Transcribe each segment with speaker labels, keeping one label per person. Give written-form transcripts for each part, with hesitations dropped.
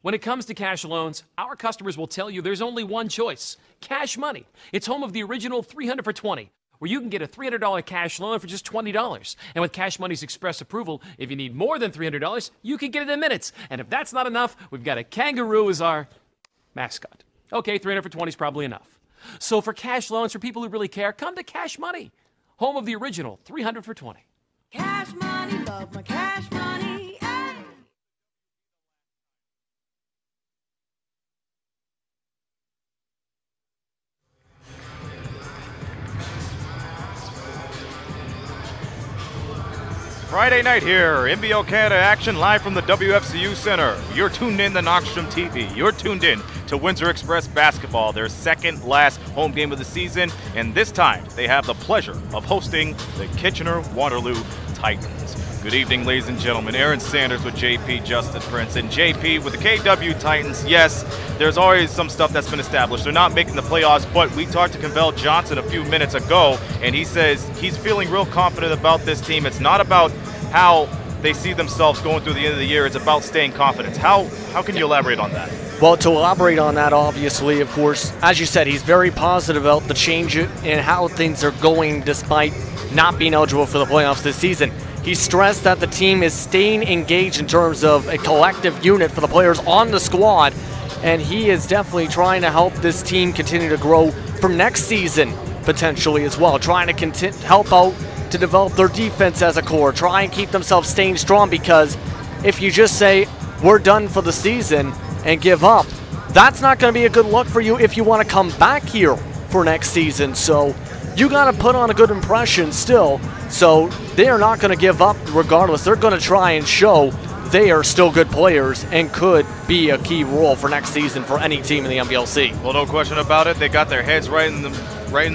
Speaker 1: When it comes to cash loans, our customers will tell you there's only one choice: Cash Money. It's home of the original 300 for 20, where you can get a $300 cash loan for just $20. And with Cash Money's express approval, if you need more than $300, you can get it in minutes. And if that's not enough, we've got a kangaroo as our mascot. Okay, 300 for 20 is probably enough. So for cash loans for people who really care, come to Cash Money, home of the original 300 for 20.
Speaker 2: Cash Money, love my Cash Money. Hey.
Speaker 3: Friday night here, NBL Canada action live from the WFCU Center. You're tuned in to Knoxstrom TV. You're tuned in to Windsor Express basketball, their second last home game of the season, and this time they have the pleasure of hosting the Kitchener-Waterloo Titans. Good evening, ladies and gentlemen. Aaron Sanders with JP, Justin Prince, and JP with the KW Titans. Yes, there's always some stuff that's been established. They're not making the playoffs, but we talked to Cavell Johnson a few minutes ago, and he says he's feeling real confident about this team. It's not about how they see themselves going through the end of the year. It's about staying confident. How can you elaborate on that?
Speaker 4: Well, to elaborate on that, obviously, of course, as you said, he's very positive about the change in how things are going despite not being eligible for the playoffs this season. He stressed that the team is staying engaged in terms of a collective unit for the players on the squad, and he is definitely trying to help this team continue to grow from next season, potentially as well, trying to help out to develop their defense as a core, try and keep themselves staying strong, because if you just say, we're done for the season and give up, that's not going to be a good look for you if you want to come back here for next season. So you got to put on a good impression still. So they are not going to give up regardless. They're going to try and show they are still good players and could be a key role for next season for any team in the NBLC.
Speaker 3: Well, no question about it. They got their heads right in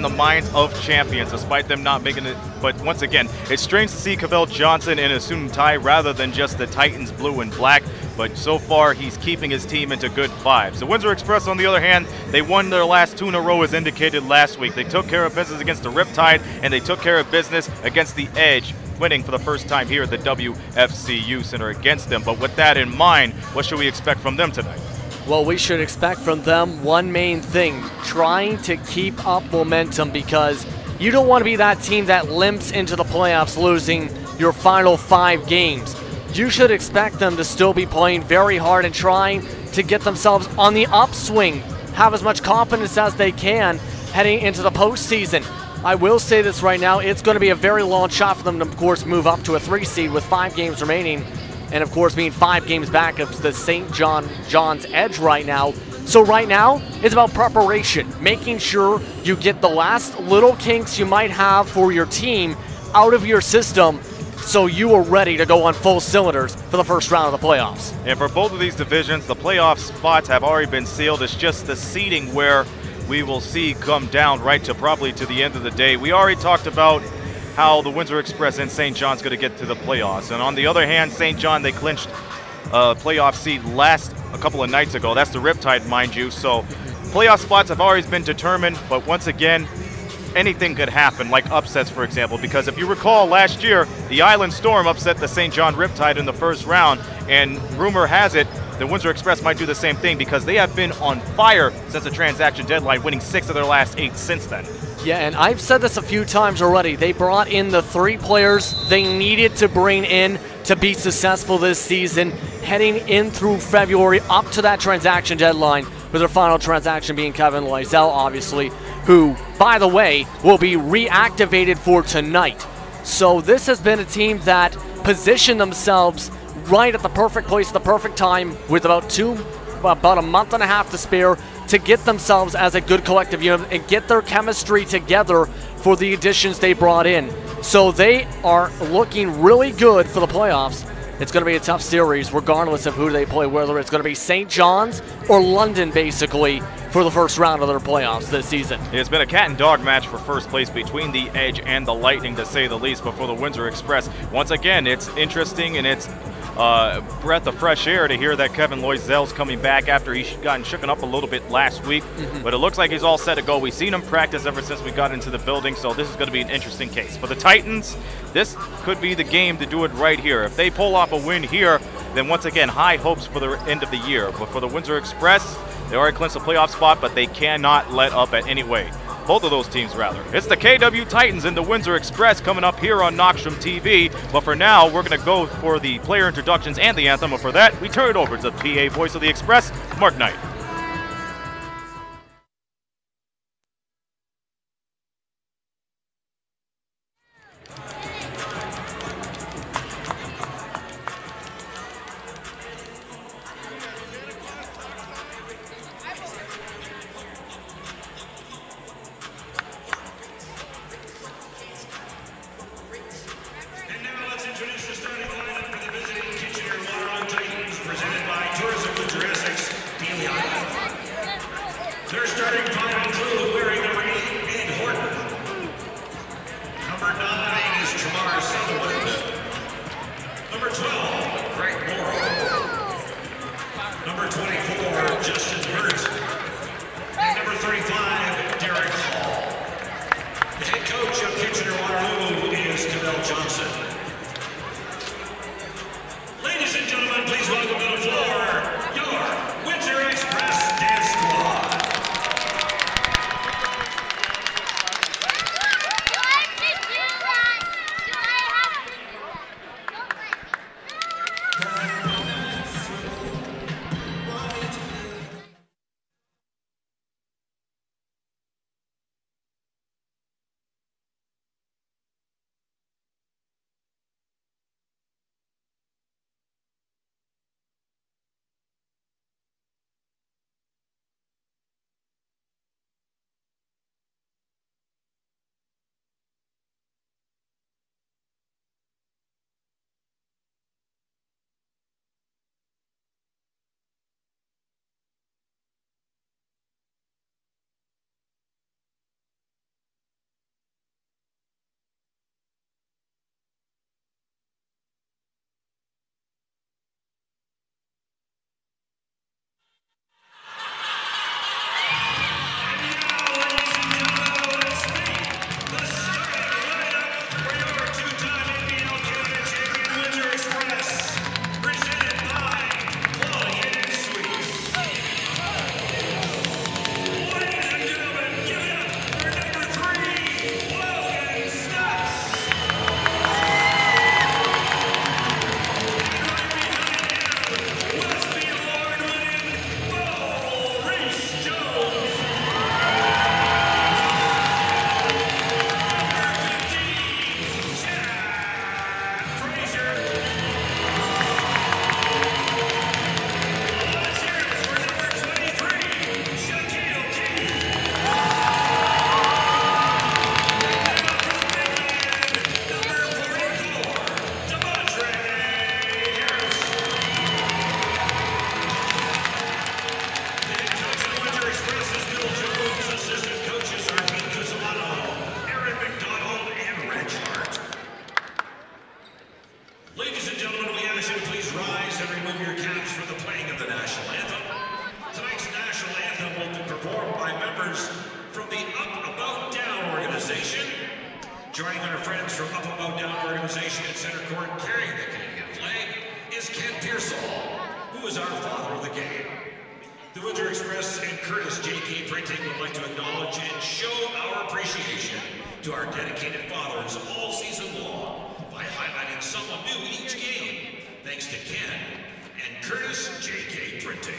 Speaker 3: the minds of champions, despite them not making it. But once again, it's strange to see Cavell Johnson in a suit and tie rather than just the Titans blue and black. But so far, he's keeping his team into good vibes. The Windsor Express, on the other hand, they won their last two in a row as indicated last week. They took care of business against the Riptide, and they took care of business against the Edge, winning for the first time here at the WFCU Center against them. But with that in mind, what should we expect from them tonight?
Speaker 4: Well, we should expect from them one main thing, trying to keep up momentum, because you don't want to be that team that limps into the playoffs losing your final 5 games. You should expect them to still be playing very hard and trying to get themselves on the upswing, have as much confidence as they can heading into the postseason. I will say this right now, it's going to be a very long shot for them to, of course, move up to a 3 seed with 5 games remaining, and of course being 5 games back of the St. John's Edge right now. So right now, it's about preparation, making sure you get the last little kinks you might have for your team out of your system, so you are ready to go on full cylinders for the first round of the playoffs.
Speaker 3: And for both of these divisions, the playoff spots have already been sealed. It's just the seeding where we will see come down right to probably to the end of the day. We already talked about how the Windsor Express and St. John's going to get to the playoffs. And on the other hand, St. John, they clinched a playoff seed a couple of nights ago. That's the Riptide, mind you. So playoff spots have always been determined, but once again, anything could happen, like upsets, for example, because if you recall last year, the Island Storm upset the St. John Riptide in the first round, and rumor has it the Windsor Express might do the same thing because they have been on fire since the transaction deadline, winning 6 of their last 8 since then.
Speaker 4: Yeah, and I've said this a few times already. They brought in the 3 players they needed to bring in to be successful this season, heading in through February up to that transaction deadline, with their final transaction being Kevin Loisel, obviously, who, by the way, will be reactivated for tonight. So this has been a team that positioned themselves right at the perfect place at the perfect time, with about a month and a half to spare to get themselves as a good collective unit and get their chemistry together for the additions they brought in. So they are looking really good for the playoffs. It's going to be a tough series regardless of who they play, whether it's going to be St. John's or London, basically, for the first round of their playoffs this season.
Speaker 3: It's been a cat and dog match for first place between the Edge and the Lightning, to say the least, but for the Windsor Express, once again, it's interesting and it's breath of fresh air to hear that Kevin Loisel's coming back after he's gotten shooken up a little bit last week. But it looks like he's all set to go. We've seen him practice ever since we got into the building, so this is going to be an interesting case. For the Titans, this could be the game to do it right here. If they pull off a win here, then once again, high hopes for the end of the year. But for the Windsor Express, they already clinched a playoff spot, but they cannot let up at any way. Both of those teams, rather. It's the KW Titans and the Windsor Express coming up here on Knoxstrom TV. But for now, we're going to go for the player introductions and the anthem. But for that, we turn it over to the PA voice of the Express, Mark Knight.
Speaker 5: Their starting five include wearing number 8, Ed Horton. Number 9 is Tamar Sutherland. Number 12, Greg Morrow. Number 24, Justin Hurt. And number 35, Derek Hall. The head coach of Kitchener-Waterloo is Cabell Johnson. Ladies and gentlemen, please welcome to the floor your Windsor Express Dance Squad. Joining our friends from Up About Down organization at center court carrying the Canadian flag is Ken Pearsall, who is our father of the game. The Windsor Express and Curtis J.K. Printing would like to acknowledge and show our appreciation to our dedicated fathers all season long by highlighting someone new each game, thanks to Ken and Curtis J.K. Printing.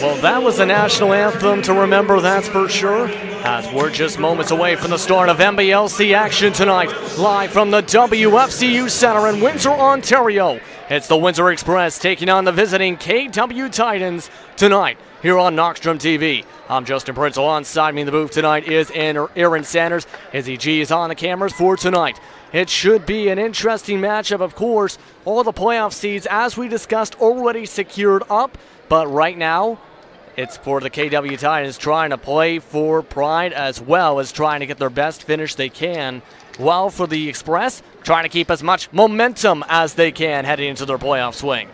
Speaker 4: Well, that was a national anthem to remember, that's for sure. As we're just moments away from the start of NBLC action tonight, live from the WFCU Center in Windsor, Ontario. It's the Windsor Express taking on the visiting KW Titans tonight here on Knoxstrom TV. I'm Justin Prince. Alongside me in the booth tonight is Aaron Sanders. Izzy G is on the cameras for tonight. It should be an interesting matchup, of course. All the playoff seeds, as we discussed, already secured up. But right now, it's for the KW Titans trying to play for pride as well as trying to get their best finish they can. While for the Express, trying to keep as much momentum as they can heading into their playoff swing.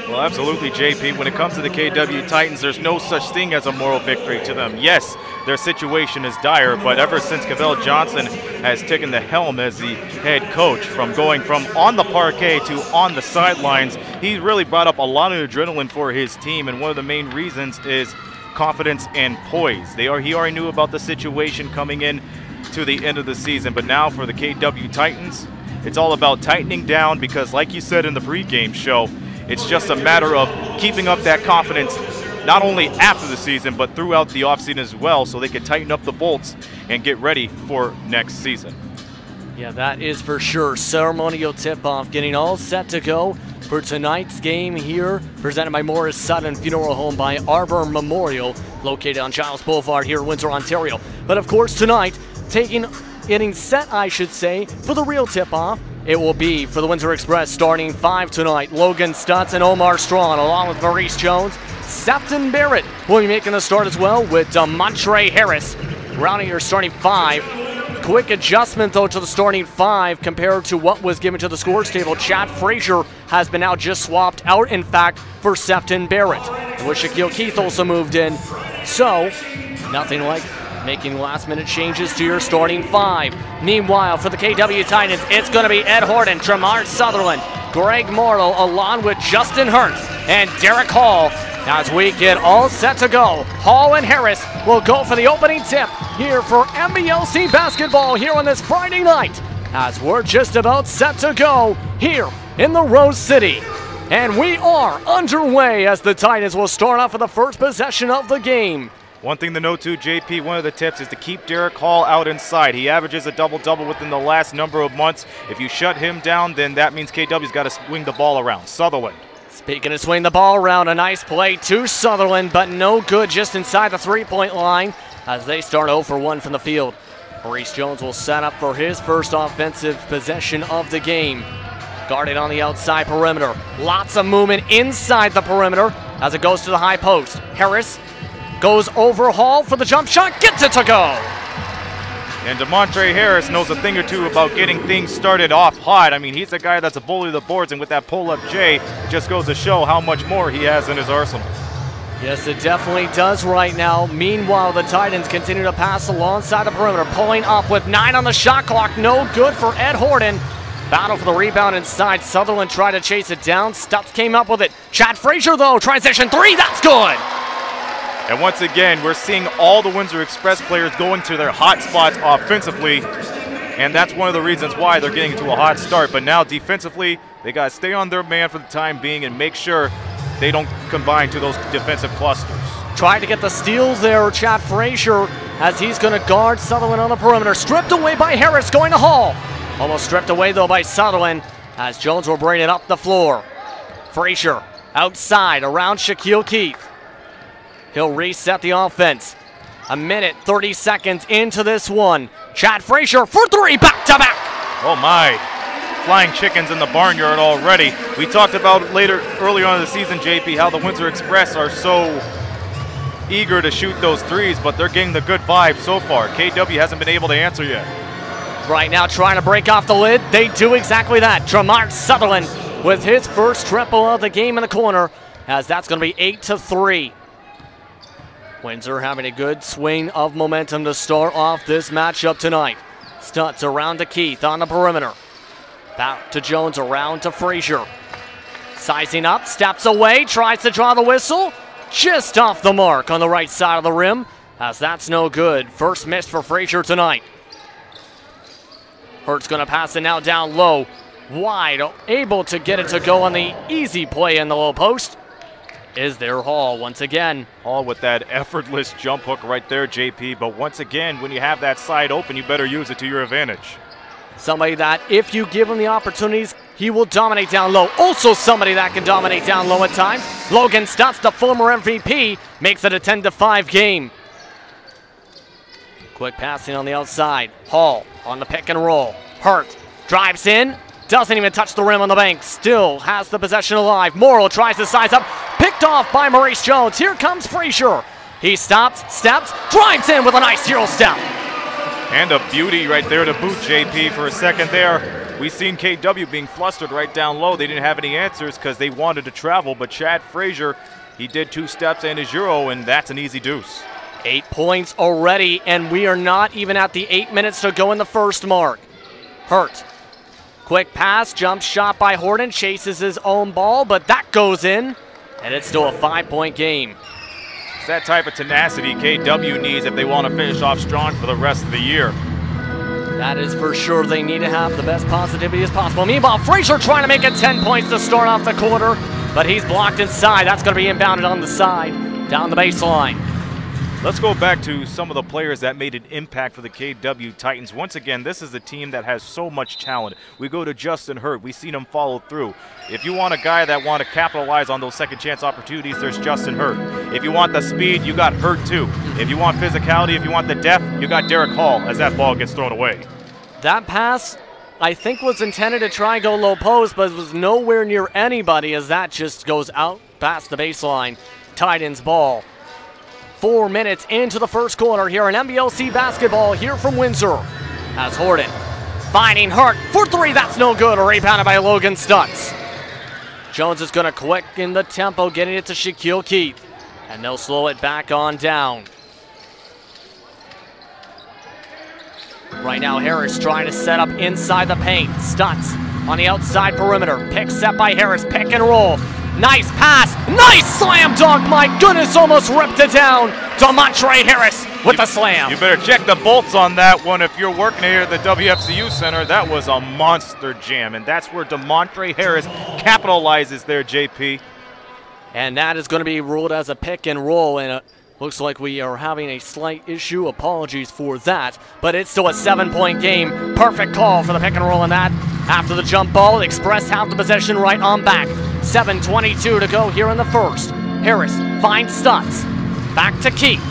Speaker 3: Well, absolutely, JP. When it comes to the KW Titans, there's no such thing as a moral victory to them. Yes, their situation is dire, but ever since Cavell Johnson has taken the helm as the head coach, from going from on the parquet to on the sidelines, he's really brought up a lot of adrenaline for his team, and one of the main reasons is confidence and poise. He already knew about the situation coming in to the end of the season, but now for the KW Titans, it's all about tightening down because, like you said in the pregame show, it's just a matter of keeping up that confidence not only after the season but throughout the offseason as well, so they can tighten up the bolts and get ready for next season.
Speaker 4: Yeah, that is for sure. Ceremonial tip-off getting all set to go for tonight's game here, presented by Morris Sutton Funeral Home by Arbor Memorial, located on Giles Boulevard here in Windsor, Ontario. But of course tonight, getting set, I should say, for the real tip-off. It will be for the Windsor Express starting 5 tonight. Logan Stutz and Omar Strawn, along with Maurice Jones. Sefton Barrett will be making the start as well, with Demontre Harris rounding your starting 5. Quick adjustment, though, to the starting 5 compared to what was given to the scores table. Chad Frazier has been now just swapped out, in fact, for Sefton Barrett. With Shaquille Keith also moved in. So, nothing like making last-minute changes to your starting 5. Meanwhile, for the KW Titans, it's going to be Ed Horton, Tremar Sutherland, Greg Morlow, along with Justin Hurt and Derek Hall. As we get all set to go, Hall and Harris will go for the opening tip here for NBLC basketball here on this Friday night, as we're just about set to go here in the Rose City. And we are underway as the Titans will start off with the first possession of the game.
Speaker 3: One thing to note too, JP, one of the tips is to keep Derek Hall out inside. He averages a double-double within the last number of months. If you shut him down, then that means KW's got to swing the ball around. Sutherland.
Speaker 4: Speaking of swing the ball around, a nice play to Sutherland, but no good just inside the three-point line as they start 0 for 1 from the field. Maurice Jones will set up for his first offensive possession of the game. Guarded on the outside perimeter. Lots of movement inside the perimeter as it goes to the high post. Harris goes over Hall for the jump shot, gets it to go.
Speaker 3: And Demontre Harris knows a thing or two about getting things started off hot. I mean, he's a guy that's a bully of the boards, and with that pull-up J, it just goes to show how much more he has in his arsenal.
Speaker 4: Yes, it definitely does right now. Meanwhile, the Titans continue to pass alongside the perimeter, pulling up with 9 on the shot clock. No good for Ed Horton. Battle for the rebound inside. Sutherland tried to chase it down. Stutz came up with it. Chad Frazier, though, transition 3, that's good.
Speaker 3: And once again, we're seeing all the Windsor Express players going to their hot spots offensively, and that's one of the reasons why they're getting to a hot start. But now defensively, they got to stay on their man for the time being and make sure they don't combine to those defensive clusters.
Speaker 4: Tried to get the steals there, Chad Frazier, as he's going to guard Sutherland on the perimeter. Stripped away by Harris, going to Hall. Almost stripped away, though, by Sutherland, as Jones will bring it up the floor. Frazier outside around Shaquille Keith. He'll reset the offense. A minute, 30 seconds into this one. Chad Frazier for 3, back-to-back.
Speaker 3: Oh, my. Flying chickens in the barnyard already. We talked about earlier on in the season, JP, how the Windsor Express are so eager to shoot those threes, but they're getting the good vibe so far. KW hasn't been able to answer yet.
Speaker 4: Right now trying to break off the lid. They do exactly that. Tremar Sutherland with his first triple of the game in the corner, as that's going to be 8-3. Windsor having a good swing of momentum to start off this matchup tonight. Stutz around to Keith on the perimeter. Back to Jones, around to Frazier. Sizing up, steps away, tries to draw the whistle. Just off the mark on the right side of the rim, as that's no good. First miss for Frazier tonight. Hurt's going to pass it now down low. Wide, able to get it to go on the easy play in the low post. is there Hall once again.
Speaker 3: Hall with that effortless jump hook right there, JP. But once again, when you have that side open, you better use it to your advantage.
Speaker 4: Somebody that, if you give him the opportunities, he will dominate down low. Also somebody that can dominate down low at times. Logan Stutz, the former MVP, makes it a 10-5 game. Quick passing on the outside. Hall on the pick and roll. Hurt drives in. Doesn't even touch the rim on the bank. Still has the possession alive. Morrill tries to size up. Picked off by Maurice Jones. Here comes Frazier. He stops, steps, drives in with a nice Euro step.
Speaker 3: And a beauty right there to boot, JP, for a second there. We've seen KW being flustered right down low. They didn't have any answers because they wanted to travel, but Chad Frazier, he did 2 steps and his Euro, and that's an easy deuce.
Speaker 4: 8 points already, and we are not even at the 8 minutes to go in the first mark. Hurt. Quick pass, jump shot by Horton, chases his own ball, but that goes in, and it's still a 5-point game.
Speaker 3: It's that type of tenacity KW needs if they want to finish off strong for the rest of the year.
Speaker 4: That is for sure. They need to have the best positivity as possible. Meanwhile, Frazier trying to make it 10 points to start off the quarter, but he's blocked inside. That's going to be inbounded on the side, down the baseline.
Speaker 3: Let's go back to some of the players that made an impact for the KW Titans. Once again, this is a team that has so much talent. We go to Justin Hurt. We've seen him follow through. If you want a guy that want to capitalize on those second chance opportunities, there's Justin Hurt. If you want the speed, you got Hurt too. If you want physicality, if you want the depth, you got Derek Hall as that ball gets thrown away.
Speaker 4: That pass, I think, was intended to try and go low post, but it was nowhere near anybody as that just goes out past the baseline. Titans ball. 4 minutes into the first quarter here in NBLC basketball here from Windsor. As Horton finding Hurt for 3, that's no good. Rebounded by Logan Stutz. Jones is going to quicken the tempo, getting it to Shaquille Keith. And they'll slow it back on down. Right now, Harris trying to set up inside the paint. Stutz on the outside perimeter. Pick set by Harris. Pick and roll. Nice pass. Nice slam dunk. My goodness, almost ripped it down. DeMontre Harris with the slam.
Speaker 3: You better check the bolts on that one if you're working here at the WFCU Center. That was a monster jam, and that's where DeMontre Harris capitalizes there, JP.
Speaker 4: And that is going to be ruled as a pick and roll, and it looks like we are having a slight issue. Apologies for that, but it's still a 7-point game. Perfect call for the pick and roll on that. After the jump ball, Express have the possession right on back. 7:22 to go here in the first. Harris finds Stutz. Back to Keith.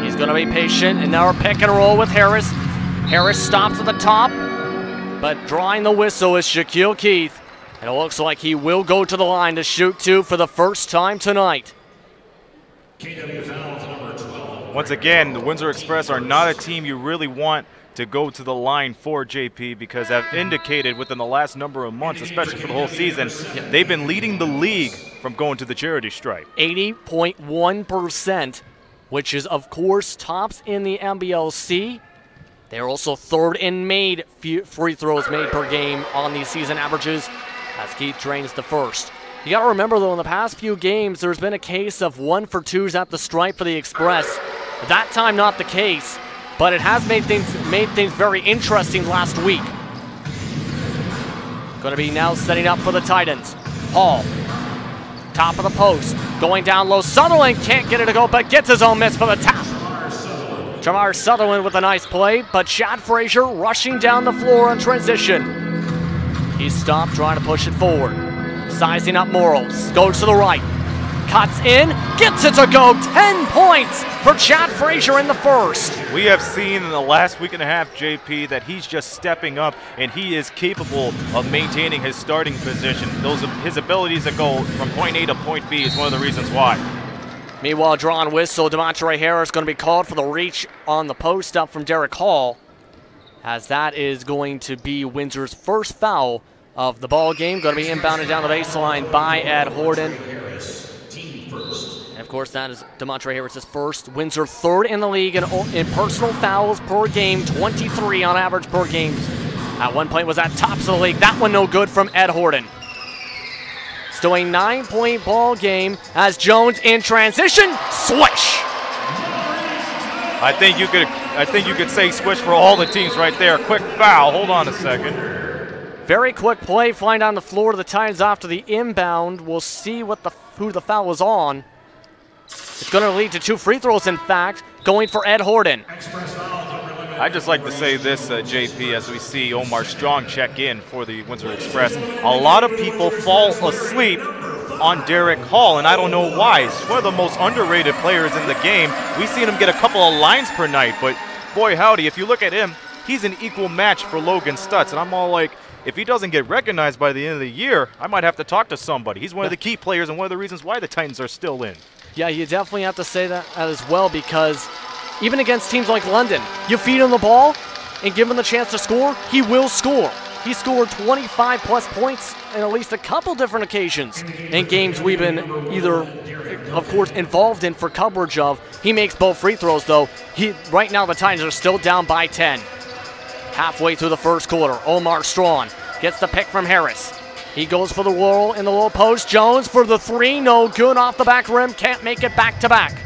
Speaker 4: He's going to be patient, and now a pick and roll with Harris. Harris stops at the top, but drawing the whistle is Shaquille Keith. And it looks like he will go to the line to shoot 2 for the first time tonight.
Speaker 5: KW fouls number 12.
Speaker 3: Once again, the Windsor Express are not a team you really want to go to the line for, JP, because I've indicated within the last number of months, especially for the whole season, they've been leading the league from going to the charity stripe.
Speaker 4: 80.1%, which is, of course, tops in the NBLC. They're also 3rd in made free throws made per game on these season averages, as Keith drains the first. You got to remember, though, in the past few games, there's been a case of 1 for 2s at the stripe for the Express. That time, not the case, but it has made things very interesting last week. Going to be now setting up for the Titans. Hall, top of the post, going down low. Sutherland can't get it to go, but gets his own miss for the tap. Jamar Sutherland with a nice play, but Chad Frazier rushing down the floor on transition. He's stopped trying to push it forward. Sizing up Morrill, goes to the right. Cuts in, gets it to go. 10 points for Chad Frazier in the first.
Speaker 3: We have seen in the last week and a half, JP, that he's just stepping up, and he is capable of maintaining his starting position. His abilities to go from point A to point B is one of the reasons why.
Speaker 4: Meanwhile, drawn whistle, DeMontre Harris going to be called for the reach on the post up from Derek Hall, as that is going to be Windsor's first foul of the ball game. Going to be inbounded down the baseline by Ed Horton. And of course, that is DeMontre Harris's first. Windsor 3rd in the league in personal fouls per game, 23 on average per game. At one point was at tops of the league. That one no good from Ed Horton. Still a 9-point ball game as Jones in transition. Swish!
Speaker 3: I think you could say switch for all the teams right there. Quick foul. Hold on a second.
Speaker 4: Very quick play flying down the floor to the Titans after the inbound. We'll see what the who the foul was on. It's going to lead to 2 free throws, in fact, going for Ed Horton.
Speaker 3: I'd just like to say this, JP, as we see Omar Strong check in for the Windsor Express. A lot of people fall asleep on Derek Hall, and I don't know why. He's one of the most underrated players in the game. We've seen him get a couple of lines per night, but boy howdy, if you look at him, he's an equal match for Logan Stutz, and I'm all like, if he doesn't get recognized by the end of the year, I might have to talk to somebody. He's one of the key players and one of the reasons why the Titans are still in.
Speaker 4: Yeah, you definitely have to say that as well, because even against teams like London, you feed him the ball and give him the chance to score, he will score. He scored 25-plus points in at least a couple different occasions in games we've been either, of course, involved in for coverage of. He makes both free throws, though. Right now, the Titans are still down by 10. Halfway through the first quarter, Omar Strong gets the pick from Harris. He goes for the roll in the low post. Jones for the 3, no good off the back rim, can't make it back-to-back.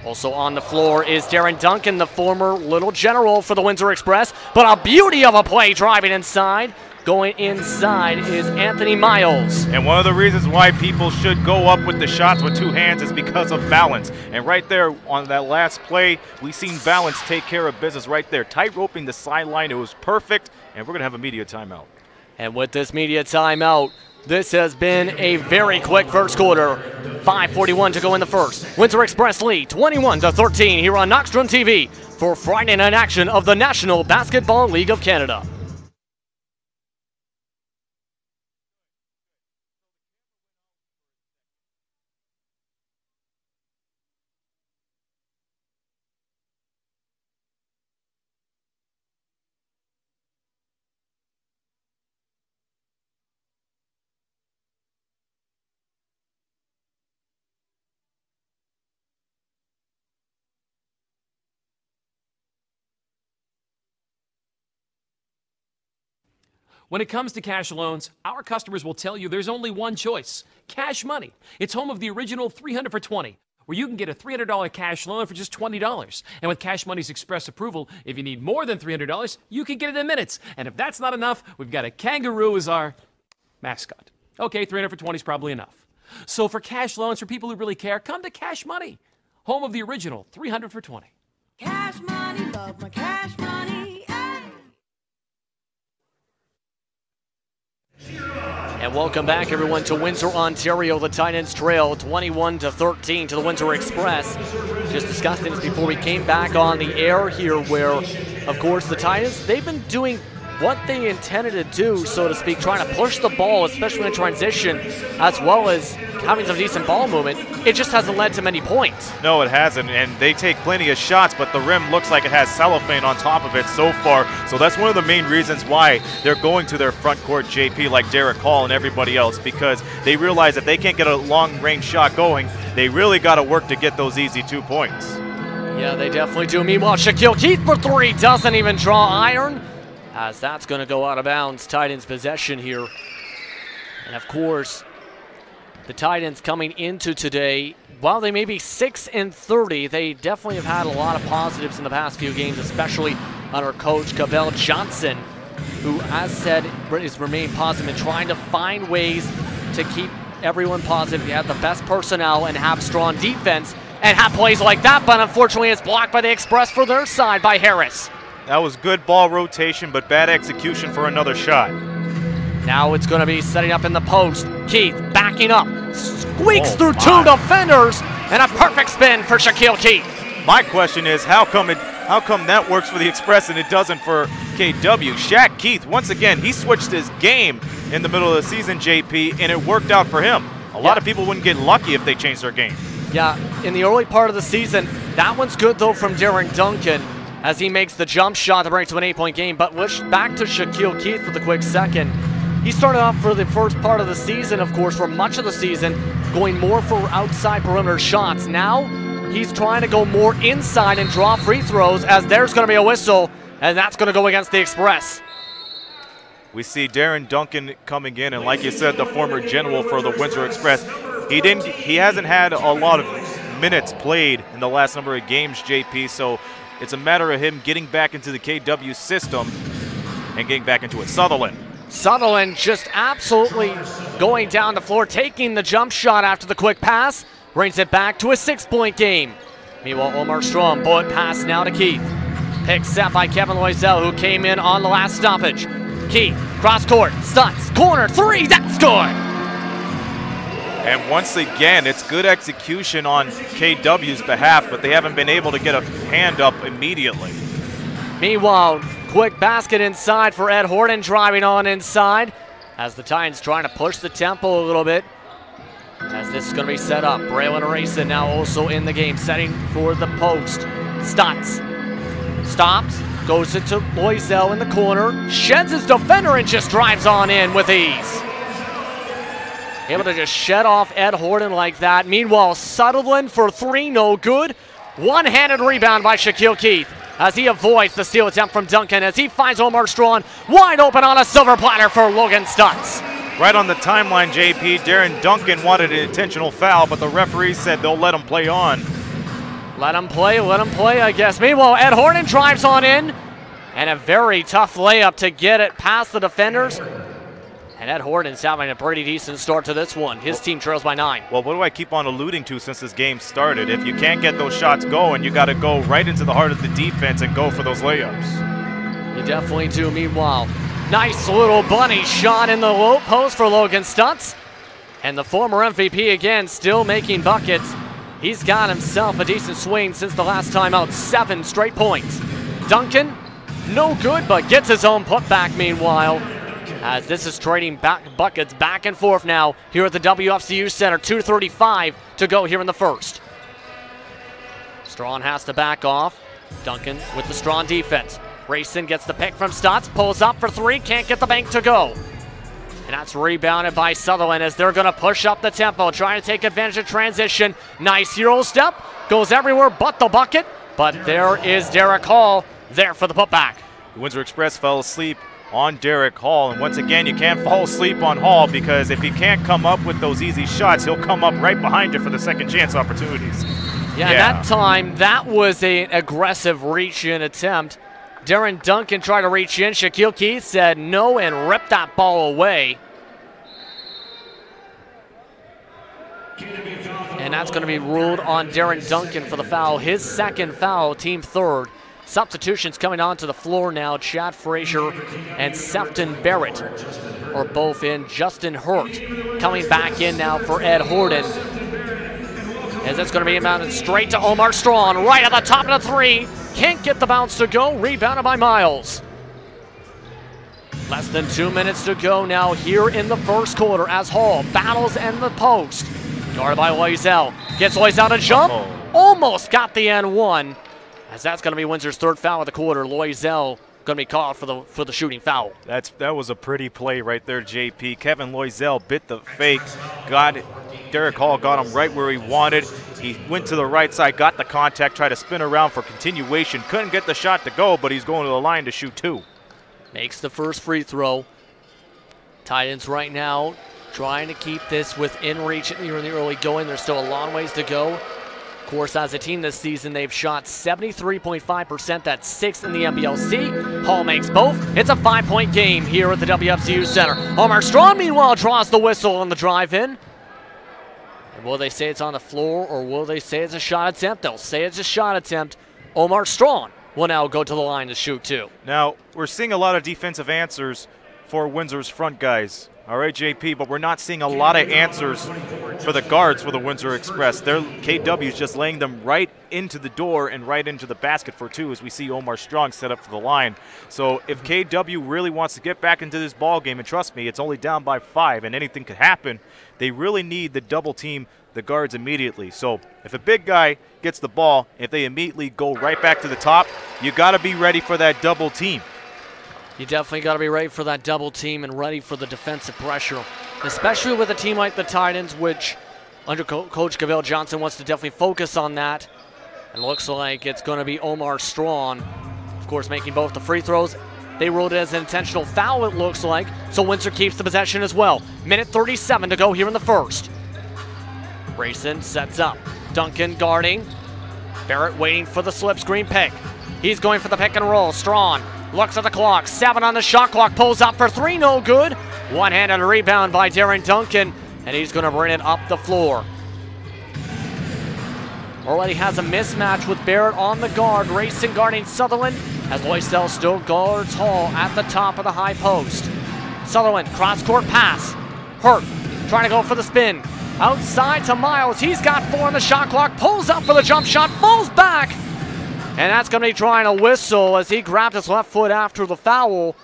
Speaker 4: Also on the floor is Darren Duncan, the former Little General for the Windsor Express, but a beauty of a play driving inside. Going inside is Anthony Miles.
Speaker 3: And one of the reasons why people should go up with the shots with 2 hands is because of balance. And right there on that last play, we seen balance take care of business right there. Tight roping the sideline, it was perfect, and we're going to have a media timeout.
Speaker 4: And with this media timeout, this has been a very quick first quarter. 5:41 to go in the first. Windsor Express lead 21-13 here on Knoxdrum TV for Friday night action of the National Basketball League of Canada.
Speaker 1: When it comes to cash loans, our customers will tell you there's only one choice: Cash Money. It's home of the original 300 for 20, where you can get a $300 cash loan for just $20. And with Cash Money's express approval, if you need more than $300, you can get it in minutes. And if that's not enough, we've got a kangaroo as our mascot. Okay, 300 for 20 is probably enough. So for cash loans for people who really care, come to Cash Money, home of the original 300 for 20.
Speaker 2: Cash money, love my cash money.
Speaker 4: And welcome back, everyone, to Windsor, Ontario. The Titans trail 21-13 to the Windsor Express. Just discussing this before we came back on the air here, where, of course, the Titans, they've been doing what they intended to do, so to speak, trying to push the ball, especially in transition, as well as having some decent ball movement. It just hasn't led to many points.
Speaker 3: No, it hasn't, and they take plenty of shots, but the rim looks like it has cellophane on top of it so far. So that's one of the main reasons why they're going to their front court JP like Derek Hall and everybody else, because they realize that they can't get a long-range shot going. They really got to work to get those easy 2 points.
Speaker 4: Yeah, they definitely do. Meanwhile, Shaquille Keith for 3 doesn't even draw iron, as that's going to go out of bounds. Titans possession here. And of course, the Titans coming into today, while they may be 6-30, they definitely have had a lot of positives in the past few games, especially under coach Cavell Johnson, who, as said, has remained positive and trying to find ways to keep everyone positive. You have the best personnel and have strong defense and have plays like that, but unfortunately it's blocked by the Express for their side by Harris.
Speaker 3: That was good ball rotation, but bad execution for another shot.
Speaker 4: Now it's going to be setting up in the post. Keith backing up, squeaks through 2 defenders, and a perfect spin for Shaquille Keith.
Speaker 3: My question is, how come that works for the Express and it doesn't for KW? Shaq Keith, once again, he switched his game in the middle of the season, JP, and it worked out for him. A lot of people wouldn't get lucky if they changed their game.
Speaker 4: Yeah, in the early part of the season, that one's good, though, from Darren Duncan, as he makes the jump shot to bring it to an 8-point game. But back to Shaquille Keith for the quick second. He started off for the first part of the season, of course, for much of the season, going more for outside perimeter shots. Now he's trying to go more inside and draw free throws, as there's going to be a whistle, and that's going to go against the Express.
Speaker 3: We see Darren Duncan coming in, and like you said, the former general for the Windsor Express. He hasn't had a lot of minutes played in the last number of games, JP, so it's a matter of him getting back into the KW system and getting back into it. Sutherland
Speaker 4: Sutherland just absolutely going down the floor, taking the jump shot after the quick pass, brings it back to a 6-point game. Meanwhile, Omar Strong, bullet pass now to Keith. Pick set by Kevin Loisel, who came in on the last stoppage. Keith, cross court, stunts, corner, three, that's good!
Speaker 3: And once again, it's good execution on KW's behalf, but they haven't been able to get a hand up immediately.
Speaker 4: Meanwhile, quick basket inside for Ed Horton, driving on inside as the Titans trying to push the tempo a little bit as this is going to be set up. Braylon Aracin now also in the game, setting for the post. Stutz, stops, goes into Loisel in the corner, sheds his defender and just drives on in with ease. Able to just shed off Ed Horton like that. Meanwhile, Sutherland for three, no good. One-handed rebound by Shaquille Keith as he avoids the steal attempt from Duncan as he finds Omar Strachan wide open on a silver platter for Logan Stutz.
Speaker 3: Right on the timeline, JP, Darren Duncan wanted an intentional foul, but the referee said they'll let him play on.
Speaker 4: Let him play, I guess. Meanwhile, Ed Horton drives on in, and a very tough layup to get it past the defenders. And Ed Horton's having a pretty decent start to this one. His team trails by 9.
Speaker 3: Well, what do I keep on alluding to since this game started? If you can't get those shots going, you got to go right into the heart of the defense and go for those layups.
Speaker 4: You definitely do. Meanwhile, nice little bunny shot in the low post for Logan Stutz. And the former MVP again still making buckets. He's got himself a decent swing since the last time out. 7 straight points. Duncan, no good, but gets his own putback meanwhile. As this is trading buckets back and forth now here at the WFCU Center. 2:35 to go here in the first. Strawn has to back off. Duncan with the strong defense. Rayson gets the pick from Stutz, pulls up for three, can't get the bank to go. And that's rebounded by Sutherland as they're going to push up the tempo, trying to take advantage of transition. Nice Euro step, goes everywhere but the bucket. But there is Derek Hall there for the putback.
Speaker 3: The Windsor Express fell asleep on Derek Hall, and once again, you can't fall asleep on Hall because if he can't come up with those easy shots, he'll come up right behind you for the second chance opportunities.
Speaker 4: Yeah, that time, that was an aggressive reach-in attempt. Darren Duncan tried to reach in. Shaquille Keith said no and ripped that ball away. And that's going to be ruled on Darren Duncan for the foul. His second foul, team third. Substitutions coming onto the floor now. Chad Frazier and Sefton Barrett are both in. Justin Hurt coming back in now for Ed Horton. As it's going to be inbounded straight to Omar Strachan, right at the top of the three. Can't get the bounce to go. Rebounded by Miles. Less than 2 minutes to go now here in the first quarter as Hall battles in the post. Guarded by Loisel. Gets Loisel to jump. Almost got the N1. As that's going to be Windsor's third foul of the quarter. Loisel going to be called for the shooting foul.
Speaker 3: That was a pretty play right there, JP. Kevin Loisel bit the fake. Derek Hall got him right where he wanted. He went to the right side, got the contact, tried to spin around for continuation. Couldn't get the shot to go, but he's going to the line to shoot 2.
Speaker 4: Makes the first free throw. Titans right now trying to keep this within reach here in the early going. There's still a long ways to go. Of course, as a team this season, they've shot 73.5%. That's 6th in the NBLC. Hall makes both. It's a 5-point game here at the WFCU Center. Omar Strachan, meanwhile, draws the whistle on the drive-in. And will they say it's on the floor or will they say it's a shot attempt? They'll say it's a shot attempt. Omar Strachan will now go to the line to shoot 2.
Speaker 3: Now, we're seeing a lot of defensive answers for Windsor's front guys. All right, JP, but we're not seeing a lot of answers for the guards for the Windsor Express. KW's just laying them right into the door and right into the basket for 2 as we see Omar Strachan set up for the line. So if KW really wants to get back into this ball game, and trust me, it's only down by 5 and anything could happen, they really need to double team the guards immediately. So if a big guy gets the ball, if they immediately go right back to the top, you got to be ready for that double team.
Speaker 4: You definitely got to be ready for that double team and ready for the defensive pressure, especially with a team like the Titans, which under Coach Cavell Johnson wants to definitely focus on that. And looks like it's going to be Omar Strachan, of course, making both the free throws. They ruled it as an intentional foul, it looks like, so Windsor keeps the possession as well. Minute 37 to go here in the first. Rayson sets up. Duncan guarding. Barrett waiting for the slip screen pick. He's going for the pick and roll. Strachan Looks at the clock. 7 on the shot clock. Pulls up for 3. No good. One-handed rebound by Darren Duncan. And he's going to bring it up the floor. Already has a mismatch with Barrett on the guard. Racing guarding Sutherland as Loisel still guards Hall at the top of the high post. Sutherland, cross-court pass. Hurt, trying to go for the spin. Outside to Miles. He's got 4 on the shot clock. Pulls up for the jump shot. Falls back. And that's going to be trying to whistle as he grabbed his left foot after the foul.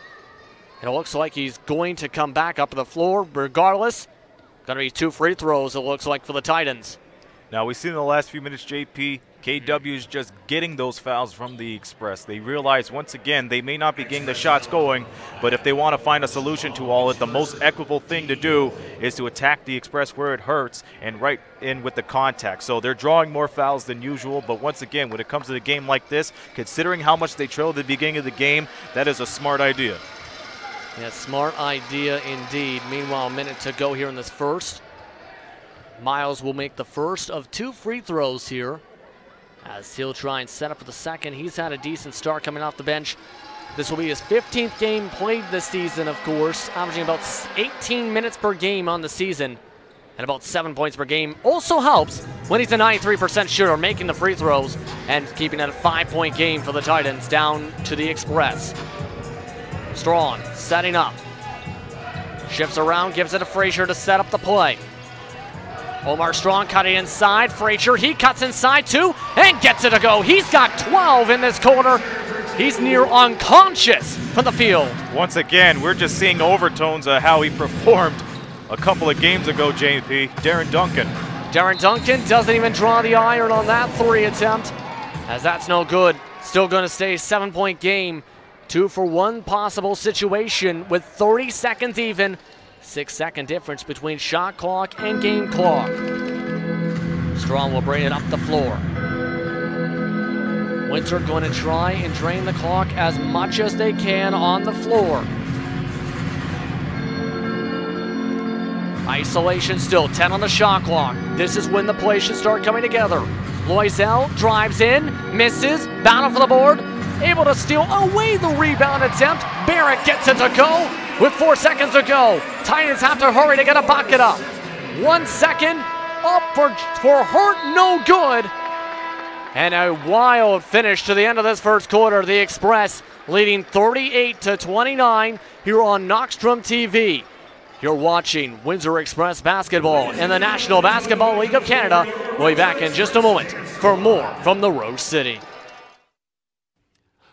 Speaker 4: And it looks like he's going to come back up to the floor regardless. Going to be 2 free throws, it looks like, for the Titans.
Speaker 3: Now, we've seen in the last few minutes, JP, KW is just getting those fouls from the Express. They realize, once again, they may not be getting the shots going, but if they want to find a solution to all it, the most equitable thing to do is to attack the Express where it hurts and right in with the contact. So they're drawing more fouls than usual, but once again, when it comes to a game like this, considering how much they trailed at the beginning of the game, that is a smart idea.
Speaker 4: Yeah, smart idea indeed. Meanwhile, a minute to go here in this first. Miles will make the first of 2 free throws here as he'll try and set up for the second. He's had a decent start coming off the bench. This will be his 15th game played this season, of course, averaging about 18 minutes per game on the season and about 7 points per game. Also helps when he's a 93% shooter, making the free throws and keeping it a 5-point game for the Titans down to the Express. Strong setting up. Shifts around, gives it to Frazier to set up the play. Omar Strong cutting inside. Frazier, he cuts inside too and gets it to go. He's got 12 in this quarter. He's near unconscious from the field.
Speaker 3: Once again, we're just seeing overtones of how he performed a couple of games ago, JP. Darren Duncan.
Speaker 4: Darren Duncan doesn't even draw the iron on that 3 attempt, as that's no good. Still going to stay a 7-point game. 2 for 1 possible situation with 30 seconds even. 6-second difference between shot clock and game clock. Strong will bring it up the floor. Windsor going to try and drain the clock as much as they can on the floor. Isolation still, 10 on the shot clock. This is when the play should start coming together. Loisel drives in, misses, battle for the board, able to steal away the rebound attempt. Barrett gets it to go with 4 seconds to go. Titans have to hurry to get a bucket up. 1 second, up for Hurt, no good. And a wild finish to the end of this first quarter. The Express leading 38-29 here on Knoxstrom TV. You're watching Windsor Express basketball in the National Basketball League of Canada. We'll be back in just a moment for more from the Rose City.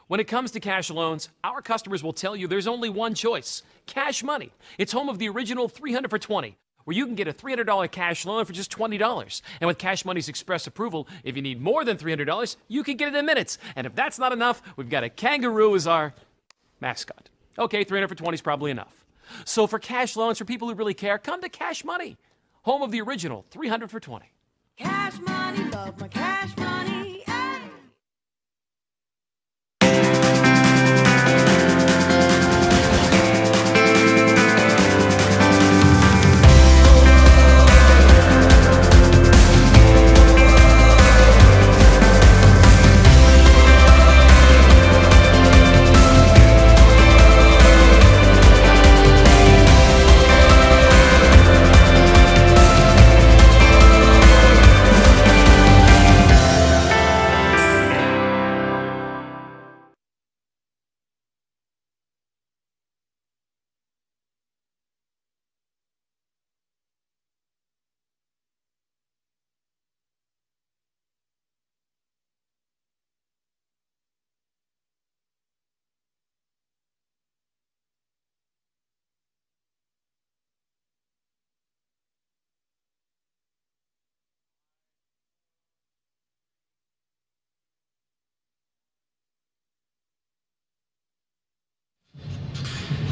Speaker 1: When it comes to cash loans, our customers will tell you there's only one choice: Cash Money. It's home of the original 300 for 20, where you can get a $300 cash loan for just $20. And with Cash Money's express approval, if you need more than $300, you can get it in minutes. And if that's not enough, we've got a kangaroo as our mascot. Okay, 300 for 20 is probably enough. So for cash loans for people who really care, come to Cash Money, home of the original 300 for 20.
Speaker 2: Cash money, love my cash money.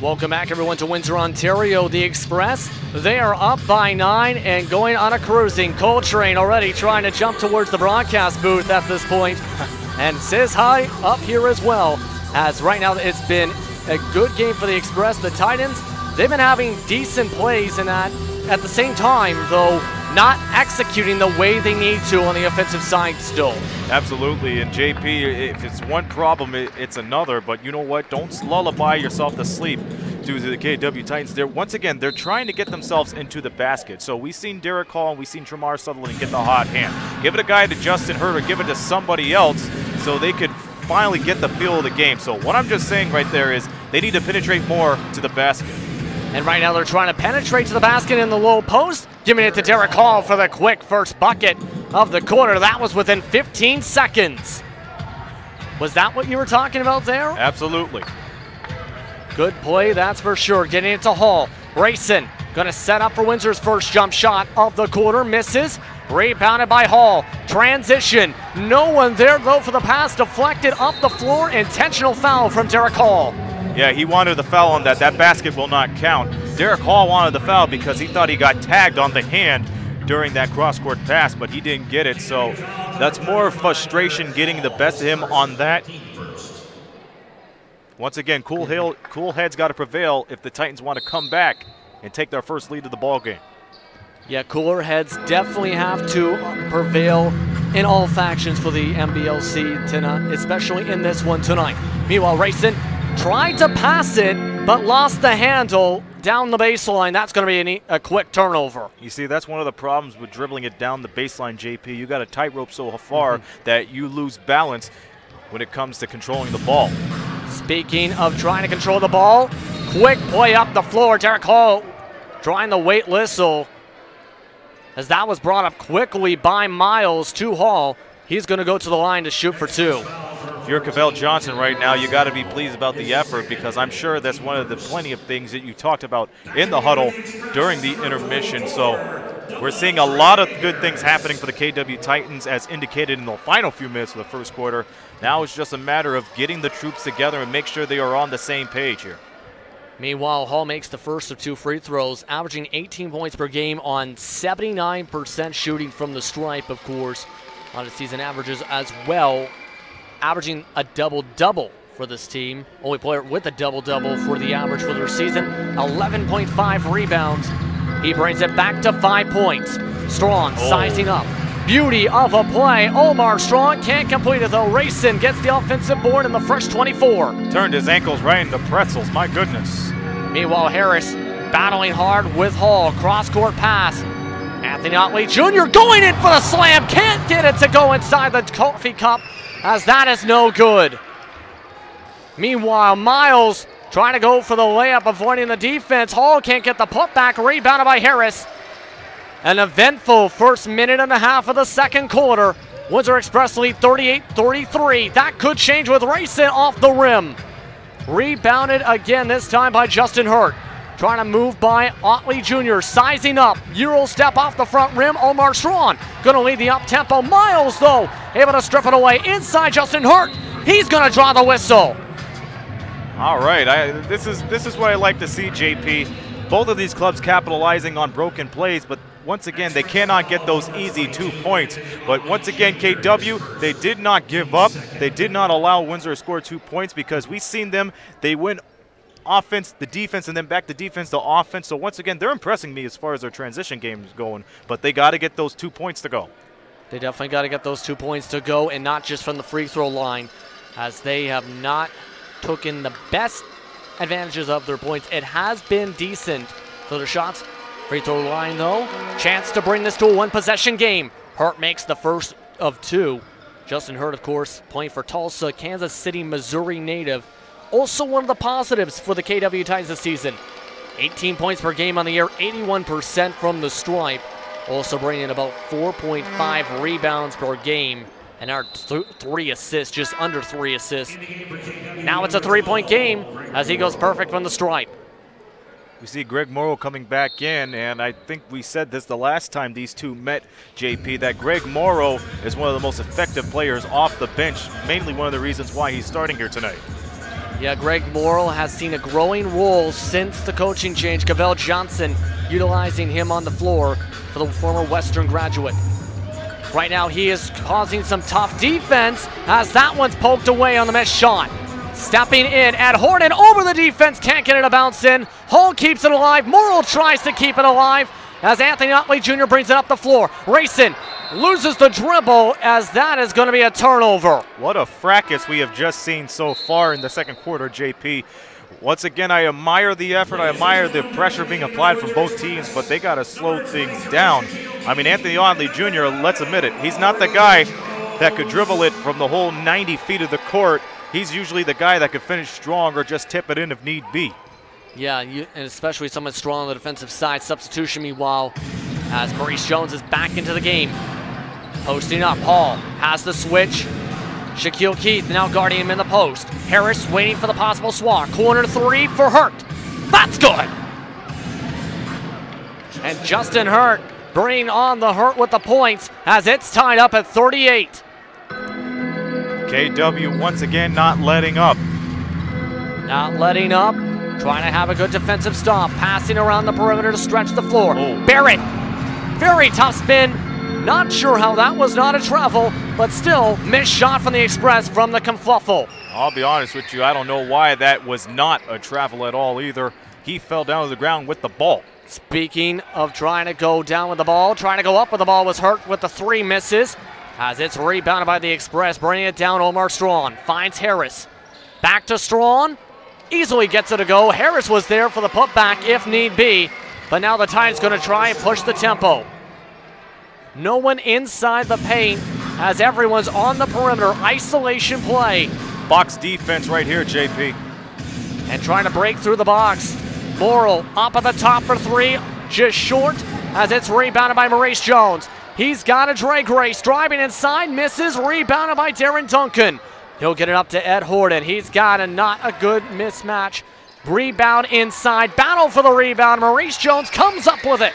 Speaker 4: Welcome back, everyone, to Windsor, Ontario. The Express, they are up by 9 and going on a cruising. Coltrane already trying to jump towards the broadcast booth at this point and says hi up here as well, as right now it's been a good game for the Express. The Titans, they've been having decent plays in that. At the same time, though, not executing the way they need to on the offensive side still.
Speaker 3: Absolutely, and JP, if it's one problem, it's another, but you know what? Don't lullaby yourself to sleep due to the KW Titans. Once again, they're trying to get themselves into the basket. So we've seen Derek Hall and we've seen Tremar Sutherland get the hot hand. Give it a guy to Justin Hurt or give it to somebody else so they could finally get the feel of the game. So what I'm just saying right there is they need to penetrate more to the basket.
Speaker 4: And right now they're trying to penetrate to the basket in the low post, giving it to Derek Hall for the quick first bucket of the quarter. That was within 15 seconds. Was that what you were talking about there?
Speaker 3: Absolutely.
Speaker 4: Good play, that's for sure. Getting it to Hall. Grayson gonna set up for Windsor's first jump shot of the quarter. Misses. Rebounded by Hall. Transition. No one there though for the pass. Deflected up the floor. Intentional foul from Derek Hall.
Speaker 3: Yeah, he wanted the foul on that. That basket will not count. Derek Hall wanted the foul because he thought he got tagged on the hand during that cross-court pass, but he didn't get it. So that's more frustration getting the best of him on that. Once again, cool heads got to prevail if the Titans want to come back and take their first lead of the ball game.
Speaker 4: Yeah, cooler heads definitely have to prevail in all factions for the NBLC tonight, especially in this one tonight. Meanwhile, Rayson tried to pass it, but lost the handle down the baseline. That's going to be a quick turnover.
Speaker 3: You see, that's one of the problems with dribbling it down the baseline, JP. You got a tightrope so far that you lose balance when it comes to controlling the ball.
Speaker 4: Speaking of trying to control the ball, quick play up the floor. Derek Hall drawing the wait whistle as that was brought up quickly by Miles to Hall. He's going to go to the line to shoot for two.
Speaker 3: If you're Cavell Johnson right now, you got to be pleased about the effort because I'm sure that's one of the plenty of things that you talked about in the huddle during the intermission. So we're seeing a lot of good things happening for the KW Titans as indicated in the final few minutes of the first quarter. Now it's just a matter of getting the troops together and make sure they are on the same page here.
Speaker 4: Meanwhile, Hall makes the first of two free throws, averaging 18 points per game on 79% shooting from the stripe, of course, on his season averages as well, averaging a double-double for this team. Only player with a double-double for the average for their season. 11.5 rebounds. He brings it back to 5 points. Strong sizing up. Beauty of a play. Omar Strong can't complete it though. Rayson gets the offensive board in the fresh 24.
Speaker 3: Turned his ankles right into pretzels, my goodness.
Speaker 4: Meanwhile, Harris battling hard with Hall. Cross-court pass. Anthony Otley Jr. going in for the slam. Can't get it to go inside the coffee cup as that is no good. Meanwhile, Miles trying to go for the layup, avoiding the defense. Hall can't get the putback. Rebounded by Harris. An eventful first minute and a half of the second quarter. Windsor Express lead 38-33. That could change with Rayson off the rim. Rebounded again, this time by Justin Hurt. Trying to move by Otley Jr. Sizing up. Euro step off the front rim. Omar Strong going to lead the up-tempo. Miles, though, able to strip it away. Inside Justin Hurt. He's going to draw the whistle.
Speaker 3: All right. This is what I like to see, JP. Both of these clubs capitalizing on broken plays, but once again, they cannot get those easy 2 points. But once again, KW, they did not give up. They did not allow Windsor to score 2 points because we've seen them. They win offense, the defense, and then back to defense to offense. So once again, they're impressing me as far as their transition game is going. But they got to get those 2 points to go.
Speaker 4: They definitely got to get those 2 points to go, and not just from the free throw line, as they have not taken the best advantages of their points. It has been decent for their shots. Free throw line, though. Chance to bring this to a one-possession game. Hurt makes the first of two. Justin Hurt, of course, playing for Tulsa, Kansas City, Missouri native. Also one of the positives for the KW Titans this season. 18 points per game on the year, 81% from the stripe. Also bringing in about 4.5 rebounds per game. And our 3 assists, just under 3 assists. Now it's a 3-point game as he goes perfect from the stripe.
Speaker 3: We see Greg Morrow coming back in, and I think we said this the last time these two met, JP, that Greg Morrow is one of the most effective players off the bench, mainly one of the reasons why he's starting here tonight.
Speaker 4: Yeah, Greg Morrow has seen a growing role since the coaching change. Cavell Johnson utilizing him on the floor for the former Western graduate. Right now he is causing some tough defense as that one's poked away on the missed shot. Stepping in at Horton over the defense, can't get it to bounce in. Hall keeps it alive. Morrow tries to keep it alive, as Anthony Otley Jr. brings it up the floor. Racing loses the dribble as that is going to be a turnover.
Speaker 3: What a fracas we have just seen so far in the second quarter, JP. Once again, I admire the effort. I admire the pressure being applied from both teams, but they got to slow things down. I mean, Anthony Otley Jr., let's admit it, he's not the guy that could dribble it from the whole 90 feet of the court. He's usually the guy that could finish strong or just tip it in if need be.
Speaker 4: Yeah, and especially someone strong on the defensive side. Substitution, meanwhile, as Maurice Jones is back into the game. Posting up, Hall has the switch. Shaquille Keith now guarding him in the post. Harris waiting for the possible swat. Corner three for Hurt. That's good! And Justin Hurt bringing on the Hurt with the points as it's tied up at 38.
Speaker 3: KW once again not letting up.
Speaker 4: Not letting up. Trying to have a good defensive stop. Passing around the perimeter to stretch the floor. Barrett. Very tough spin. Not sure how that was not a travel, but still, missed shot from the Express from the Confluffle.
Speaker 3: I'll be honest with you, I don't know why that was not a travel at all either. He fell down to the ground with the ball.
Speaker 4: Speaking of trying to go down with the ball, trying to go up with the ball was Hurt with the three misses. As it's rebounded by the Express, bringing it down, Omar Strawn finds Harris. Back to Strawn, easily gets it to go. Harris was there for the putback if need be, but now the Tide's going to try and push the tempo. No one inside the paint as everyone's on the perimeter. Isolation play.
Speaker 3: Box defense right here, JP.
Speaker 4: And trying to break through the box. Morrill up at the top for three. Just short as it's rebounded by Maurice Jones. He's got a Dre Grace. Driving inside, misses. Rebounded by Darren Duncan. He'll get it up to Ed Horton. He's got not a good mismatch. Rebound inside. Battle for the rebound. Maurice Jones comes up with it.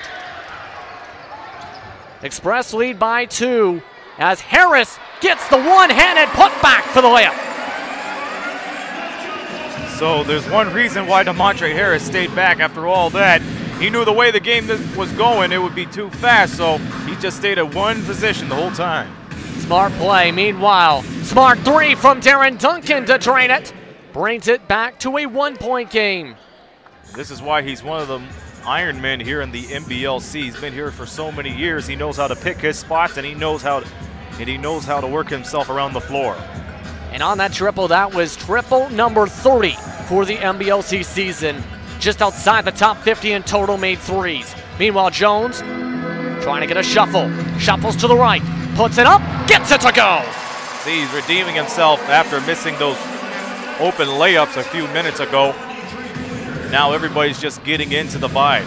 Speaker 4: Express lead by 2 as Harris gets the one-handed putback for the layup.
Speaker 3: So there's one reason why DeMontre Harris stayed back after all that. He knew the way the game was going, it would be too fast, so he just stayed at one position the whole time.
Speaker 4: Smart play. Meanwhile, smart three from Darren Duncan to drain it. Brings it back to a 1-point game.
Speaker 3: This is why he's one of the Iron Men here in the NBLC. He's been here for so many years. He knows how to pick his spots, and he knows how to work himself around the floor.
Speaker 4: And on that triple, that was triple number 30 for the NBLC season. Just outside the top 50 in total made threes. Meanwhile, Jones trying to get a shuffle. Shuffles to the right, puts it up, gets it to go.
Speaker 3: See, he's redeeming himself after missing those open layups a few minutes ago. Now everybody's just getting into the bind.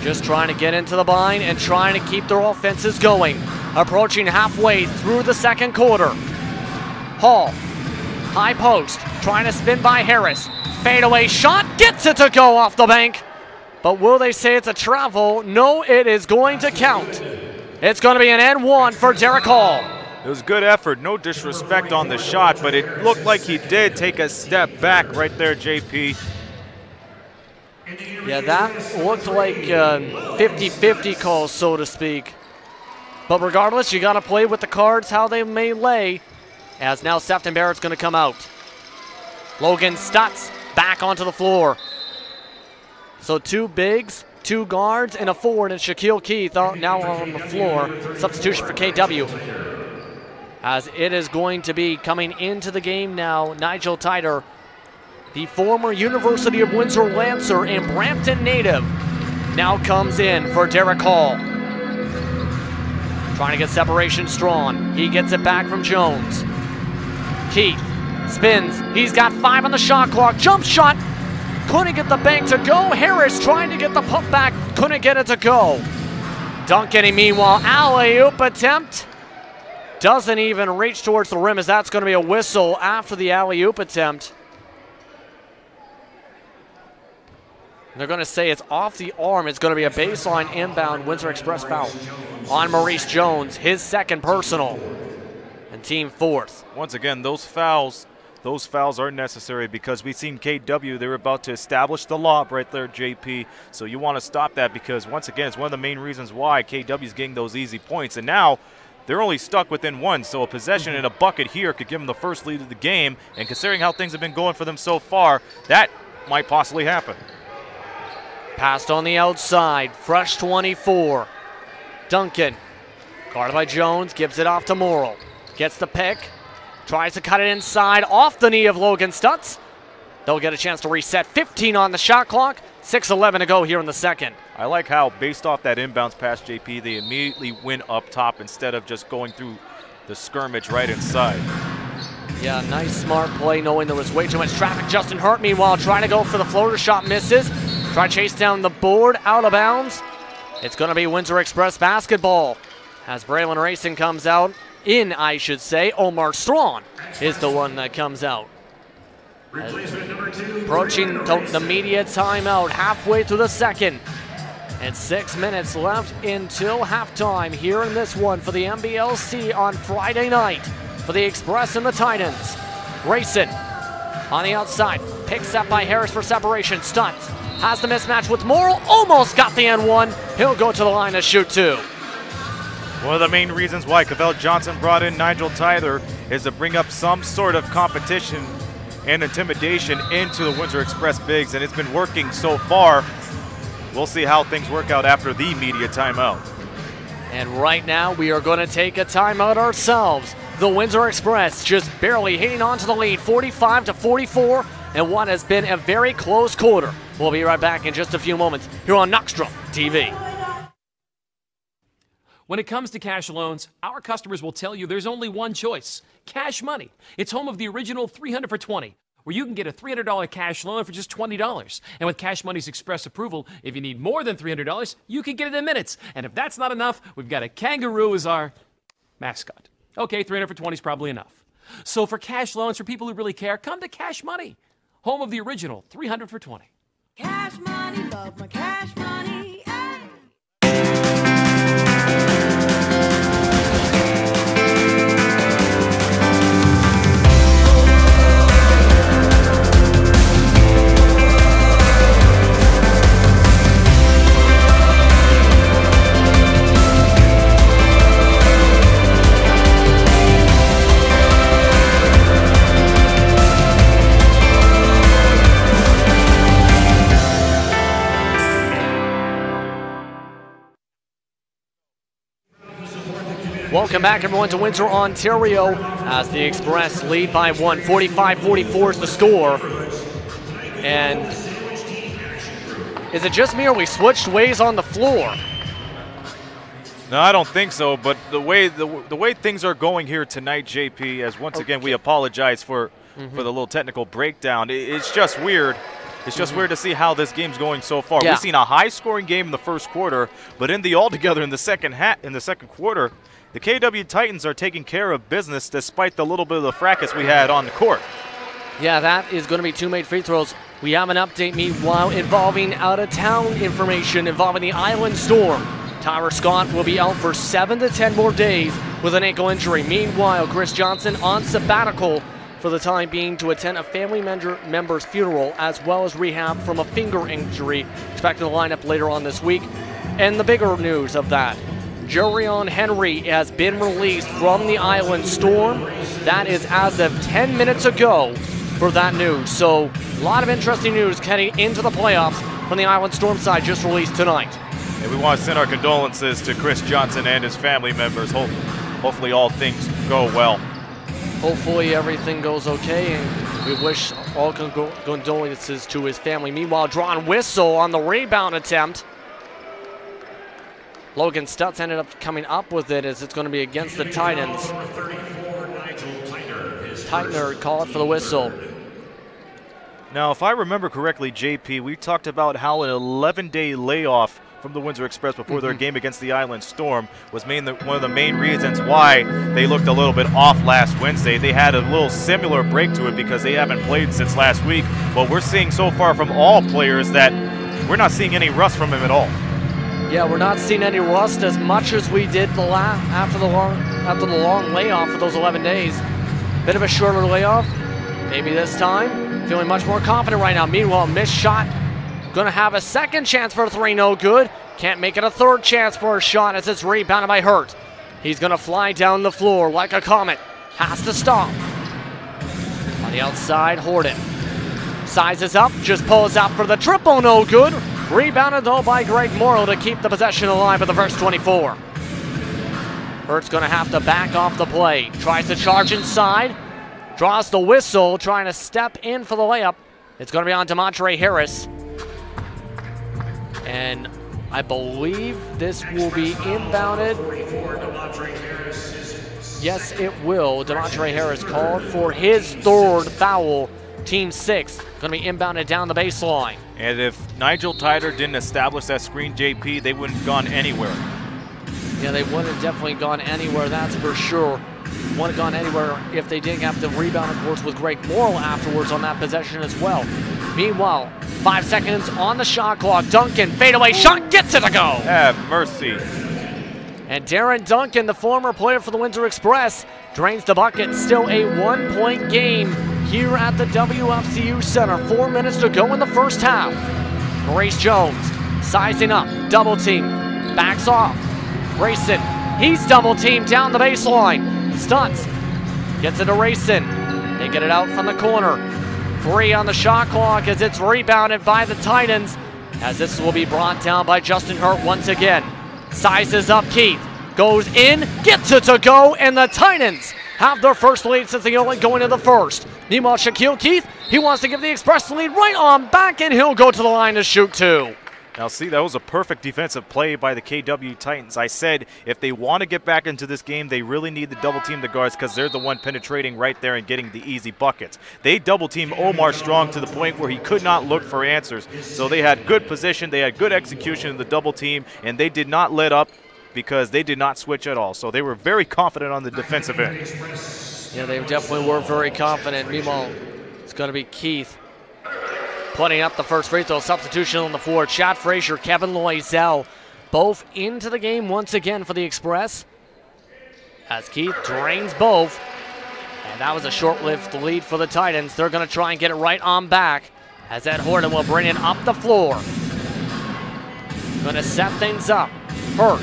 Speaker 4: Just trying to get into the bind and trying to keep their offenses going. Approaching halfway through the second quarter. Hall, high post, trying to spin by Harris. Fadeaway shot, gets it to go off the bank. But will they say it's a travel? No, it is going to count. It's going to be an N1 for Derek Hall.
Speaker 3: It was good effort, no disrespect on the shot, but it looked like he did take a step back right there, JP.
Speaker 4: Yeah, that looked like 50-50 call, so to speak. But regardless, you got to play with the cards how they may lay. As now Sefton Barrett's going to come out. Logan Stutz back onto the floor. So 2 bigs, 2 guards, and a forward, and Shaquille Keith now on the floor. Substitution for KW. As it is going to be coming into the game now, Nigel Tider, the former University of Windsor Lancer and Brampton native, now comes in for Derek Hall. Trying to get separation strong. He gets it back from Jones. Keith spins. He's got 5 on the shot clock. Jump shot. Couldn't get the bank to go. Harris trying to get the putback. Couldn't get it to go. Duncan, meanwhile, alley-oop attempt. Doesn't even reach towards the rim as that's going to be a whistle after the alley-oop attempt. They're going to say it's off the arm. It's going to be a baseline inbound Windsor Express foul on Maurice Jones, his second personal, and team 4th.
Speaker 3: Once again, those fouls are necessary because we've seen KW, they were about to establish the lob right there, JP. So you want to stop that because, once again, it's one of the main reasons why KW is getting those easy points. And now they're only stuck within 1, so a possession and a bucket here could give them the first lead of the game. And considering how things have been going for them so far, that might possibly happen.
Speaker 4: Passed on the outside. Fresh 24. Duncan. Guarded by Jones. Gives it off to Morrill. Gets the pick. Tries to cut it inside. Off the knee of Logan Stutz. They'll get a chance to reset. 15 on the shot clock. 6:11 to go here in the second.
Speaker 3: I like how, based off that inbounds pass, JP, they immediately went up top instead of just going through the skirmish right inside.
Speaker 4: Yeah, nice smart play knowing there was way too much traffic. Justin Hurt, meanwhile, trying to go for the floater shot, misses. Try to chase down the board, out of bounds. It's going to be Windsor Express basketball as Braylon Racing comes out. I should say. Omar Strawn is the one that comes out. Approaching the media timeout halfway through the second. And 6 minutes left until halftime here in this one for the NBLC on Friday night for the Express and the Titans. Racing on the outside. Picks up by Harris for separation. Stutz has the mismatch with Morrill. Almost got the N1. He'll go to the line to shoot two.
Speaker 3: One of the main reasons why Cavell Johnson brought in Nigel Tyler is to bring up some sort of competition and intimidation into the Windsor Express bigs, and it's been working so far. We'll see how things work out after the media timeout.
Speaker 4: And right now we are going to take a timeout ourselves. The Windsor Express just barely hanging on to the lead, 45-44, and what has been a very close quarter. We'll be right back in just a few moments here on Knoxstrom TV.
Speaker 1: When it comes to cash loans, our customers will tell you there's only one choice: Cash Money. It's home of the original 300 for 20, where you can get a $300 cash loan for just $20. And with Cash Money's express approval, if you need more than $300, you can get it in minutes. And if that's not enough, we've got a kangaroo as our mascot. Okay, 300 for 20 is probably enough. So for cash loans, for people who really care, come to Cash Money, home of the original 300 for 20.
Speaker 2: Cash money, love my cash money. Ay.
Speaker 4: Welcome back, everyone, to Windsor, Ontario, as the Express lead by one. 45-44 is the score. And is it just me or we switched ways on the floor?
Speaker 3: No, I don't think so, but the way things are going here tonight, JP, as once again we apologize for the little technical breakdown. It's just weird. It's just weird to see how this game's going so far.
Speaker 4: Yeah.
Speaker 3: We've seen a high-scoring game in the first quarter, but in the altogether in the second quarter, the KW Titans are taking care of business despite the little bit of the fracas we had on the court.
Speaker 4: Yeah, that is going to be two made free throws. We have an update, meanwhile, involving out-of-town information involving the Island Storm. Tyler Scott will be out for 7 to 10 more days with an ankle injury. Meanwhile, Chris Johnson on sabbatical for the time being to attend a family member's funeral, as well as rehab from a finger injury. Expected to line up later on this week. And the bigger news of that, Jerion Henry has been released from the Island Storm. That is as of 10 minutes ago for that news. So a lot of interesting news heading into the playoffs from the Island Storm side, just released tonight.
Speaker 3: And we want to send our condolences to Chris Johnson and his family members. Hopefully all things go well.
Speaker 4: Hopefully everything goes okay, and we wish all condolences to his family. Meanwhile, drawn whistle on the rebound attempt. Logan Stutz ended up coming up with it, as it's going to be against the Titans. Tightner call it for the whistle.
Speaker 3: Now, if I remember correctly, JP, we talked about how an 11-day layoff from the Windsor Express before their game against the Island Storm was one of the main reasons why they looked a little bit off last Wednesday. They had a little similar break to it because they haven't played since last week. But we're seeing so far from all players that we're not seeing any rust from him at all.
Speaker 4: Yeah, we're not seeing any rust as much as we did after the long layoff for those 11 days. Bit of a shorter layoff, maybe this time. Feeling much more confident right now. Meanwhile, missed shot. Gonna have a second chance for a three, no good. Can't make it a third chance for a shot as it's rebounded by Hurt. He's gonna fly down the floor like a comet. Has to stop. On the outside, Horton sizes up, just pulls out for the triple, no good. Rebounded though by Greg Morrow to keep the possession alive at the first 24. Hurt's going to have to back off the play. Tries to charge inside. Draws the whistle, trying to step in for the layup. It's going to be on DeMontre Harris. And I believe this will be inbounded. Yes, it will. DeMontre Harris called for his third foul. Team 6 going to be inbounded down the baseline.
Speaker 3: And if Nigel Tyder didn't establish that screen, JP, they wouldn't have gone anywhere.
Speaker 4: Yeah, they would have definitely gone anywhere, that's for sure. Wouldn't have gone anywhere if they didn't have the rebound, of course, with Greg Morrow afterwards on that possession as well. Meanwhile, 5 seconds on the shot clock. Duncan, fadeaway shot, gets it to go.
Speaker 3: Have mercy.
Speaker 4: And Darren Duncan, the former player for the Windsor Express, drains the bucket. Still a 1-point game here at the WFCU Center. 4 minutes to go in the first half. Maurice Jones sizing up, double team, backs off. Rayson, he's double teamed down the baseline. Stunts, gets it to Rayson. They get it out from the corner. 3 on the shot clock as it's rebounded by the Titans, as this will be brought down by Justin Hurt once again. Sizes up Keith, goes in, gets it to go, and the Titans have their first lead since they only go into the first. Meanwhile, Shaquille Keith, he wants to give the Express the lead right on back, and he'll go to the line to shoot 2.
Speaker 3: Now see, that was a perfect defensive play by the KW Titans. I said if they want to get back into this game, they really need to double team the guards because they're the one penetrating right there and getting the easy buckets. They double team Omar Strong to the point where he could not look for answers. So they had good position, they had good execution in the double team, and they did not let up because they did not switch at all. So they were very confident on the defensive end.
Speaker 4: Yeah, they definitely were very confident. Meanwhile, it's going to be Keith putting up the first free throw. Substitution on the floor. Chad Frazier, Kevin Loisel, both into the game once again for the Express, as Keith drains both. And that was a short-lived lead for the Titans. They're going to try and get it right on back, as Ed Horton will bring it up the floor. Going to set things up. Hurt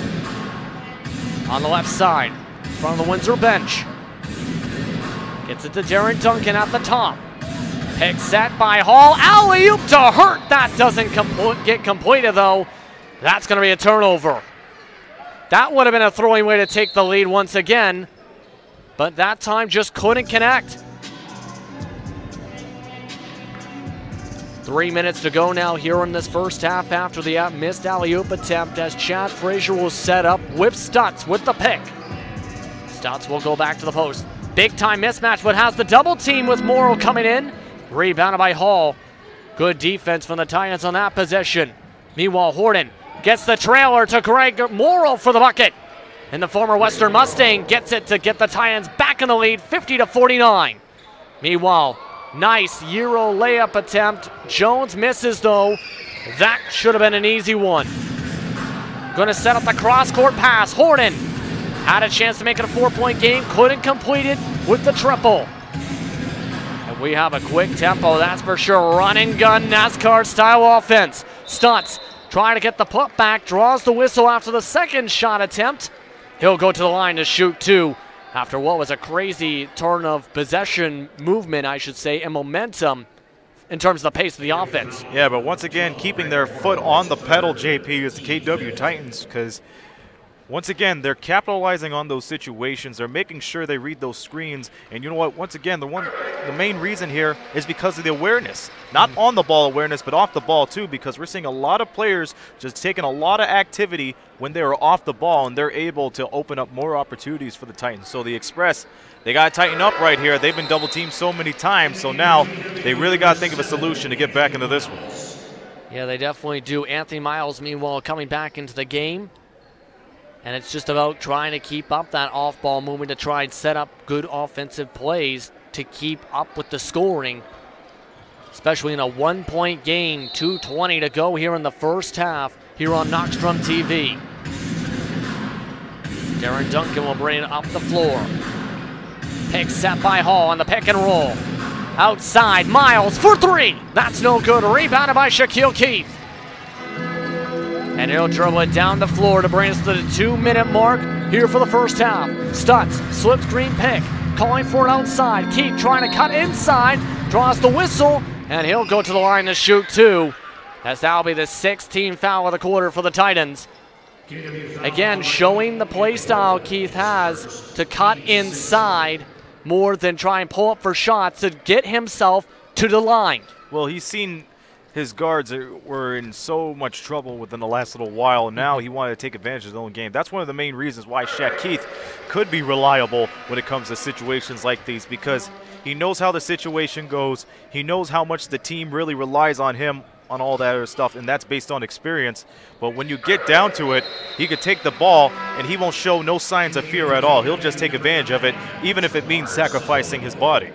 Speaker 4: on the left side, in front of the Windsor bench. Gets it to Darren Duncan at the top. Pick set by Hall. Alley-oop to Hurt. That doesn't get completed, though. That's going to be a turnover. That would have been a throwing way to take the lead once again, but that time just couldn't connect. 3 minutes to go now here in this first half after the missed alley-oop attempt, as Chad Frazier will set up with Stutz with the pick. Stutz will go back to the post. Big-time mismatch, but has the double team with Morrow coming in. Rebounded by Hall. Good defense from the Titans on that possession. Meanwhile, Horton gets the trailer to Greg Morrow for the bucket. And the former Western Mustang gets it to get the Titans back in the lead, 50-49. Meanwhile, nice Euro layup attempt. Jones misses, though. That should have been an easy one. Going to set up the cross-court pass. Horton had a chance to make it a 4-point game. Couldn't complete it with the triple. We have a quick tempo, that's for sure. Run and gun, NASCAR-style offense. Stutz trying to get the putback, draws the whistle after the second shot attempt. He'll go to the line to shoot 2 after what was a crazy turn of possession movement, I should say, and momentum in terms of the pace of the offense.
Speaker 3: Yeah, but once again, keeping their foot on the pedal, JP, is the KW Titans, because once again, they're capitalizing on those situations. They're making sure they read those screens. And you know what? Once again, the main reason here is because of the awareness. Not on the ball awareness, but off the ball too, because we're seeing a lot of players just taking a lot of activity when they are off the ball, and they're able to open up more opportunities for the Titans. So the Express, they got to tighten up right here. They've been double teamed so many times, so now they really got to think of a solution to get back into this one.
Speaker 4: Yeah, they definitely do. Anthony Miles, meanwhile, coming back into the game. And it's just about trying to keep up that off-ball movement to try and set up good offensive plays to keep up with the scoring, especially in a 1-point game. 2:20 to go here in the first half here on Knoxdrum TV. Darren Duncan will bring it up the floor. Pick set by Hall on the pick and roll. Outside, Miles for 3. That's no good. Rebounded by Shaquille Keith. And he'll dribble it down the floor to bring us to the 2-minute mark here for the first half. Stutz, slip screen pick, calling for it outside. Keith trying to cut inside, draws the whistle, and he'll go to the line to shoot 2. as that'll be the 16th foul of the quarter for the Titans. Again, showing the play style Keith has to cut inside more than try and pull up for shots to get himself to the line.
Speaker 3: Well, he's seen his guards were in so much trouble within the last little while, and now he wanted to take advantage of his own game. That's one of the main reasons why Shaq Keith could be reliable when it comes to situations like these, because he knows how the situation goes. He knows how much the team really relies on him on all that other stuff, and that's based on experience. But when you get down to it, he could take the ball, and he won't show no signs of fear at all. He'll just take advantage of it, even if it means sacrificing his body.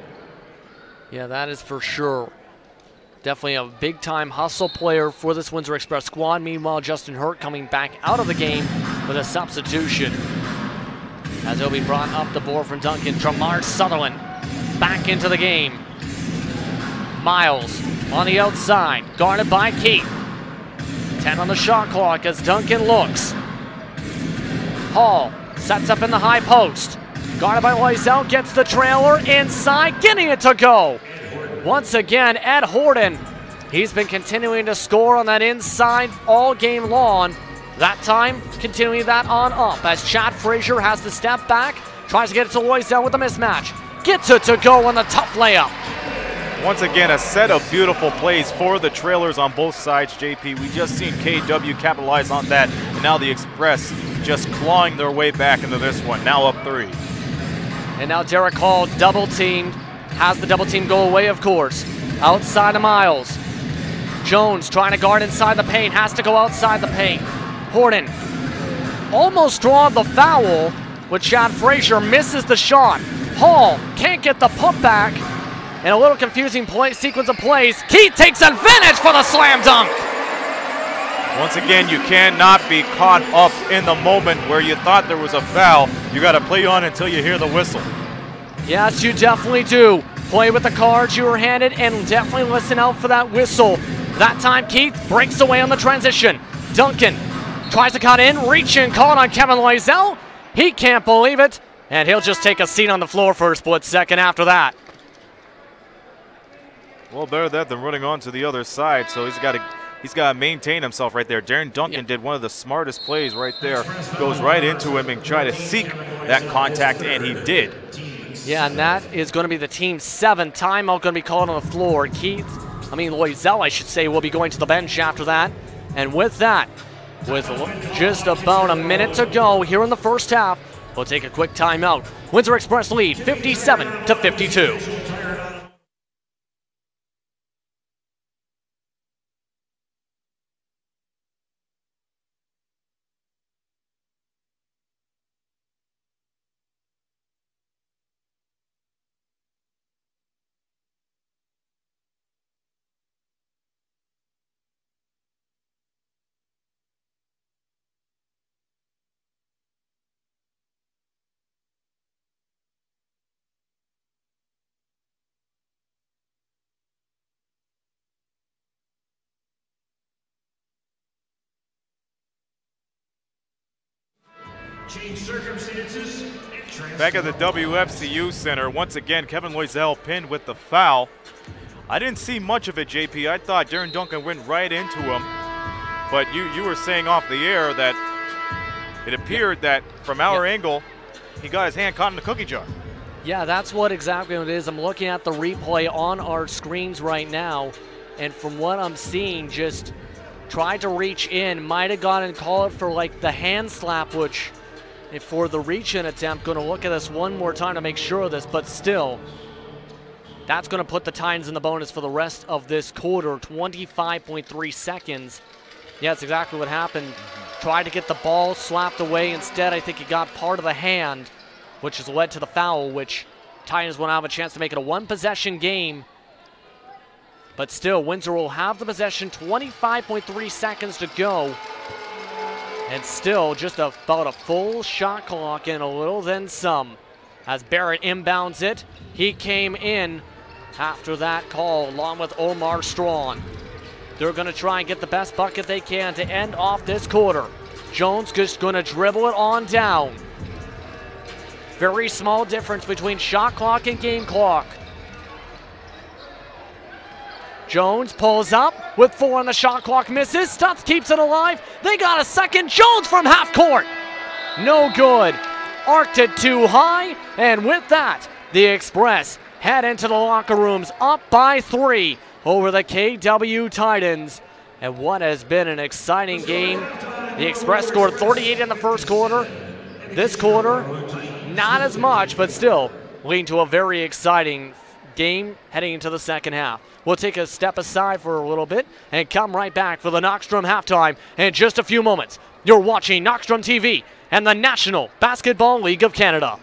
Speaker 4: Yeah, that is for sure. Definitely a big-time hustle player for this Windsor Express squad. Meanwhile, Justin Hurt coming back out of the game with a substitution. As he'll be brought up the board from Duncan. Tramar Sutherland back into the game. Miles on the outside, guarded by Keith. 10 on the shot clock as Duncan looks. Hall sets up in the high post. Guarded by Loisel, gets the trailer inside, getting it to go. Once again, Ed Horton, he's been continuing to score on that inside all game long. That time, continuing that on up as Chad Frazier has to step back, tries to get it to Loisel with a mismatch. Gets it to go on the tough layup.
Speaker 3: Once again, a set of beautiful plays for the trailers on both sides, JP. We just seen KW capitalize on that, and now the Express just clawing their way back into this one, now up 3.
Speaker 4: And now Derek Hall double-teamed. Has the double team go away, of course. Outside of Miles. Jones trying to guard inside the paint. Has to go outside the paint. Horton almost drawing the foul with Chad Frazier. Misses the shot. Hall can't get the putback. And a little confusing sequence of plays. Keith takes advantage for the slam dunk.
Speaker 3: Once again, you cannot be caught up in the moment where you thought there was a foul. You got to play on until you hear the whistle.
Speaker 4: Yes, you definitely do. Play with the cards you were handed and definitely listen out for that whistle. That time, Keith breaks away on the transition. Duncan tries to cut in, reach in, caught on Kevin Loisel. He can't believe it, and he'll just take a seat on the floor for a split second after that.
Speaker 3: Well, better that than running on to the other side, so he's got to maintain himself right there. Darren Duncan did one of the smartest plays right there. Goes right into him and try to seek that contact, and he did.
Speaker 4: Yeah, and that is going to be the team's 7th timeout going to be called on the floor. Loisel, I should say, will be going to the bench after that. And with that, with just about a minute to go here in the first half, we'll take a quick timeout. Windsor Express lead 57-52.
Speaker 5: Change circumstances.
Speaker 3: Back at the WFCU Center, once again, Kevin Loisel pinned with the foul. I didn't see much of it, JP. I thought Darren Duncan went right into him. But you were saying off the air that it appeared that from our angle, he got his hand caught in the cookie jar.
Speaker 4: Yeah, that's what exactly it is. I'm looking at the replay on our screens right now, and from what I'm seeing, just tried to reach in, might have gone and called it for like the hand slap, which for the reach-in attempt, going to look at this one more time to make sure of this, but still, that's going to put the Titans in the bonus for the rest of this quarter, 25.3 seconds. Yeah, that's exactly what happened. Tried to get the ball slapped away. Instead, I think he got part of the hand, which has led to the foul, which Titans will have a chance to make it a one-possession game. But still, Windsor will have the possession, 25.3 seconds to go. And still just about a full shot clock and a little then some. As Barrett inbounds it, he came in after that call along with Omar Strawn. They're going to try and get the best bucket they can to end off this quarter. Jones just going to dribble it on down. Very small difference between shot clock and game clock. Jones pulls up with 4 on the shot clock, misses. Stutz keeps it alive. They got a second. Jones from half court. No good. Arced it too high, and with that, the Express head into the locker rooms up by 3 over the KW Titans. And what has been an exciting game. The Express scored 38 in the first quarter. This quarter, not as much, but still leading to a very exciting game heading into the second half. We'll take a step aside for a little bit and come right back for the Knockstrom halftime in just a few moments. You're watching Knockstrom TV and the National Basketball League of Canada.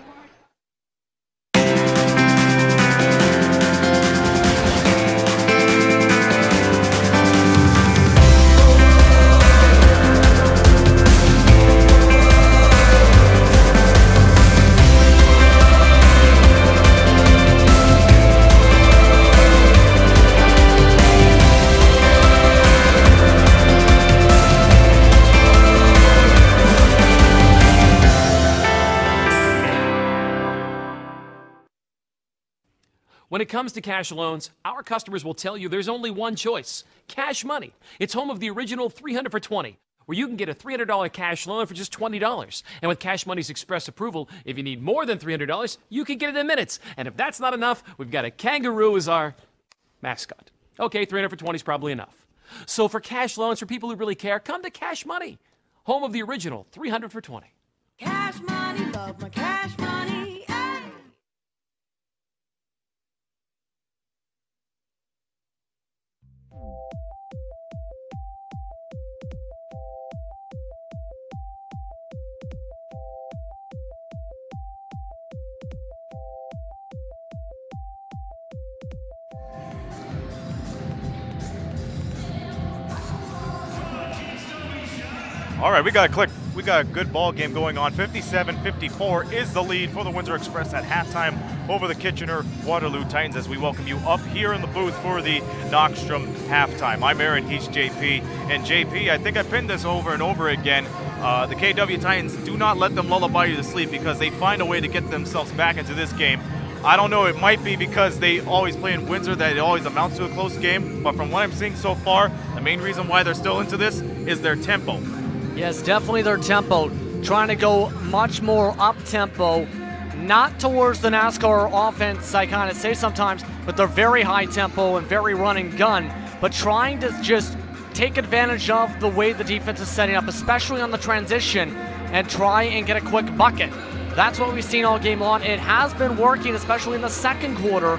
Speaker 1: When it comes to cash loans, our customers will tell you there's only one choice: Cash Money. It's home of the original 300 for 20, where you can get a $300 cash loan for just $20. And with Cash Money's express approval, if you need more than $300, you can get it in minutes. And if that's not enough, we've got a kangaroo as our mascot. Okay, 300 for 20 is probably enough. So for cash loans for people who really care, come to Cash Money, home of the original 300 for 20.
Speaker 2: Cash money, love my cash money.
Speaker 3: All right, we got a good ball game going on. 57-54 is the lead for the Windsor Express at halftime over the Kitchener-Waterloo Titans as we welcome you up here in the booth for the Knockstrom halftime. I'm Aaron, he's JP. And JP, I think I pinned this over and over again. The KW Titans, do not let them lullaby you to sleep because they find a way to get themselves back into this game. I don't know, it might be because they always play in Windsor that it always amounts to a close game, but from what I'm seeing so far, the main reason why they're still into this is their tempo.
Speaker 4: Yes, definitely their tempo. Trying to go much more up-tempo, not towards the NASCAR offense, I kind of say sometimes, but they're very high tempo and very run and gun, but trying to just take advantage of the way the defense is setting up, especially on the transition, and try and get a quick bucket. That's what we've seen all game long. It has been working, especially in the second quarter,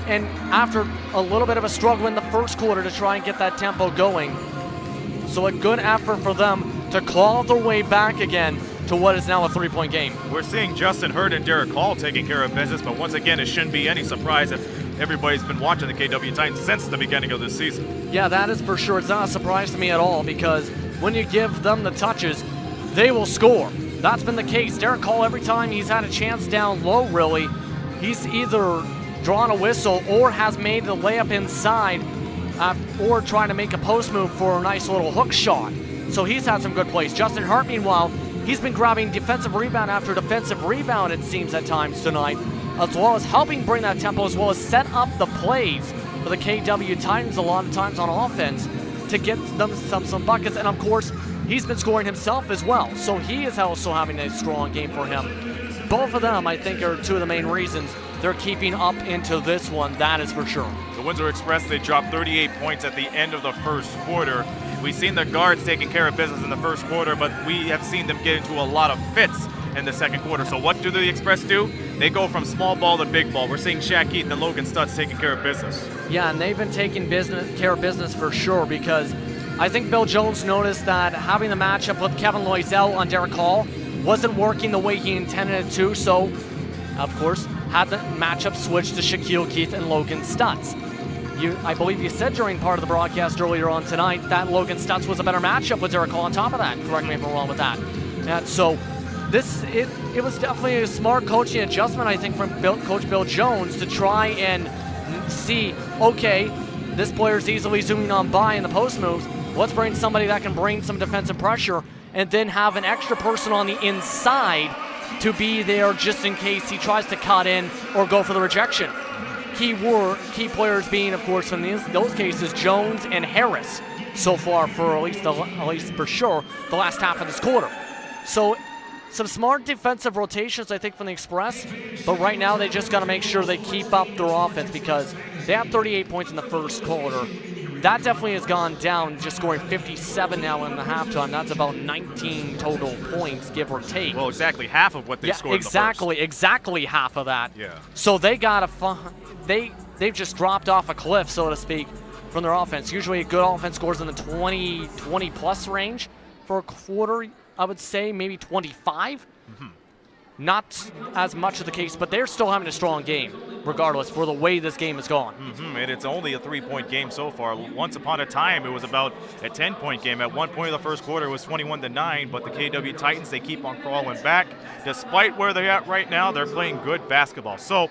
Speaker 4: and after a little bit of a struggle in the first quarter to try and get that tempo going. So a good effort for them to claw their way back again to what is now a three-point game.
Speaker 3: We're seeing Justin Hurd and Derek Hall taking care of business, but once again, it shouldn't be any surprise if everybody's been watching the KW Titans since the beginning of this season.
Speaker 4: Yeah, that is for sure. It's not a surprise to me at all because when you give them the touches, they will score. That's been the case. Derek Hall, every time he's had a chance down low, really, he's either drawn a whistle or has made the layup inside or trying to make a post move for a nice little hook shot. So he's had some good plays. Justin Hart, meanwhile, he's been grabbing defensive rebound after defensive rebound, it seems, at times tonight, as well as helping bring that tempo, as well as set up the plays for the KW Titans a lot of times on offense to get them some buckets. And, of course, he's been scoring himself as well. So he is also having a strong game for him. Both of them, I think, are two of the main reasons they're keeping up into this one, that is for sure.
Speaker 3: The Windsor Express, they dropped 38 points at the end of the first quarter. We've seen the guards taking care of business in the first quarter, but we have seen them get into a lot of fits in the second quarter. So what do the Express do? They go from small ball to big ball. We're seeing Shaq Keith and Logan Stutz taking care of business.
Speaker 4: Yeah, and they've been taking care of business for sure because I think Bill Jones noticed that having the matchup with Kevin Loisel on Derek Hall wasn't working the way he intended it to, so, of course, had the matchup switched to Shaquille Keith and Logan Stutz. I believe you said during part of the broadcast earlier on tonight that Logan Stutz was a better matchup with Derek Hall on top of that. Correct me if I'm wrong with that. And so it was definitely a smart coaching adjustment, I think, from Coach Bill Jones to try and see, okay, this player's easily zooming on by in the post moves. Let's bring somebody that can bring some defensive pressure and then have an extra person on the inside to be there just in case he tries to cut in or go for the rejection. key players being, of course, in those cases, Jones and Harris so far for at least for sure the last half of this quarter. So some smart defensive rotations, I think, from the Express, but right now they just got to make sure they keep up their offense because they had 38 points in the first quarter. That definitely has gone down, just scoring 57 now in the halftime. That's about 19 total points, give or take.
Speaker 3: Well, exactly half of what they scored in the first.
Speaker 4: Exactly half of that.
Speaker 3: Yeah.
Speaker 4: So they got they've just dropped off a cliff, so to speak, from their offense. Usually a good offense scores in the 20 plus range for a quarter, I would say, maybe 25. Not as much of the case, but they're still having a strong game, regardless, for the way this game has gone.
Speaker 3: And it's only a 3-point game so far. Once upon a time, it was about a 10-point game. At one point in the first quarter, it was 21-9, but the KW Titans, they keep on crawling back. Despite where they're at right now, they're playing good basketball. So,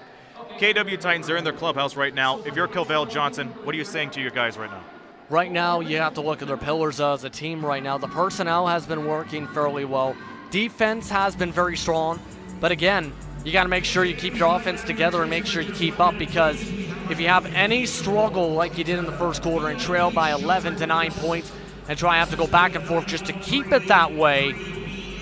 Speaker 3: KW Titans, they're in their clubhouse right now. If you're Cavell Johnson, what are you saying to your guys right now?
Speaker 4: Right now, you have to look at their pillars as a team right now. The personnel has been working fairly well. Defense has been very strong. But again, you got to make sure you keep your offense together and make sure you keep up, because if you have any struggle like you did in the first quarter and trail by 11 to 9 points and try to have to go back and forth just to keep it that way,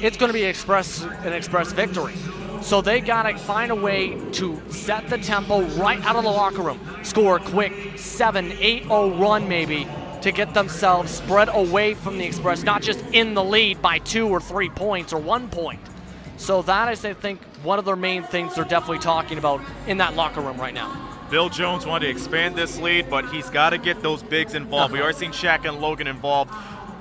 Speaker 4: it's going to be an express victory. So they got to find a way to set the tempo right out of the locker room, score a quick 7-8-0 run maybe to get themselves spread away from the Express, not just in the lead by 2 or 3 points or 1 point. So that is, I think, one of their main things they're definitely talking about in that locker room right now.
Speaker 3: Bill Jones wanted to expand this lead, but he's got to get those bigs involved. We are seeing Shaq and Logan involved.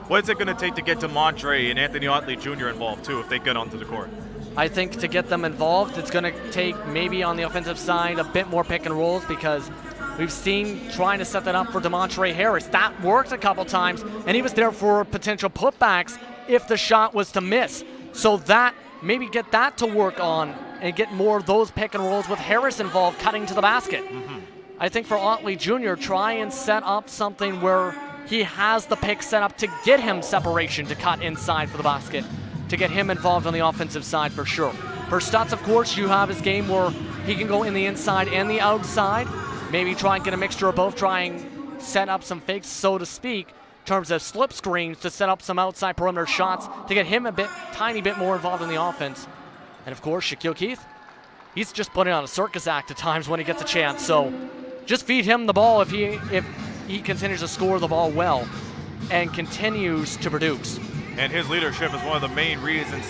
Speaker 3: What's it going to take to get Demontre and Anthony Otley Jr. involved, too, if they get onto the court?
Speaker 4: I think to get them involved, it's going to take maybe on the offensive side a bit more pick and rolls, because we've seen trying to set that up for Demontre Harris. That worked a couple times, and he was there for potential putbacks if the shot was to miss. So that maybe get that to work on and get more of those pick and rolls with Harris involved cutting to the basket. I think for Otley Jr., try and set up something where he has the pick set up to get him separation to cut inside for the basket, to get him involved on the offensive side for sure. For Stutz, of course, you have his game where he can go in the inside and the outside, maybe try and get a mixture of both, try and set up some fakes, so to speak, in terms of slip screens to set up some outside perimeter shots to get him tiny bit more involved in the offense. And of course, Shaquille Keith, he's just putting on a circus act at times when he gets a chance. So just feed him the ball if he continues to score the ball well and continues to produce.
Speaker 3: And his leadership is one of the main reasons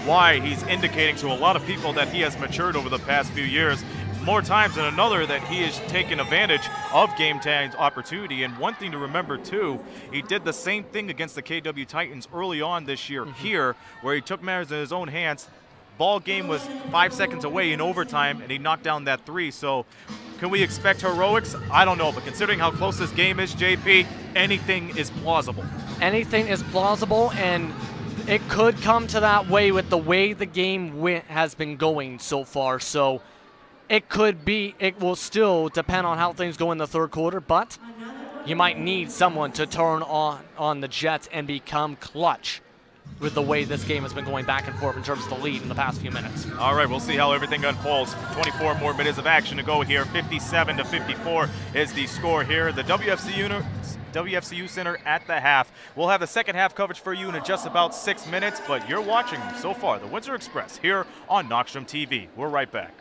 Speaker 3: why he's indicating to a lot of people that he has matured over the past few years. More times than another that he has taken advantage of game time's opportunity. And one thing to remember too, he did the same thing against the KW Titans early on this year here, where he took matters in his own hands. Ball game was 5 seconds away in overtime, and he knocked down that 3. So can we expect heroics? I don't know, but considering how close this game is, JP, anything is plausible. Anything is plausible,
Speaker 4: and it could come to that way with the way the game has been going so far. So it will still depend on how things go in the third quarter, but you might need someone to turn on the Jets and become clutch with the way this game has been going back and forth in terms of the lead in the past few minutes.
Speaker 3: All right, we'll see how everything unfolds. 24 more minutes of action to go here. 57-54 is the score here. The WFCU Center at the half. We'll have the second half coverage for you in just about 6 minutes, but you're watching so far the Windsor Express here on Knoxstrom TV. We're right back.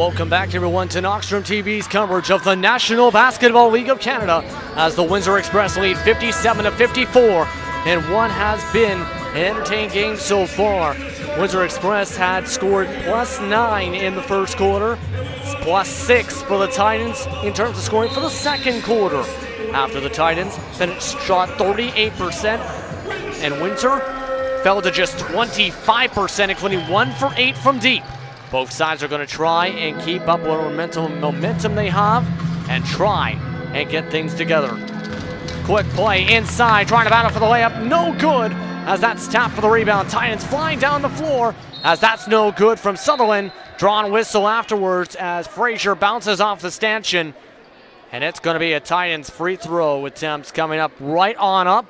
Speaker 4: Welcome back, everyone, to Knoxstrom TV's coverage of the National Basketball League of Canada as the Windsor Express lead 57-54, and one has been an entertaining game so far. Windsor Express had scored +9 in the first quarter, +6 for the Titans in terms of scoring for the second quarter. After the Titans shot 38%, and Windsor fell to just 25%, including 1 for 8 from deep. Both sides are going to try and keep up what momentum they have and try and get things together. Quick play inside, trying to battle for the layup, no good, as that's tapped for the rebound. Titans flying down the floor, as that's no good from Sutherland. Drawn whistle afterwards as Frazier bounces off the stanchion, and it's going to be a Titans free throw attempt coming up right on up.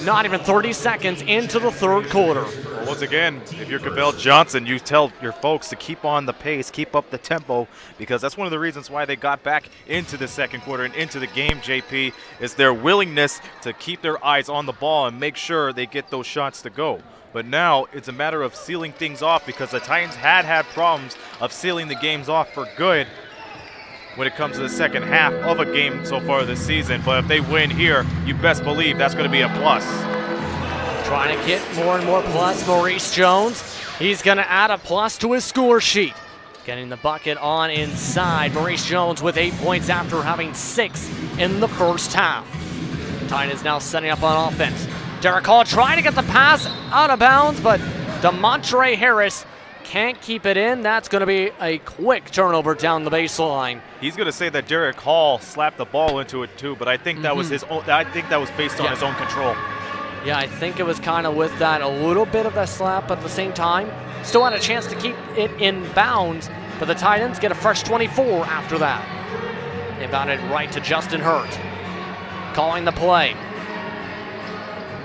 Speaker 4: Not even 30 seconds into the third quarter.
Speaker 3: Well, once again, if you're Cavell Johnson, you tell your folks to keep on the pace, keep up the tempo, because that's one of the reasons why they got back into the second quarter and into the game, JP, is their willingness to keep their eyes on the ball and make sure they get those shots to go. But now it's a matter of sealing things off, because the Titans had problems of sealing the games off for good when it comes to the second half of a game so far this season. But if they win here, you best believe that's going to be a plus.
Speaker 4: Trying to get more and more plus, Maurice Jones. He's going to add a plus to his score sheet. Getting the bucket on inside. Maurice Jones with 8 points after having 6 in the first half. Titans now setting up on offense. Derek Hall trying to get the pass out of bounds, but DeMontre Harris can't keep it in. That's going to be a quick turnover down the baseline.
Speaker 3: He's going to say that Derek Hall slapped the ball into it too, but I think that was his own. I think that was based on his own control.
Speaker 4: Yeah, I think it was kind of with that, a little bit of that slap, but at the same time, still had a chance to keep it in bounds, but the Titans get a fresh 24 after that. They bounded right to Justin Hurt. Calling the play.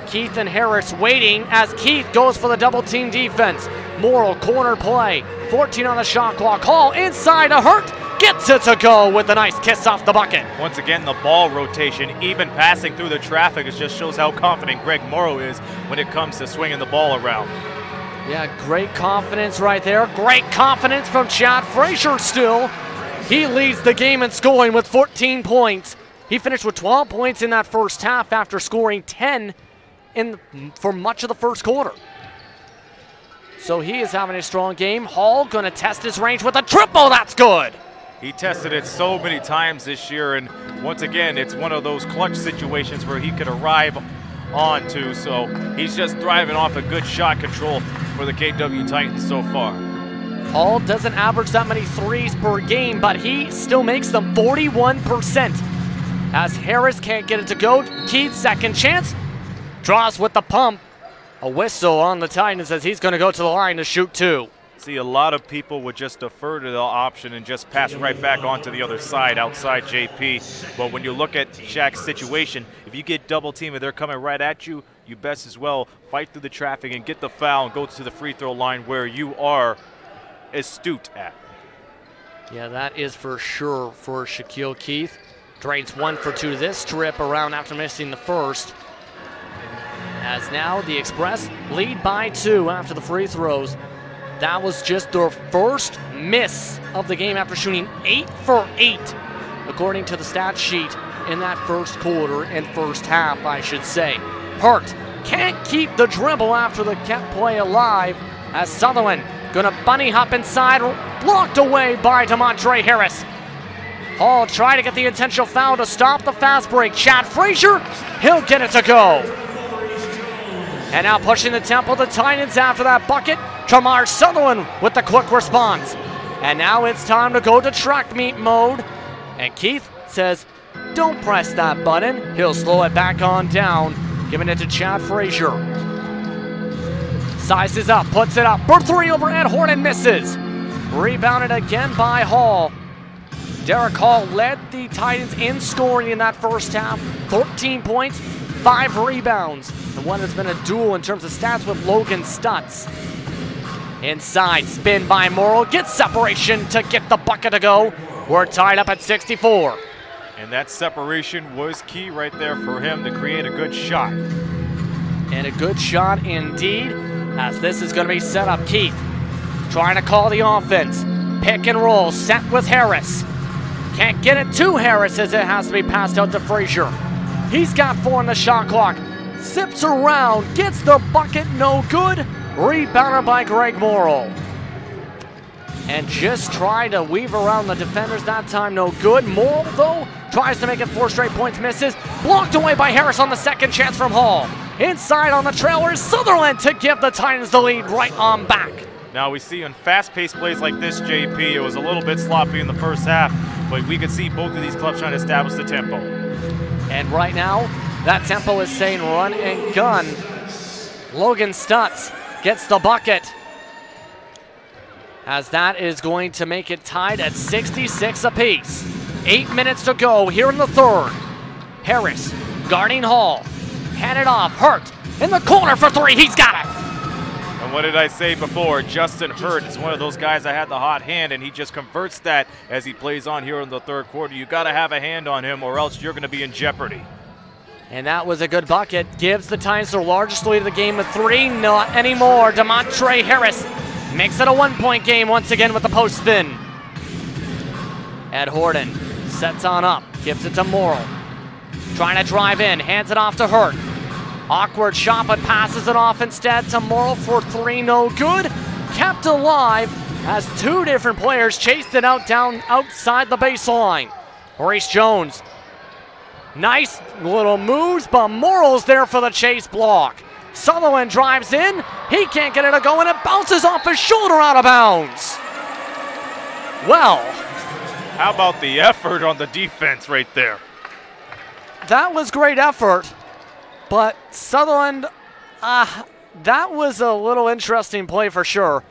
Speaker 4: Keith and Harris waiting as Keith goes for the double team defense. Morrill corner play. 14 on the shot clock. Hall inside to Hurt. Gets it to go with a nice kiss off the bucket.
Speaker 3: Once again, the ball rotation, even passing through the traffic, it just shows how confident Greg Morrow is when it comes to swinging the ball around.
Speaker 4: Yeah, great confidence right there. Great confidence from Chad Frazier still. He leads the game in scoring with 14 points. He finished with 12 points in that first half after scoring 10 for much of the first quarter. So he is having a strong game. Hall going to test his range with a triple. That's good.
Speaker 3: He tested it so many times this year, and once again, it's one of those clutch situations where he could arrive onto. So he's just thriving off a good shot control for the KW Titans so far.
Speaker 4: Hall doesn't average that many threes per game, but he still makes them 41%. As Harris can't get it to go, Keith, second chance, draws with the pump. A whistle on the Titans as he's going to go to the line to shoot 2.
Speaker 3: See, a lot of people would just defer to the option and just pass right back onto the other side, outside JP. But when you look at Shaq's situation, if you get double teamed and they're coming right at you, you best as well fight through the traffic and get the foul and go to the free throw line where you are astute at.
Speaker 4: Yeah, that is for sure for Shaquille Keith. Trades 1 for 2 this trip around after missing the first. As now the Express lead by 2 after the free throws. That was just their first miss of the game after shooting 8 for 8, according to the stat sheet in that first quarter and first half, I should say. Hurt can't keep the dribble after the kept play alive as Sutherland gonna bunny hop inside, blocked away by DeMontre Harris. Hall trying to get the intentional foul to stop the fast break. Chad Frazier, he'll get it to go. And now pushing the tempo of the Titans after that bucket. Tremar Sutherland with the quick response. And now it's time to go to track meet mode. And Keith says, don't press that button. He'll slow it back on down, giving it to Chad Frazier. Sizes up, puts it up for 3 over Ed Horton, misses. Rebounded again by Hall. Derek Hall led the Titans in scoring in that first half. 13 points, 5 rebounds. And one has been a duel in terms of stats with Logan Stutz. Inside, spin by Morrill, gets separation to get the bucket to go. We're tied up at 64.
Speaker 3: And that separation was key right there for him to create a good shot.
Speaker 4: And a good shot indeed, as this is going to be set up. Keith trying to call the offense. Pick and roll, set with Harris. Can't get it to Harris as it has to be passed out to Frazier. He's got 4 on the shot clock. Zips around, gets the bucket, no good. Rebounded by Greg Morrill. And just try to weave around the defenders, that time no good. Morrill, though, tries to make it 4 straight points, misses. Blocked away by Harris on the second chance from Hall. Inside on the trailer is Sutherland to give the Titans the lead right on back.
Speaker 3: Now we see in fast-paced plays like this, JP, it was a little bit sloppy in the first half, but we could see both of these clubs trying to establish the tempo.
Speaker 4: And right now, that tempo is saying run and gun. Logan Stutz gets the bucket, as that is going to make it tied at 66 apiece. 8 minutes to go here in the third. Harris guarding Hall. Hand it off. Hurt in the corner for 3. He's got it.
Speaker 3: And what did I say before? Justin Hurt is one of those guys that had the hot hand, and he just converts that as he plays on here in the third quarter. You got to have a hand on him, or else you're going to be in jeopardy.
Speaker 4: And that was a good bucket. Gives the Titans their largest lead of the game with 3. Not anymore. DeMontre Harris makes it a 1-point game once again with the post spin. Ed Horton sets on up. Gives it to Morrill. Trying to drive in. Hands it off to Hurt. Awkward shot, but passes it off instead to Morrill for 3. No good. Kept alive as 2 different players chased it out down outside the baseline. Maurice Jones. Nice little moves, but Morrill's there for the chase block. Sutherland drives in. He can't get it to go, and it bounces off his shoulder out of bounds. Well,
Speaker 3: how about the effort on the defense right there?
Speaker 4: That was great effort, but Sutherland, that was a little interesting play for sure.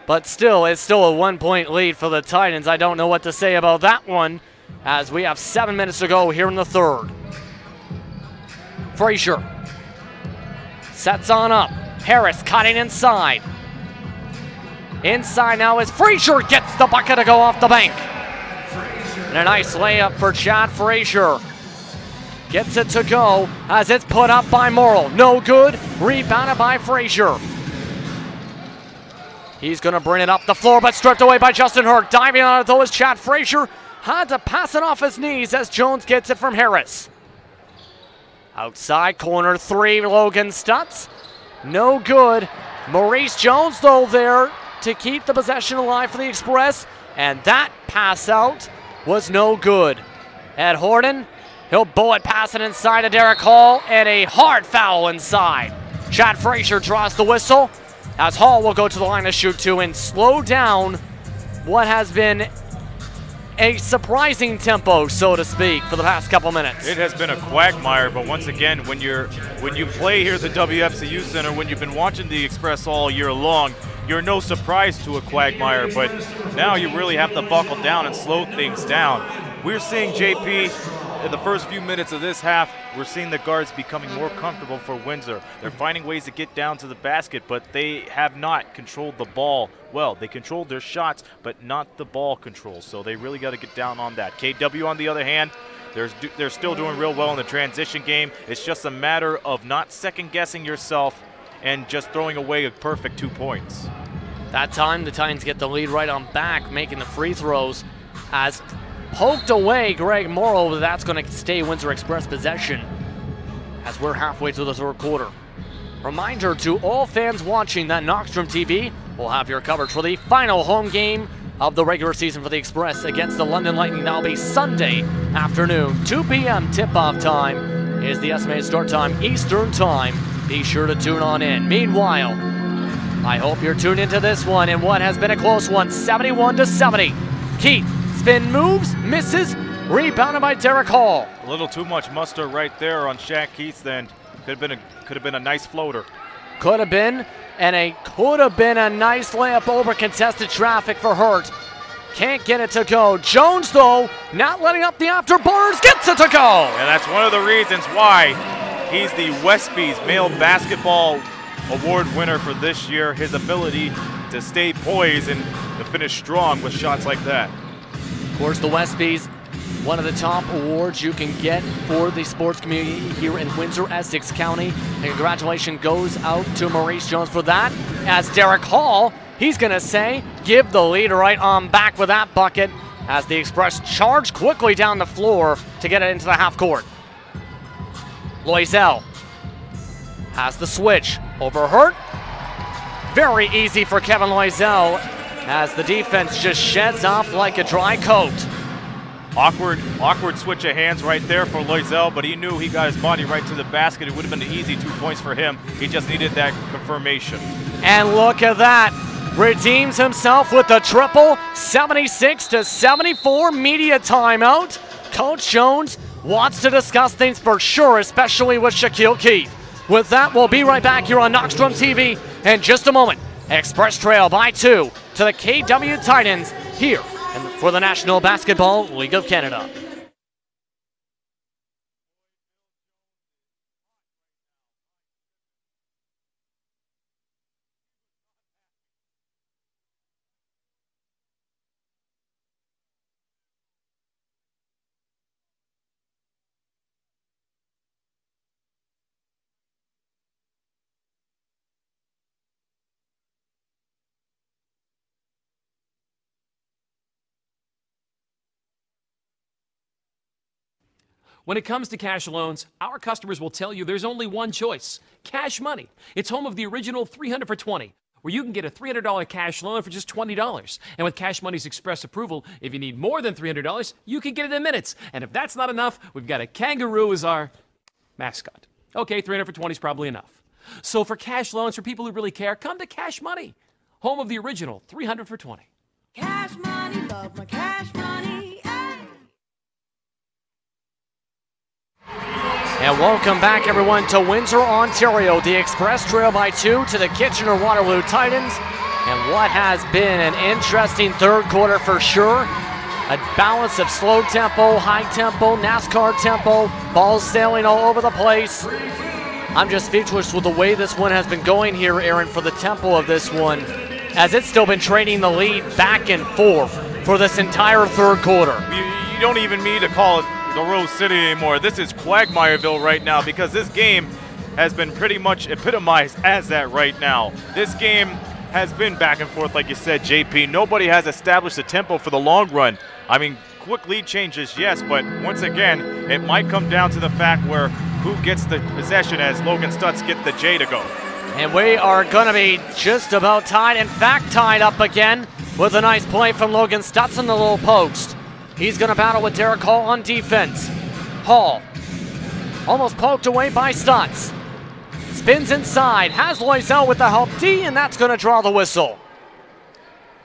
Speaker 4: But still, it's still a 1-point lead for the Titans. I don't know what to say about that one, as we have 7 minutes to go here in the third. Frazier sets on up. Harris cutting inside. Inside now as Frazier gets the bucket to go off the bank. And a nice layup for Chad Frazier. Gets it to go as it's put up by Morrill. No good. Rebounded by Frazier. He's going to bring it up the floor, but stripped away by Justin Hurt. Diving on it though is Chad Frazier. Had to pass it off his knees as Jones gets it from Harris. Outside corner 3, Logan Stutz. No good. Maurice Jones though there to keep the possession alive for the Express. And that pass out was no good. Ed Horton, he'll bullet pass it inside to Derek Hall, and a hard foul inside. Chad Frazier draws the whistle as Hall will go to the line to shoot 2 and slow down what has been a surprising tempo, so to speak, for the past couple minutes.
Speaker 3: It has been a quagmire, but once again, when you play here at the WFCU Center, when you've been watching the Express all year long, you're no surprise to a quagmire, but now you really have to buckle down and slow things down. We're seeing JP in the first few minutes of this half, we're seeing the guards becoming more comfortable for Windsor. They're finding ways to get down to the basket, but they have not controlled the ball well. They controlled their shots, but not the ball control, so they really got to get down on that. KW, on the other hand, they're still doing real well in the transition game. It's just a matter of not second-guessing yourself and just throwing away a perfect 2 points.
Speaker 4: That time, the Titans get the lead right on back, making the free throws as poked away Greg Morrill, but that's going to stay Windsor Express possession as we're halfway through the third quarter. Reminder to all fans watching that Knockstrom TV will have your coverage for the final home game of the regular season for the Express against the London Lightning. That'll be Sunday afternoon, 2 p.m. tip-off time is the estimated start time Eastern time. Be sure to tune on in. Meanwhile, I hope you're tuned into this one in what has been a close one, 71-70. Keith spin moves, misses, rebounded by Derek Hall.
Speaker 3: A little too much mustard right there on Shaq Keith's end. Could have been a nice floater.
Speaker 4: Could have been, and it could have been a nice layup over contested traffic for Hurt. Can't get it to go. Jones, though, not letting up the afterburners, gets it to go.
Speaker 3: And that's one of the reasons why he's the Westby's Male Basketball Award winner for this year. His ability to stay poised and to finish strong with shots like that.
Speaker 4: Of course, the Westby's, one of the top awards you can get for the sports community here in Windsor, Essex County. And congratulations goes out to Maurice Jones for that, as Derek Hall He's going to say, give the lead right on back with that bucket as the Express charge quickly down the floor to get it into the half court. Loisel has the switch over Hurt. Very easy for Kevin Loisel as the defense just sheds off like a dry coat.
Speaker 3: Awkward switch of hands right there for Loisel, but he knew he got his body right to the basket. It would have been an easy 2 points for him. He just needed that confirmation.
Speaker 4: And look at that. Redeems himself with the triple. 76-74 media timeout. Coach Jones wants to discuss things for sure, especially with Shaquille Keith. With that, we'll be right back here on Knockstrom TV in just a moment. Express trail by 2 to the KW Titans here for the National Basketball League of Canada.
Speaker 1: When it comes to cash loans, our customers will tell you there's only one choice: Cash Money. It's home of the original 300 for 20, where you can get a $300 cash loan for just $20. And with Cash Money's express approval, if you need more than $300, you can get it in minutes. And if that's not enough, we've got a kangaroo as our mascot. Okay, 300 for 20 is probably enough. So for cash loans for people who really care, come to Cash Money, home of the original 300 for 20.
Speaker 2: Cash money, love my cash money.
Speaker 4: And welcome back, everyone, to Windsor, Ontario. The Express trail by 2 to the Kitchener-Waterloo Titans. And what has been an interesting third quarter for sure. A balance of slow tempo, high tempo, NASCAR tempo, balls sailing all over the place. I'm just speechless with the way this one has been going here, Aaron, for the tempo of this one, as it's still been trading the lead back and forth for this entire third quarter.
Speaker 3: You don't even need to call it the Rose City anymore. This is Quagmireville right now, because this game has been pretty much epitomized as that right now. This game has been back and forth, like you said, JP. Nobody has established a tempo for the long run. I mean, quick lead changes, yes, but once again, it might come down to the fact where who gets the possession as Logan Stutz get the J to go.
Speaker 4: And we are going to be just about tied, in fact tied up again, with a nice play from Logan Stutz in the low post. He's going to battle with Derek Hall on defense. Hall, almost poked away by Stutz. Spins inside, has Loisel with the help D, and that's going to draw the whistle.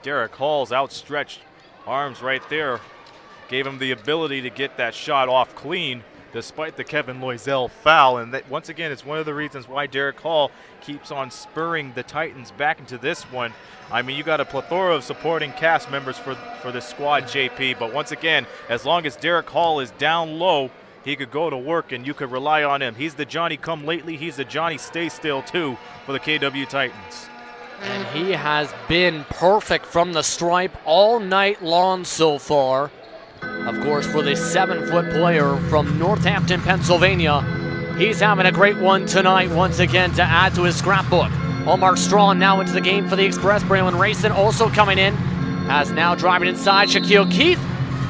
Speaker 3: Derek Hall's outstretched arms right there gave him the ability to get that shot off clean, despite the Kevin Loisel foul. And that, once again, it's one of the reasons why Derek Hall keeps on spurring the Titans back into this one. I mean, you got a plethora of supporting cast members for this squad, JP. But once again, as long as Derek Hall is down low, he could go to work and you could rely on him. He's the Johnny come lately. He's the Johnny stay still too for the KW Titans.
Speaker 4: And he has been perfect from the stripe all night long so far. Of course, for the 7-foot player from Northampton, Pennsylvania, he's having a great one tonight once again to add to his scrapbook. Omar Strawn now into the game for the Express. Braylon Rayson also coming in, has now driving inside Shaquille Keith.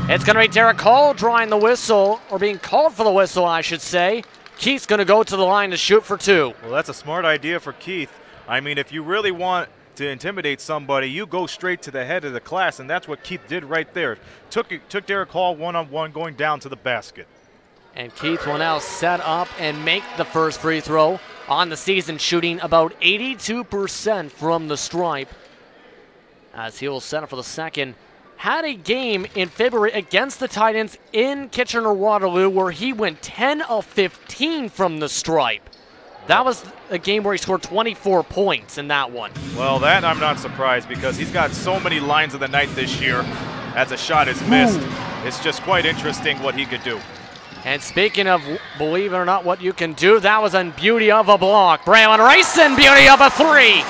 Speaker 4: It's going to be Derek Hall drawing the whistle, or being called for the whistle, I should say. Keith's going to go to the line to shoot for 2.
Speaker 3: Well, that's a smart idea for Keith. I mean, if you really want to intimidate somebody, you go straight to the head of the class, and that's what Keith did right there. Took Derek Hall one-on-one going down to the basket.
Speaker 4: And Keith will now set up and make the first free throw on the season, shooting about 82% from the stripe, as he will set up for the second. Had a game in February against the Titans in Kitchener-Waterloo where he went 10 of 15 from the stripe. That was a game where he scored 24 points in that one.
Speaker 3: Well, that I'm not surprised, because he's got so many lines of the night this year as a shot is missed. It's just quite interesting what he could do.
Speaker 4: And speaking of, believe it or not, what you can do, that was a beauty of a block. Braylon Rayson, beauty of a 3.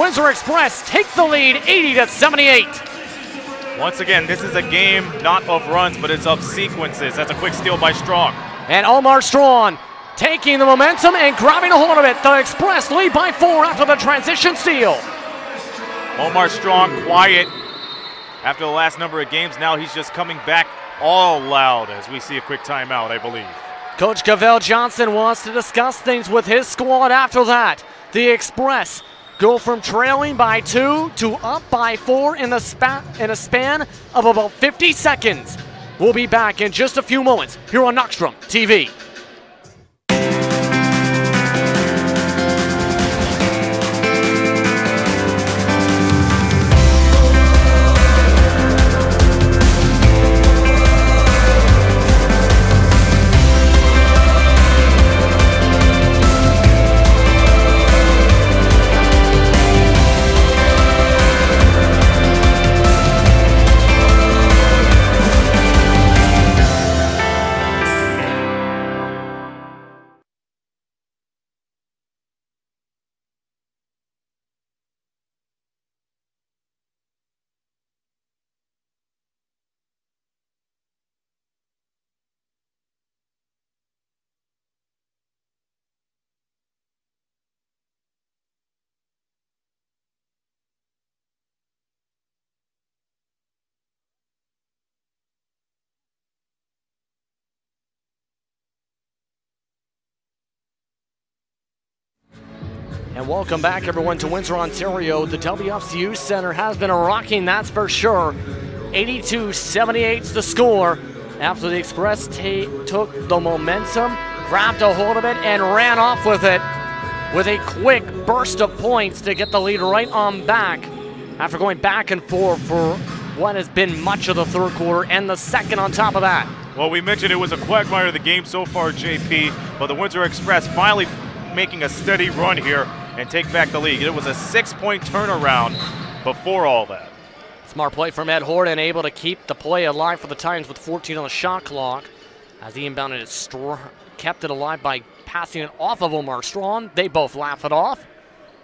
Speaker 4: Windsor Express take the lead 80-78.
Speaker 3: Once again, this is a game not of runs, but it's of sequences. That's a quick steal by Strong.
Speaker 4: And Omar Strawn taking the momentum and grabbing a hold of it. The Express lead by 4 after the transition steal.
Speaker 3: Omar Strong, quiet after the last number of games. Now he's just coming back all loud as we see a quick timeout, I believe.
Speaker 4: Coach Cavell Johnson wants to discuss things with his squad after that. The Express go from trailing by 2 to up by 4 in a span of about 50 seconds. We'll be back in just a few moments here on Knockstrom TV. And welcome back, everyone, to Windsor, Ontario. The WFCU Center has been rocking, that's for sure. 82-78's the score after the Express took the momentum, grabbed a hold of it, and ran off with it with a quick burst of points to get the lead right on back after going back and forth for what has been much of the third quarter and the second on top of that.
Speaker 3: Well, we mentioned it was a quagmire of the game so far, JP, but the Windsor Express finally making a steady run here and take back the lead. It was a 6-point turnaround before all that.
Speaker 4: Smart play from Ed Horton, able to keep the play alive for the Titans with 14 on the shot clock. As he inbounded it, kept it alive by passing it off of Omar Strong. They both laugh it off,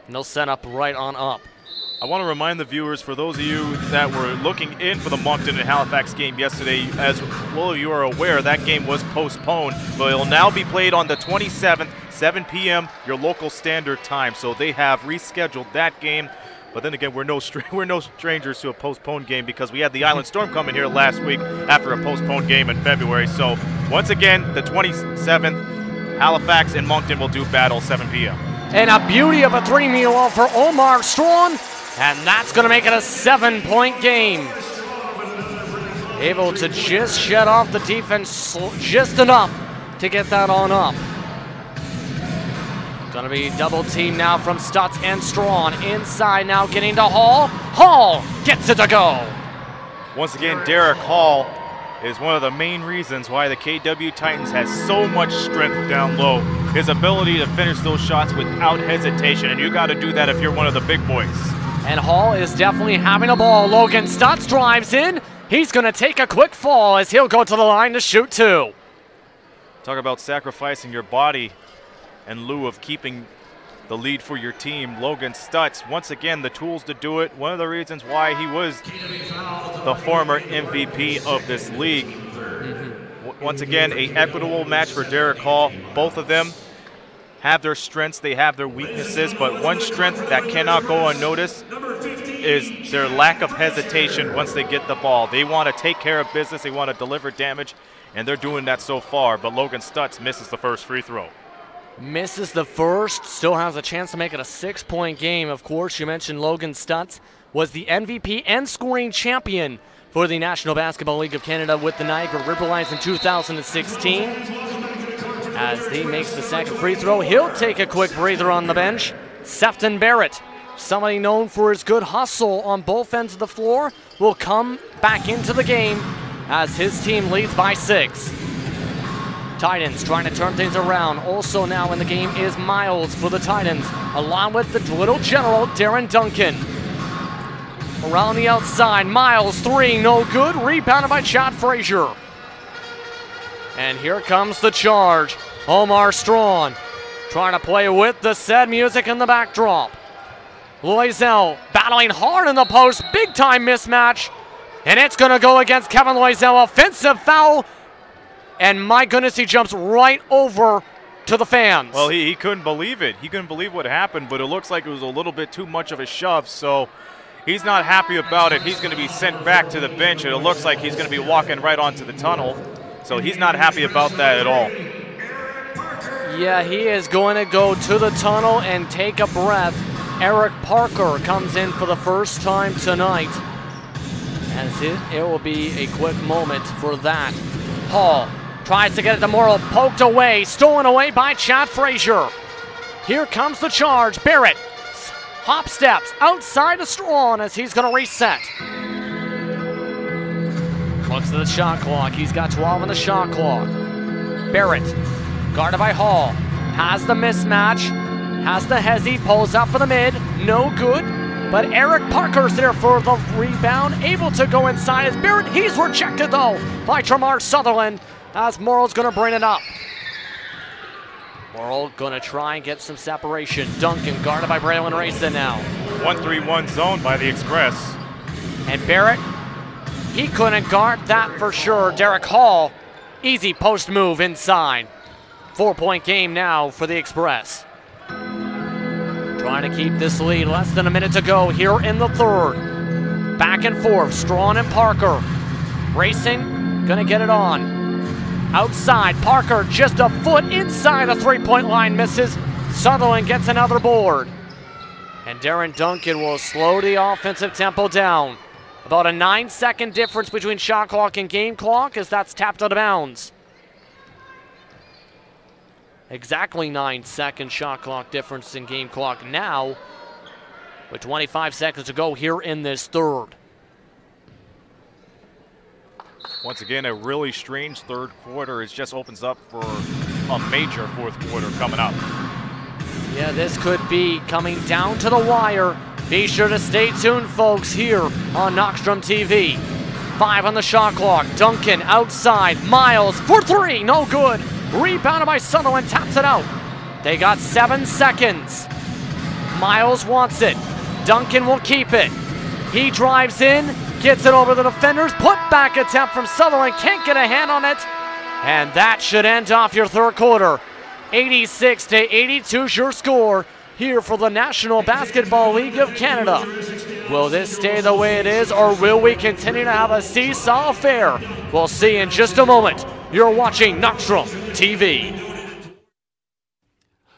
Speaker 4: and they'll set up right on up.
Speaker 3: I want to remind the viewers, for those of you that were looking in for the Moncton and Halifax game yesterday, as well you are aware, that game was postponed, but it will now be played on the 27th, 7 p.m., your local standard time. So they have rescheduled that game. But then again, we're no strangers to a postponed game because we had the Island Storm coming here last week after a postponed game in February. So once again, the 27th, Halifax and Moncton will do battle 7 p.m.
Speaker 4: And a beauty of a three-meal for Omar Strong, and that's going to make it a 7-point game. Able to just shut off the defense just enough to get that on up. Going to be double team now from Stutz and Strong. Inside now getting to Hall. Hall gets it to go.
Speaker 3: Once again, Derek Hall is one of the main reasons why the KW Titans has so much strength down low. His ability to finish those shots without hesitation, and you got to do that if you're one of the big boys.
Speaker 4: And Hall is definitely having a ball. Logan Stutz drives in. He's going to take a quick fall as he'll go to the line to shoot two.
Speaker 3: Talk about sacrificing your body in lieu of keeping the lead for your team. Logan Stutz, once again, the tools to do it. One of the reasons why he was the former MVP of this league. Once again, an equitable match for Derek Hall. Both of them have their strengths, they have their weaknesses, but one strength that cannot go unnoticed is their lack of hesitation once they get the ball. They want to take care of business, they want to deliver damage, and they're doing that so far, but Logan Stutz misses the first free throw.
Speaker 4: Misses the first, still has a chance to make it a 6-point game. Of course, you mentioned Logan Stutz was the MVP and scoring champion for the National Basketball League of Canada with the Niagara Riverlions in 2016. As he makes the second free throw, he'll take a quick breather on the bench. Sefton Barrett, somebody known for his good hustle on both ends of the floor, will come back into the game as his team leads by 6. Titans trying to turn things around. Also now in the game is Miles for the Titans, along with the little general, Darren Duncan. Around the outside, Miles, three, no good. Rebounded by Chad Frazier. And here comes the charge. Omar Strong trying to play with the sad music in the backdrop. Loisel battling hard in the post. Big time mismatch. And it's going to go against Kevin Loisel. Offensive foul. And my goodness, he jumps right over to the fans.
Speaker 3: Well, he couldn't believe it. He couldn't believe what happened, but it looks like it was a little bit too much of a shove. So He's not happy about it. He's going to be sent back to the bench, and it looks like he's going to be walking right onto the tunnel. So he's not happy about that at all.
Speaker 4: Yeah, he is going to go to the tunnel and take a breath. Eric Parker comes in for the first time tonight. As it will be a quick moment for that. Hall tries to get it to Morrill, poked away, stolen away by Chad Frazier. Here comes the charge. Barrett hop steps outside of Strawn as he's going to reset. Looks at the shot clock. He's got 12 on the shot clock. Barrett, guarded by Hall, has the mismatch, has the hezzy, pulls up for the mid, no good. But Eric Parker's there for the rebound, able to go inside as Barrett. He's rejected though by Tramar Sutherland as Morrill's going to bring it up. Morrill going to try and get some separation. Duncan guarded by Braylon Rayson now.
Speaker 3: 1-3-1 zone by the Express.
Speaker 4: And Barrett, he couldn't guard that for sure. Derek Hall, easy post move inside. 4-point game now for the Express. Trying to keep this lead, less than a minute to go here in the third. Back and forth, Strawn and Parker. Racing, gonna get it on. Outside, Parker just a foot inside the three-point line, misses. Sutherland gets another board. And Darren Duncan will slow the offensive tempo down. About a 9-second difference between shot clock and game clock as that's tapped out of bounds. Exactly 9-second shot clock difference in game clock now, with 25 seconds to go here in this third.
Speaker 3: Once again, a really strange third quarter. It just opens up for a major fourth quarter coming up.
Speaker 4: Yeah, this could be coming down to the wire. Be sure to stay tuned, folks, here on Knockstrom TV. 5 on the shot clock. Duncan outside. Miles for 3, no good. Rebounded by Sutherland, taps it out. They got 7 seconds. Miles wants it. Duncan will keep it. He drives in, gets it over the defenders. Put back attempt from Sutherland, can't get a hand on it. And that should end off your third quarter. 86-82 is your score here for the National Basketball League of Canada. Will this stay the way it is, or will we continue to have a seesaw affair? We'll see in just a moment. You're watching Knockstrom TV.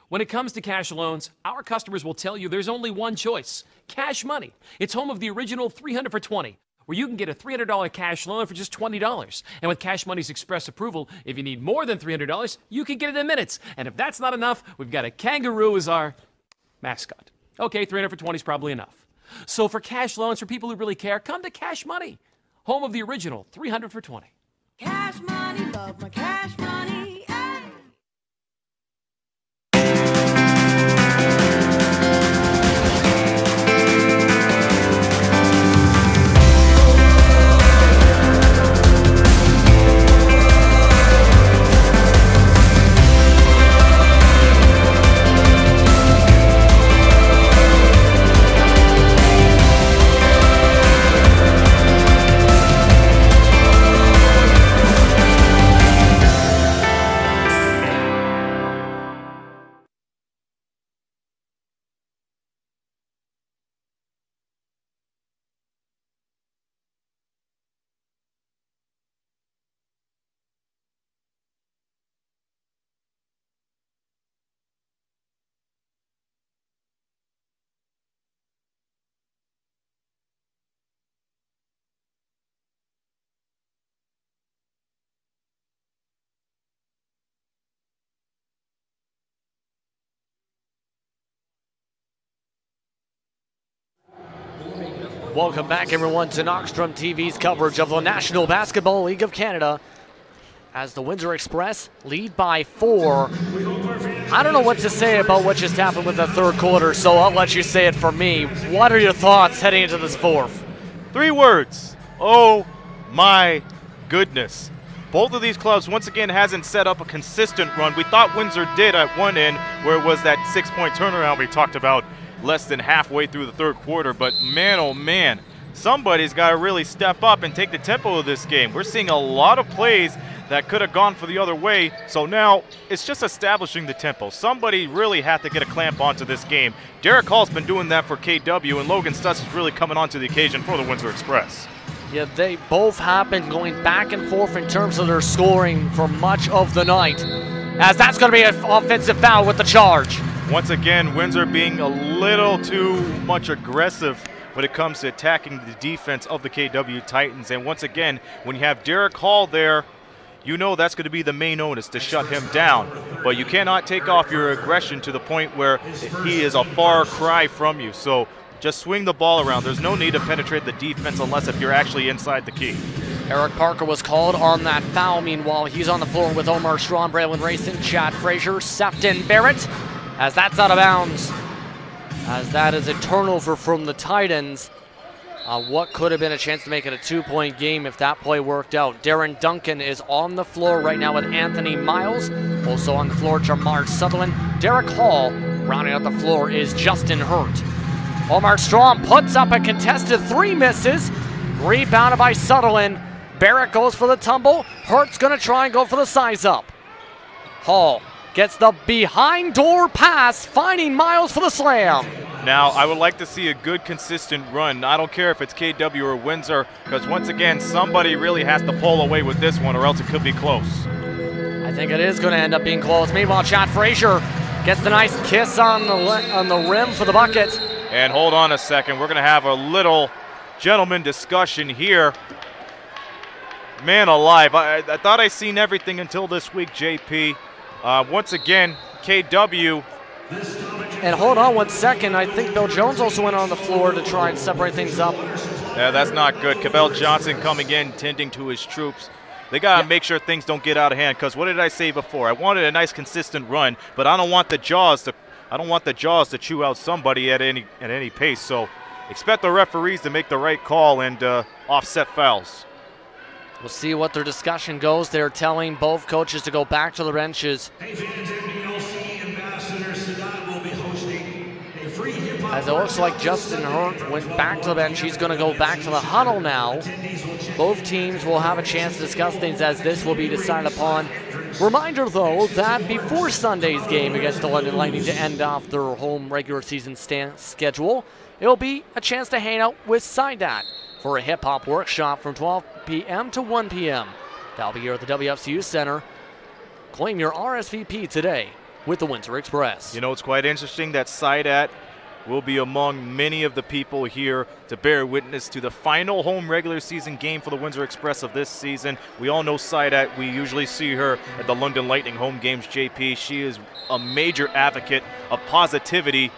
Speaker 1: When it comes to cash loans, our customers will tell you there's only one choice: Cash Money. It's home of the original 300 for 20, where you can get a $300 cash loan for just $20. And with Cash Money's express approval, if you need more than $300, you can get it in minutes. And if that's not enough, we've got a kangaroo as our mascot. Okay, 300 for 20 is probably enough. So for cash loans for people who really care, come to Cash Money, home of the original 300 for 20.
Speaker 2: Cash money, love my cash money.
Speaker 4: Welcome back, everyone, to Knockstrom TV's coverage of the National Basketball League of Canada as the Windsor Express lead by 4. I don't know what to say about what just happened with the third quarter, so I'll let you say it for me. What are your thoughts heading into this fourth?
Speaker 3: 3 words. Oh my goodness. Both of these clubs once again hasn't set up a consistent run. We thought Windsor did at one end, where it was that 6-point turnaround we talked about less than halfway through the third quarter, but man, oh man, somebody's got to really step up and take the tempo of this game. We're seeing a lot of plays that could have gone for the other way. So now it's just establishing the tempo. Somebody really had to get a clamp onto this game. Derek Hall's been doing that for KW, and Logan Stutz is really coming onto the occasion for the Windsor Express.
Speaker 4: Yeah, they both have been going back and forth in terms of their scoring for much of the night, as that's going to be an offensive foul with the charge.
Speaker 3: Once again, Windsor being a little too much aggressive when it comes to attacking the defense of the KW Titans. And once again, when you have Derek Hall there, you know that's going to be the main onus to shut him down. But you cannot take off your aggression to the point where he is a far cry from you. So just swing the ball around. There's no need to penetrate the defense unless if you're actually inside the key.
Speaker 4: Eric Parker was called on that foul. Meanwhile, he's on the floor with Omar Strawn, Braylon Rayson, Chad Frazier, Sefton Barrett, as that's out of bounds, as that is a turnover from the Titans. What could have been a chance to make it a 2-point game if that play worked out. Darren Duncan is on the floor right now with Anthony Miles. Also on the floor, Jamar Sutherland. Derek Hall rounding out the floor is Justin Hurt. Omar Strawn puts up a contested 3, misses. Rebounded by Sutherland. Barrett goes for the tumble. Hurt's going to try and go for the size up. Hall gets the behind door pass, finding Miles for the slam.
Speaker 3: Now, I would like to see a good, consistent run. I don't care if it's KW or Windsor, because once again, somebody really has to pull away with this one, or else it could be close.
Speaker 4: I think it is going to end up being close. Meanwhile, Chad Frazier gets the nice kiss on the rim for the bucket.
Speaker 3: And hold on a second. We're going to have a little gentleman discussion here. Man alive, I thought I seen everything until this week, JP. Once again, KW.
Speaker 4: And hold on 1 second. I think Bill Jones also went on the floor to try and separate things up.
Speaker 3: Yeah, that's not good. Cabell Johnson coming in, tending to his troops. They got to make sure things don't get out of hand, because what did I say before? I wanted a nice, consistent run, but I don't want the jaws to chew out somebody at any pace. So expect the referees to make the right call and offset fouls.
Speaker 4: We'll see what their discussion goes. They're telling both coaches to go back to the benches.
Speaker 5: Hey fans, NBL Ambassador Sadat will be hosting a free hip-hop.
Speaker 4: As it looks like Justin Hurt went back to the bench. He's going to go back to the huddle now. Both teams will have a chance to discuss things as this will be decided upon. Reminder, though, that before Sunday's game against the London Lightning to end off their home regular season schedule, it'll be a chance to hang out with Sadat for a hip-hop workshop from 12 p.m. to 1 p.m. That'll be here at the WFCU Center. Claim your RSVP today with the Windsor Express.
Speaker 3: You know, it's quite interesting that Sadat will be among many of the people here to bear witness to the final home regular season game for the Windsor Express of this season. We all know Sadat. We usually see her at the London Lightning home games, JP. She is a major advocate of positivity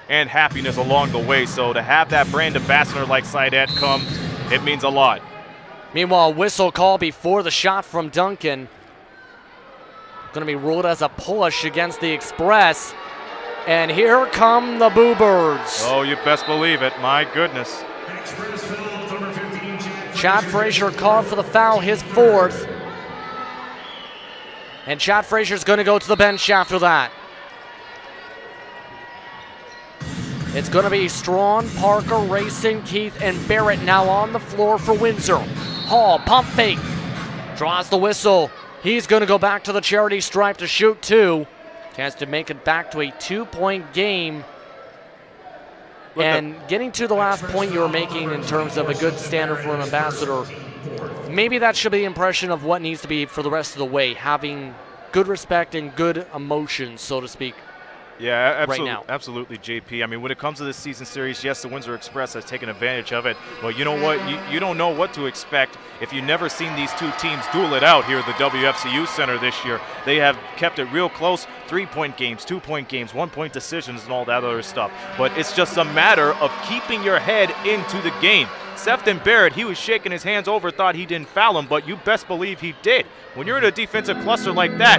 Speaker 3: and happiness along the way. So to have that brand ambassador like Sadat come, it means a lot.
Speaker 4: Meanwhile, whistle call before the shot from Duncan. Going to be ruled as a push against the Express. And here come the Boo Birds.
Speaker 3: Oh, you best believe it. My goodness.
Speaker 5: Express foul, number 15,
Speaker 4: Chad Frazier called for the foul, his 4th. And Chad Frazier's going to go to the bench after that. It's going to be Strawn, Parker, Rayson, Keith, and Barrett now on the floor for Windsor. Hall, pump fake, draws the whistle. He's going to go back to the charity stripe to shoot 2. Chance to make it back to a 2-point game. And getting to the last point you were making in terms of a good standard for an ambassador, maybe that should be the impression of what needs to be for the rest of the way, having good respect and good emotions, so to speak.
Speaker 3: Yeah, absolutely,
Speaker 4: right now.
Speaker 3: Absolutely, JP. I mean, when it comes to this season series, yes, the Windsor Express has taken advantage of it. But you know what? You don't know what to expect if you've never seen these two teams duel it out here at the WFCU Center this year. They have kept it real close, 3-point games, 2-point games, 1-point decisions, and all that other stuff. But it's just a matter of keeping your head into the game. Sefton Barrett, he was shaking his hands over, thought he didn't foul him, but you best believe he did. When you're in a defensive cluster like that,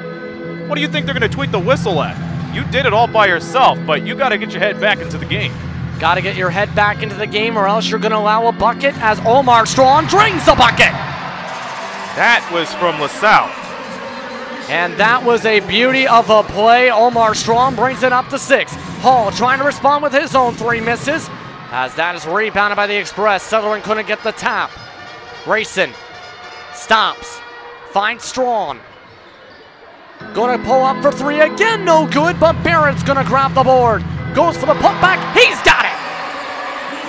Speaker 3: what do you think they're going to tweak the whistle at? You did it all by yourself, but you got to get your head back into the game.
Speaker 4: Got to get your head back into the game or else you're going to allow a bucket as Omar Strawn drains the bucket.
Speaker 3: That was from LaSalle.
Speaker 4: And that was a beauty of a play. Omar Strawn brings it up to 6. Hall trying to respond with his own 3 misses as that is rebounded by the Express. Sutherland couldn't get the tap. Rayson stops. finds Strawn. Gonna pull up for three again, no good, but Barrett's gonna grab the board. Goes for the putback, he's got it!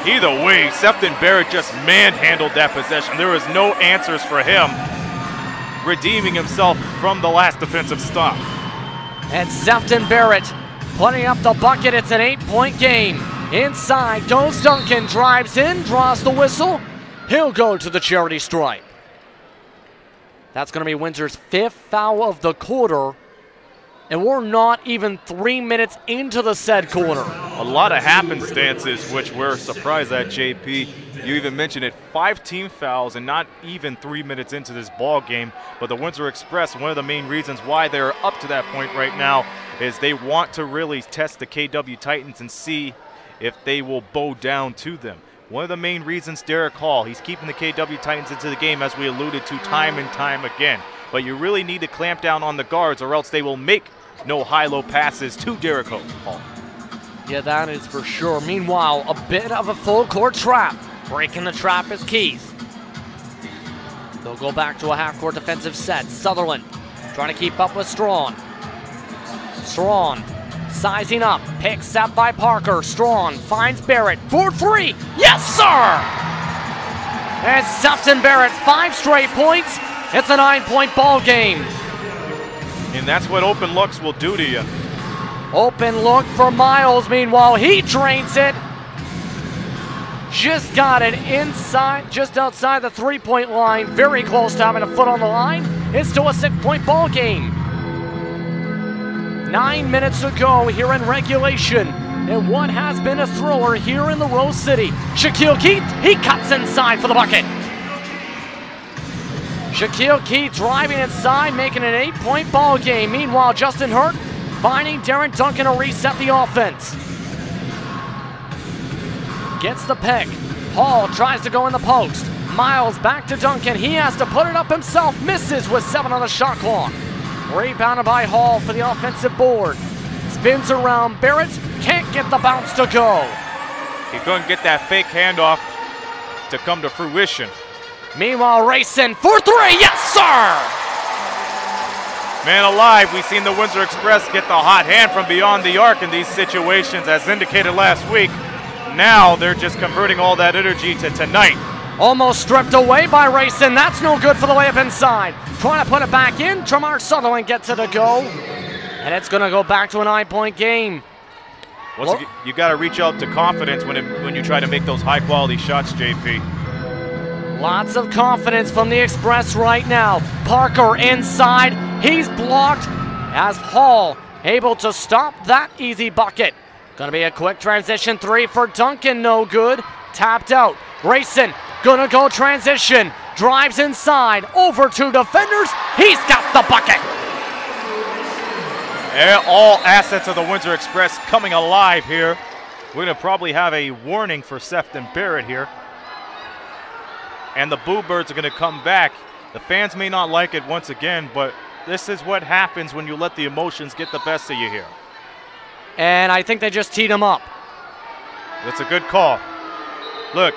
Speaker 3: Either way, Sefton Barrett just manhandled that possession. There was no answers for him, redeeming himself from the last defensive stop.
Speaker 4: And Sefton Barrett putting up the bucket. It's an 8-point game. Inside goes Duncan, drives in, draws the whistle. He'll go to the charity stripe. That's going to be Windsor's 5th foul of the quarter. And we're not even 3 minutes into the said quarter.
Speaker 3: A lot of happenstances, which we're surprised at, JP. You even mentioned it, 5 team fouls and not even 3 minutes into this ball game. But the Windsor Express, one of the main reasons why they're up to that point right now is they want to really test the KW Titans and see if they will bow down to them. One of the main reasons, Derek Hall, he's keeping the KW Titans into the game, as we alluded to time and time again. But you really need to clamp down on the guards, or else they will make no high-low passes to Derek Hall.
Speaker 4: Yeah, that is for sure. Meanwhile, a bit of a full-court trap. Breaking the trap is Keith. They'll go back to a half-court defensive set. Sutherland trying to keep up with Strawn. Strawn sizing up, picks up by Parker. Strawn finds Barrett for three. Yes, sir! And Sefton Barrett, 5 straight points. It's a 9-point ball game.
Speaker 3: And that's what open looks will do to you.
Speaker 4: Open look for Miles. Meanwhile, he drains it. Just got it inside, just outside the 3-point line. Very close to having a foot on the line. It's still a 6-point ball game. 9 minutes to go here in regulation. And what has been a thriller here in the Rose City. Shaquille Keith, he cuts inside for the bucket. Shaquille Keith driving inside, making an 8-point ball game. Meanwhile, Justin Hurt finding Darren Duncan to reset the offense. Gets the pick. Hall tries to go in the post. Miles back to Duncan. He has to put it up himself. Misses with 7 on the shot clock. Rebounded by Hall for the offensive board. Spins around. Barrett can't get the bounce to go.
Speaker 3: He couldn't get that fake handoff to come to fruition.
Speaker 4: Meanwhile, racing for three. Yes, sir!
Speaker 3: Man alive, we've seen the Windsor Express get the hot hand from beyond the arc in these situations, as indicated last week. Now they're just converting all that energy to tonight.
Speaker 4: Almost stripped away by Racing. That's no good for the layup inside. Trying to put it back in. Tremar Sutherland gets it to go. And it's going to go back to a 9-point game.
Speaker 3: You got to reach out to confidence when you try to make those high-quality shots, JP.
Speaker 4: Lots of confidence from the Express right now. Parker inside. He's blocked as Hall able to stop that easy bucket. Going to be a quick transition 3 for Duncan. No good. Tapped out. Racing. Gonna go transition. Drives inside. Over 2 defenders. He's got the bucket.
Speaker 3: All assets of the Windsor Express coming alive here. We're going to probably have a warning for Sefton Barrett here. And the Boo Birds are going to come back. The fans may not like it once again, but this is what happens when you let the emotions get the best of you here.
Speaker 4: And I think they just teed him up.
Speaker 3: That's a good call. Look,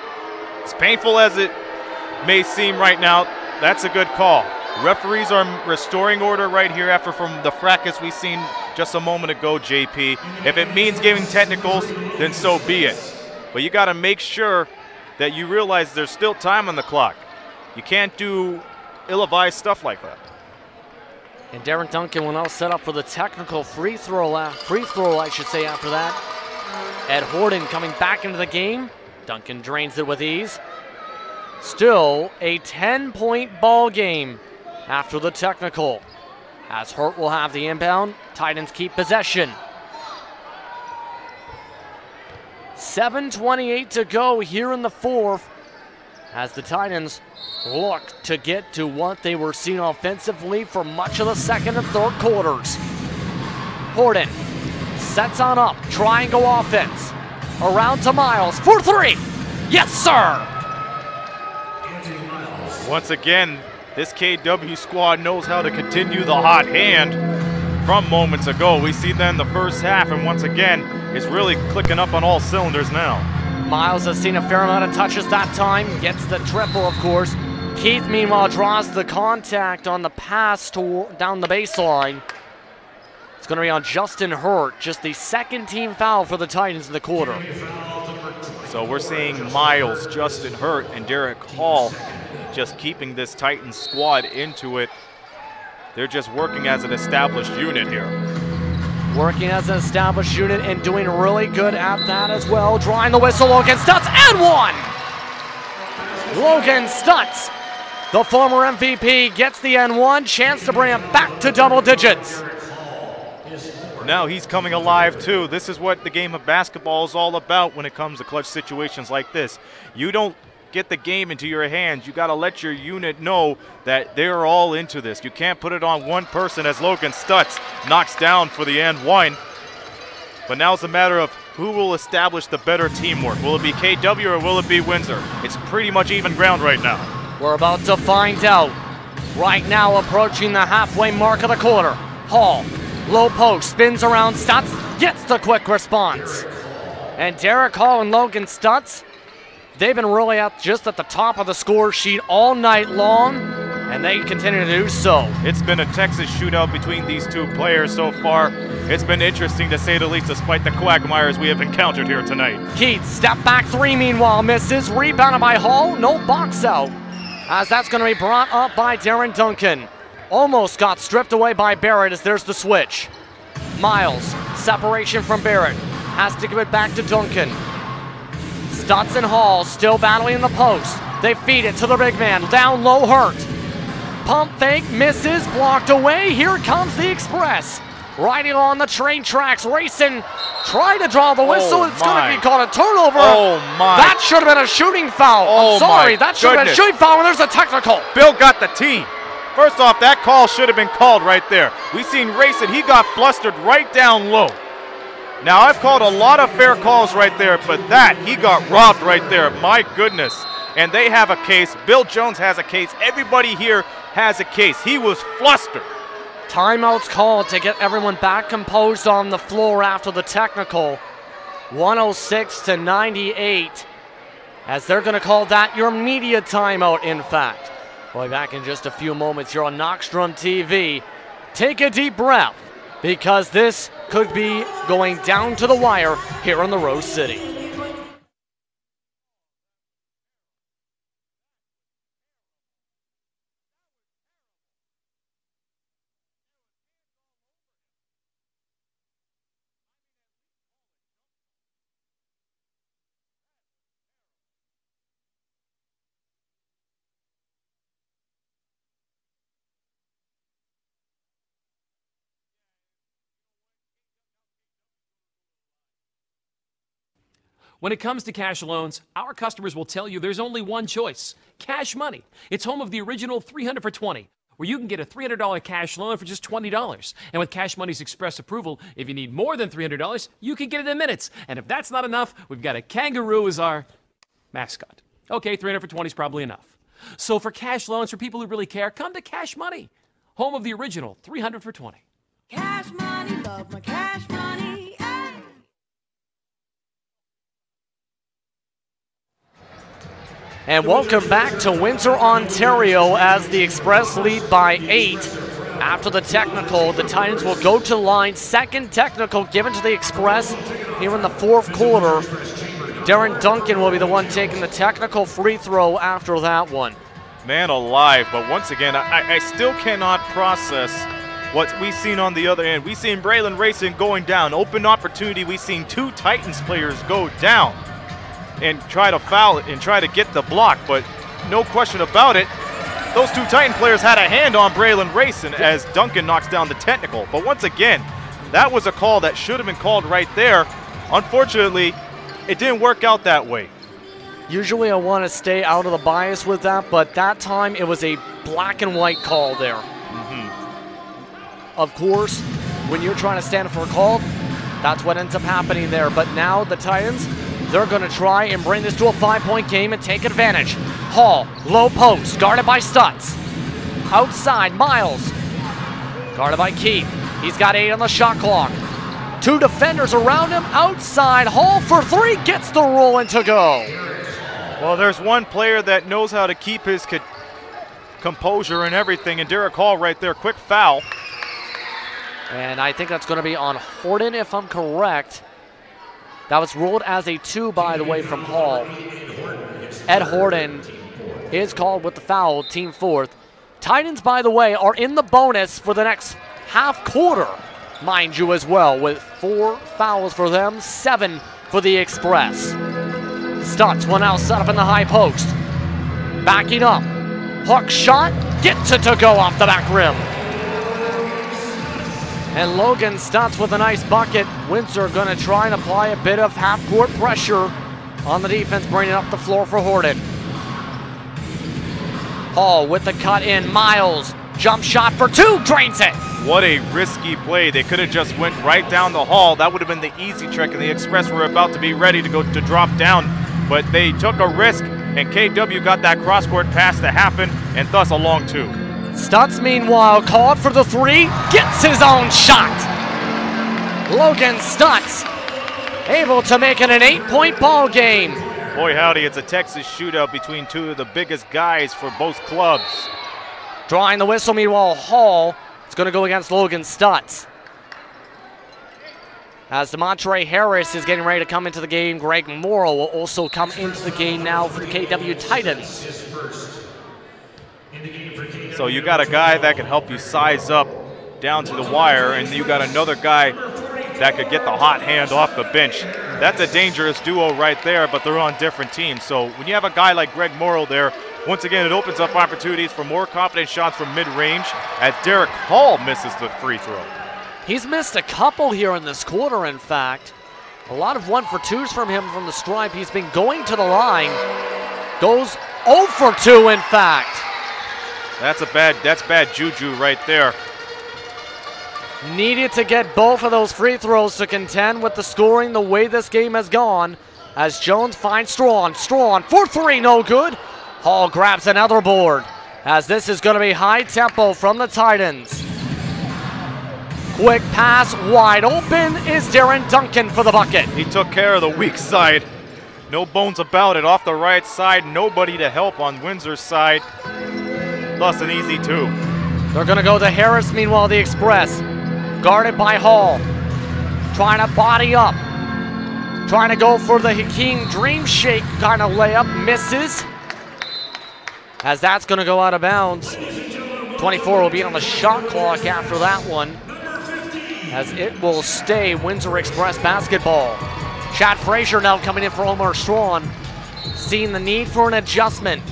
Speaker 3: as painful as it may seem right now, that's a good call. Referees are restoring order right here after from the fracas we've seen just a moment ago, JP. If it means giving technicals, then so be it. But you got to make sure that you realize there's still time on the clock. You can't do ill-advised stuff like that.
Speaker 4: And Darren Duncan will now set up for the technical free throw, I should say, after that. Ed Horton coming back into the game. Duncan drains it with ease. Still a 10-point ball game after the technical. As Hurt will have the inbound, Titans keep possession. 7:28 to go here in the fourth as the Titans look to get to what they were seeing offensively for much of the second and third quarters. Horton sets on up, triangle offense. Around to Miles for three. Yes, sir!
Speaker 3: Once again, this KW squad knows how to continue the hot hand from moments ago. We see that in the first half, and once again, it's really clicking up on all cylinders now.
Speaker 4: Miles has seen a fair amount of touches that time. Gets the triple, of course. Keith, meanwhile, draws the contact on the pass down the baseline. It's going to be on Justin Hurt, just the second team foul for the Titans in the quarter.
Speaker 3: So we're seeing Miles, Justin Hurt, and Derek Hall just keeping this Titans squad into it. They're just working as an established unit here.
Speaker 4: Working as an established unit and doing really good at that as well. Drawing the whistle, Logan Stutz, and one! Logan Stutz, the former MVP, gets the N1, chance to bring it back to double digits.
Speaker 3: Now he's coming alive too. This is what the game of basketball is all about when it comes to clutch situations like this. You don't get the game into your hands. You got to let your unit know that they're all into this. You can't put it on one person as Logan Stutz knocks down for the N1. But now it's a matter of who will establish the better teamwork. Will it be KW or will it be Windsor? It's pretty much even ground right now.
Speaker 4: We're about to find out. Right now approaching the halfway mark of the quarter. Hall, low post, spins around Stutz, gets the quick response. And Derek Hall and Logan Stutz, they've been really just at the top of the score sheet all night long, and they continue to do so.
Speaker 3: It's been a Texas shootout between these two players so far. It's been interesting to say the least, despite the quagmires we have encountered here tonight.
Speaker 4: Keith, step back three meanwhile, misses, rebounded by Hall, no box out, as that's going to be brought up by Darren Duncan. Almost got stripped away by Barrett as there's the switch. Miles, separation from Barrett, has to give it back to Duncan. Stutz and Hall still battling in the post. They feed it to the big man, down low, Hurt. Pump fake, misses, blocked away. Here comes the Express. Riding on the train tracks, racing, trying to draw the whistle. It's going to be called a turnover.
Speaker 3: Oh my.
Speaker 4: That should have been a shooting foul. I'm sorry, that should have been a shooting foul, and there's a technical.
Speaker 3: Bill got the tee. First off, that call should have been called right there. We seen Racing, he got flustered right down low. Now, I've called a lot of fair calls right there, but that, he got robbed right there. My goodness. And they have a case. Bill Jones has a case. Everybody here has a case. He was flustered.
Speaker 4: Timeout's called to get everyone back composed on the floor after the technical. 106-98, as they're going to call that your media timeout, in fact. We'll be back in just a few moments here on Knockstrom TV. Take a deep breath, because this could be going down to the wire here in the Rose City.
Speaker 1: When it comes to cash loans, our customers will tell you there's only one choice: Cash Money. It's home of the original 300 for 20, where you can get a $300 cash loan for just $20. And with Cash Money's express approval, if you need more than $300, you can get it in minutes. And if that's not enough, we've got a kangaroo as our mascot. Okay, 300 for 20 is probably enough. So for cash loans for people who really care, come to Cash Money, home of the original 300 for 20.
Speaker 2: Cash money, love my cash money. Ay.
Speaker 4: And welcome back to Windsor, Ontario, as the Express lead by 8. After the technical, the Titans will go to line. Second technical given to the Express here in the fourth quarter. Darren Duncan will be the one taking the technical free throw after that one.
Speaker 3: Man alive, but once again, I still cannot process what we've seen on the other end. We've seen Braylon Racing going down. Open opportunity, we've seen two Titans players go down and try to foul it and try to get the block, but no question about it, those two Titan players had a hand on Braylon Racing as Duncan knocks down the technical. But once again, that was a call that should have been called right there. Unfortunately, it didn't work out that way.
Speaker 4: Usually I want to stay out of the bias with that, but that time it was a black and white call there. Of course, when you're trying to stand for a call, that's what ends up happening there. But now the Titans, they're going to try and bring this to a 5-point game and take advantage. Hall, low post, guarded by Stutz. Outside, Miles, guarded by Keith. He's got 8 on the shot clock. 2 defenders around him. Outside, Hall for 3, gets the roll and to go.
Speaker 3: Well, there's one player that knows how to keep composure and everything. And Derek Hall right there, quick foul.
Speaker 4: And I think that's going to be on Horton, if I'm correct. That was ruled as a 2, by the way, from Hall. Ed Horton is called with the foul, team 4th. Titans, by the way, are in the bonus for the next half quarter, mind you, as well, with 4 fouls for them, 7 for the Express. Stutz will now set up in the high post. Backing up. Hook shot, gets it to go off the back rim. And Logan Stutz with a nice bucket. Windsor going to try and apply a bit of half-court pressure on the defense, bringing up the floor for Horton. Hall with the cut in. Miles, jump shot for 2, drains it.
Speaker 3: What a risky play. They could have just went right down the hall. That would have been the easy trick, and the Express were about to be ready to go to drop down. But they took a risk, and KW got that cross-court pass to happen, and thus a long 2.
Speaker 4: Stutz, meanwhile, called for the 3, gets his own shot. Logan Stutz able to make it an 8-point ball game.
Speaker 3: Boy, howdy, it's a Texas shootout between 2 of the biggest guys for both clubs.
Speaker 4: Drawing the whistle, meanwhile, Hall is going to go against Logan Stutz. As DeMontre Harris is getting ready to come into the game, Greg Morrow will also come into the game now for the KW Titans.
Speaker 3: So you got a guy that can help you size up down to the wire, and you got another guy that could get the hot hand off the bench. That's a dangerous duo right there, but they're on different teams. So when you have a guy like Greg Morrow there, once again, it opens up opportunities for more confident shots from mid-range as Derek Hall misses the free throw.
Speaker 4: He's missed a couple here in this quarter, in fact. A lot of 1-for-2s from him from the stripe. He's been going to the line. Goes 0 for 2, in fact.
Speaker 3: That's bad juju right there.
Speaker 4: Needed to get both of those free throws to contend with the scoring the way this game has gone. As Jones finds Strawn. Strawn for 3, no good. Hall grabs another board. As this is going to be high tempo from the Titans. Quick pass, wide open is Darren Duncan for the bucket.
Speaker 3: He took care of the weak side. No bones about it. Off the right side, nobody to help on Windsor's side. Thus an easy 2.
Speaker 4: They're going to go to Harris, meanwhile the Express. Guarded by Hall. Trying to body up. Trying to go for the Hakeem Dream Shake kind of layup. Misses. As that's going to go out of bounds. 24 will be on the shot clock after that one. As it will stay Windsor Express basketball. Chad Frazier now coming in for Omar Strawn. Seeing the need for an adjustment.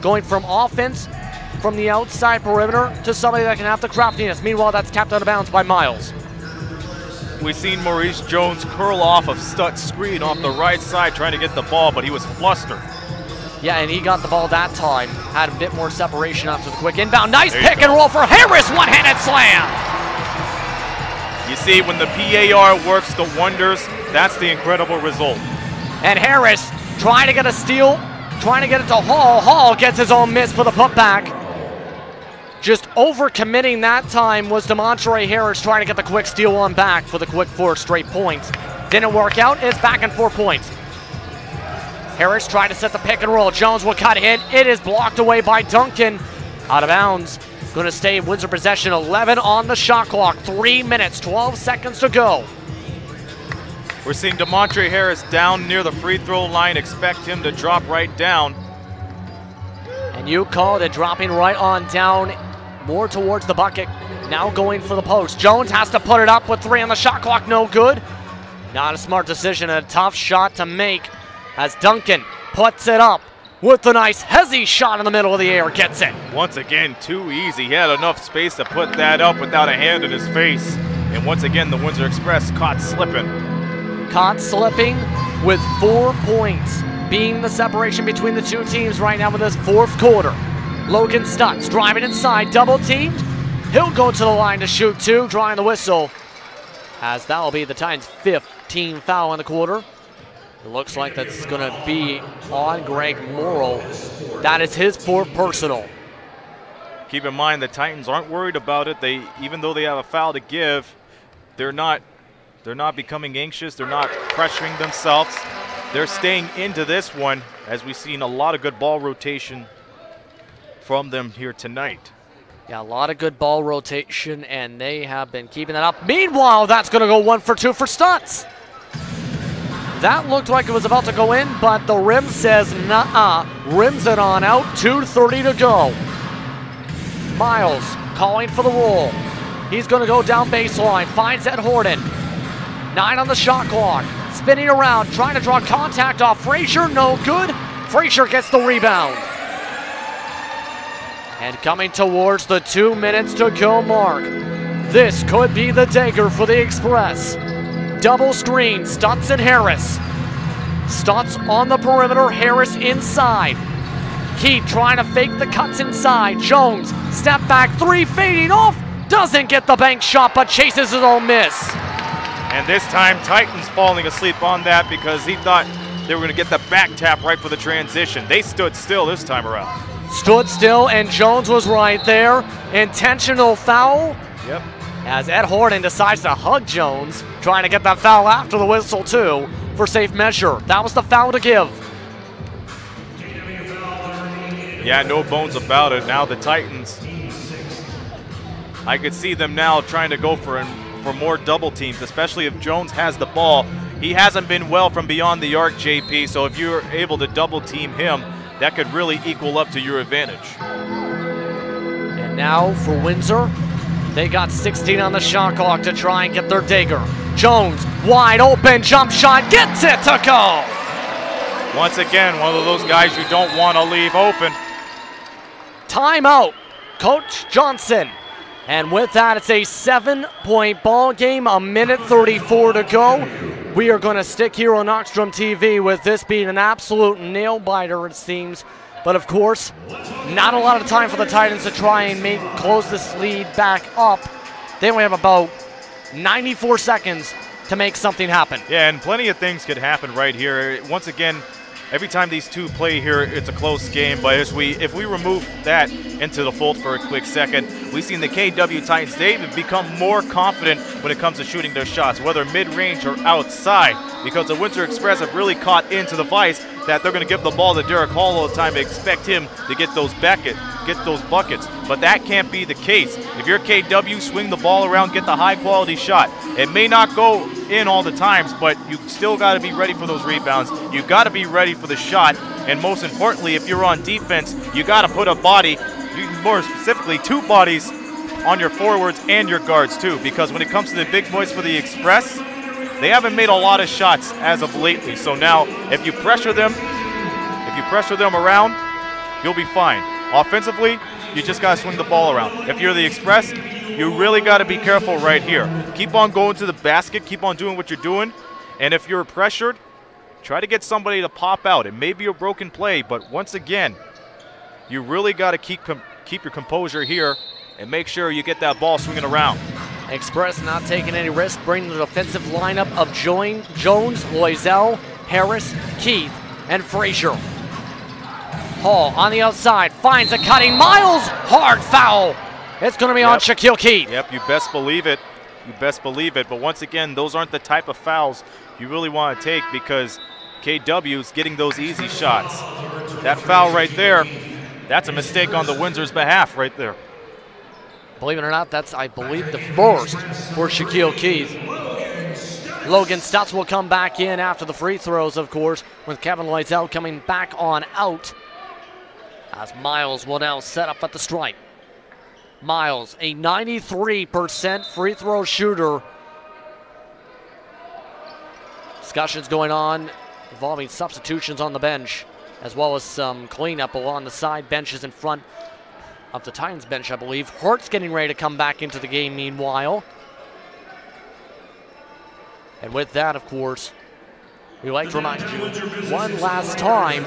Speaker 4: Going from offense from the outside perimeter to somebody that can have the craftiness. Meanwhile, that's tapped out of bounds by Miles.
Speaker 3: We've seen Maurice Jones curl off of Stutz's screen off the right side trying to get the ball, but he was flustered.
Speaker 4: Yeah, and he got the ball that time. Had a bit more separation after the quick inbound. Nice pick and roll for Harris. One-handed slam.
Speaker 3: You see, when the PAR works the wonders, that's the incredible result.
Speaker 4: And Harris trying to get a steal, trying to get it to Hall. Hall gets his own miss for the putback. Just over-committing that time was DeMontre Harris trying to get the quick steal on back for the quick 4 straight points. Didn't work out. It's back in 4 points. Harris tried to set the pick and roll. Jones will cut in. It is blocked away by Duncan. Out of bounds. Going to stay Windsor possession. 11 on the shot clock. 3 minutes, 12 seconds to go.
Speaker 3: We're seeing DeMontre Harris down near the free throw line. Expect him to drop right down.
Speaker 4: And you called it, dropping right on down, more towards the bucket. Now going for the post. Jones has to put it up with 3 on the shot clock. No good. Not a smart decision. A tough shot to make as Duncan puts it up with the nice hezzy shot in the middle of the air. Gets it.
Speaker 3: Once again, too easy. He had enough space to put that up without a hand in his face. And once again, the Windsor Express caught slipping.
Speaker 4: Caught slipping with 4 points, being the separation between the two teams right now in this 4th quarter. Logan Stutz driving inside, double teamed. He'll go to the line to shoot 2, drawing the whistle. As that will be the Titans' 5th team foul in the quarter. It looks like that's going to be on Greg Morrow. That is his 4th personal.
Speaker 3: Keep in mind the Titans aren't worried about it. Even though they have a foul to give, they're not becoming anxious. They're not pressuring themselves. They're staying into this one, as we've seen a lot of good ball rotation from them here tonight.
Speaker 4: Yeah, a lot of good ball rotation, and they have been keeping that up. Meanwhile, that's going to go 1 for 2 for Stutz. That looked like it was about to go in, but the rim says nah-uh. Rims it on out, 2:30 to go. Miles calling for the roll. He's going to go down baseline, finds Ed Horton. 9 on the shot clock. Spinning around, trying to draw contact off Frazier, no good. Frazier gets the rebound. And coming towards the 2 minutes to go mark. This could be the dagger for the Express. Double screen, Stutz and Harris. Stutz on the perimeter, Harris inside. Keith trying to fake the cuts inside. Jones, step back, 3 fading off. Doesn't get the bank shot, but chases his own miss.
Speaker 3: And this time, Titans falling asleep on that because he thought they were going to get the back tap right for the transition. They stood still this time around.
Speaker 4: Stood still, and Jones was right there. Intentional foul.
Speaker 3: Yep.
Speaker 4: As Ed Horton decides to hug Jones, trying to get that foul after the whistle too, for safe measure. That was the foul to give.
Speaker 3: Yeah, no bones about it. Now the Titans, I could see them now trying to go for more double teams, especially if Jones has the ball. He hasn't been well from beyond the arc, JP, so if you're able to double team him, that could really equal up to your advantage.
Speaker 4: And now for Windsor, they got 16 on the shot clock to try and get their dagger. Jones, wide open, jump shot, gets it to go.
Speaker 3: Once again, one of those guys you don't want to leave open.
Speaker 4: Timeout, Coach Johnson. And with that, it's a 7-point ball game, 1:34 to go. We are going to stick here on Knockstrom TV with this being an absolute nail-biter, it seems. But of course, not a lot of time for the Titans to try and close this lead back up. They only have about 94 seconds to make something happen.
Speaker 3: Yeah, and plenty of things could happen right here. Once again, every time these two play here, it's a close game. But if we remove that into the fold for a quick second, we've seen the KW Titans, they've become more confident when it comes to shooting their shots, whether mid-range or outside, because the Windsor Express have really caught into the vice that they're going to give the ball to Derek Hall all the time and expect him to get those buckets. But that can't be the case. If you're KW, swing the ball around, get the high-quality shot. It may not go in all the times, but you still got to be ready for those rebounds. You got to be ready for the shot, and most importantly, if you're on defense, you got to put a body, more specifically 2 bodies, on your forwards and your guards too, because when it comes to the big boys for the Express, they haven't made a lot of shots as of lately. So now, if you pressure them around, you'll be fine. Offensively, you just got to swing the ball around. If you're the Express, you really got to be careful right here. Keep on going to the basket, keep on doing what you're doing, and if you're pressured, try to get somebody to pop out. It may be a broken play, but once again, you really got to keep your composure here and make sure you get that ball swinging around.
Speaker 4: Express not taking any risk, bringing the defensive lineup of Jones, Loisel, Harris, Keith, and Frazier. Hall on the outside, finds a cutting Miles, hard foul. It's going to be on Shaquille Keith.
Speaker 3: Yep, you best believe it. You best believe it. But once again, those aren't the type of fouls you really want to take because KW's getting those easy shots. That foul right there, that's a mistake on the Windsor's behalf right there.
Speaker 4: Believe it or not, that's, I believe, the first for Shaquille Keith. Logan Stutz will come back in after the free throws, of course, with Kevin Loisel coming back on out. As Miles will now set up at the stripe. Miles, a 93% free throw shooter. Discussions going on involving substitutions on the bench, as well as some cleanup along the side benches in front of the Titans bench, I believe. Hurt's getting ready to come back into the game meanwhile. And with that, of course, we like to remind you one last time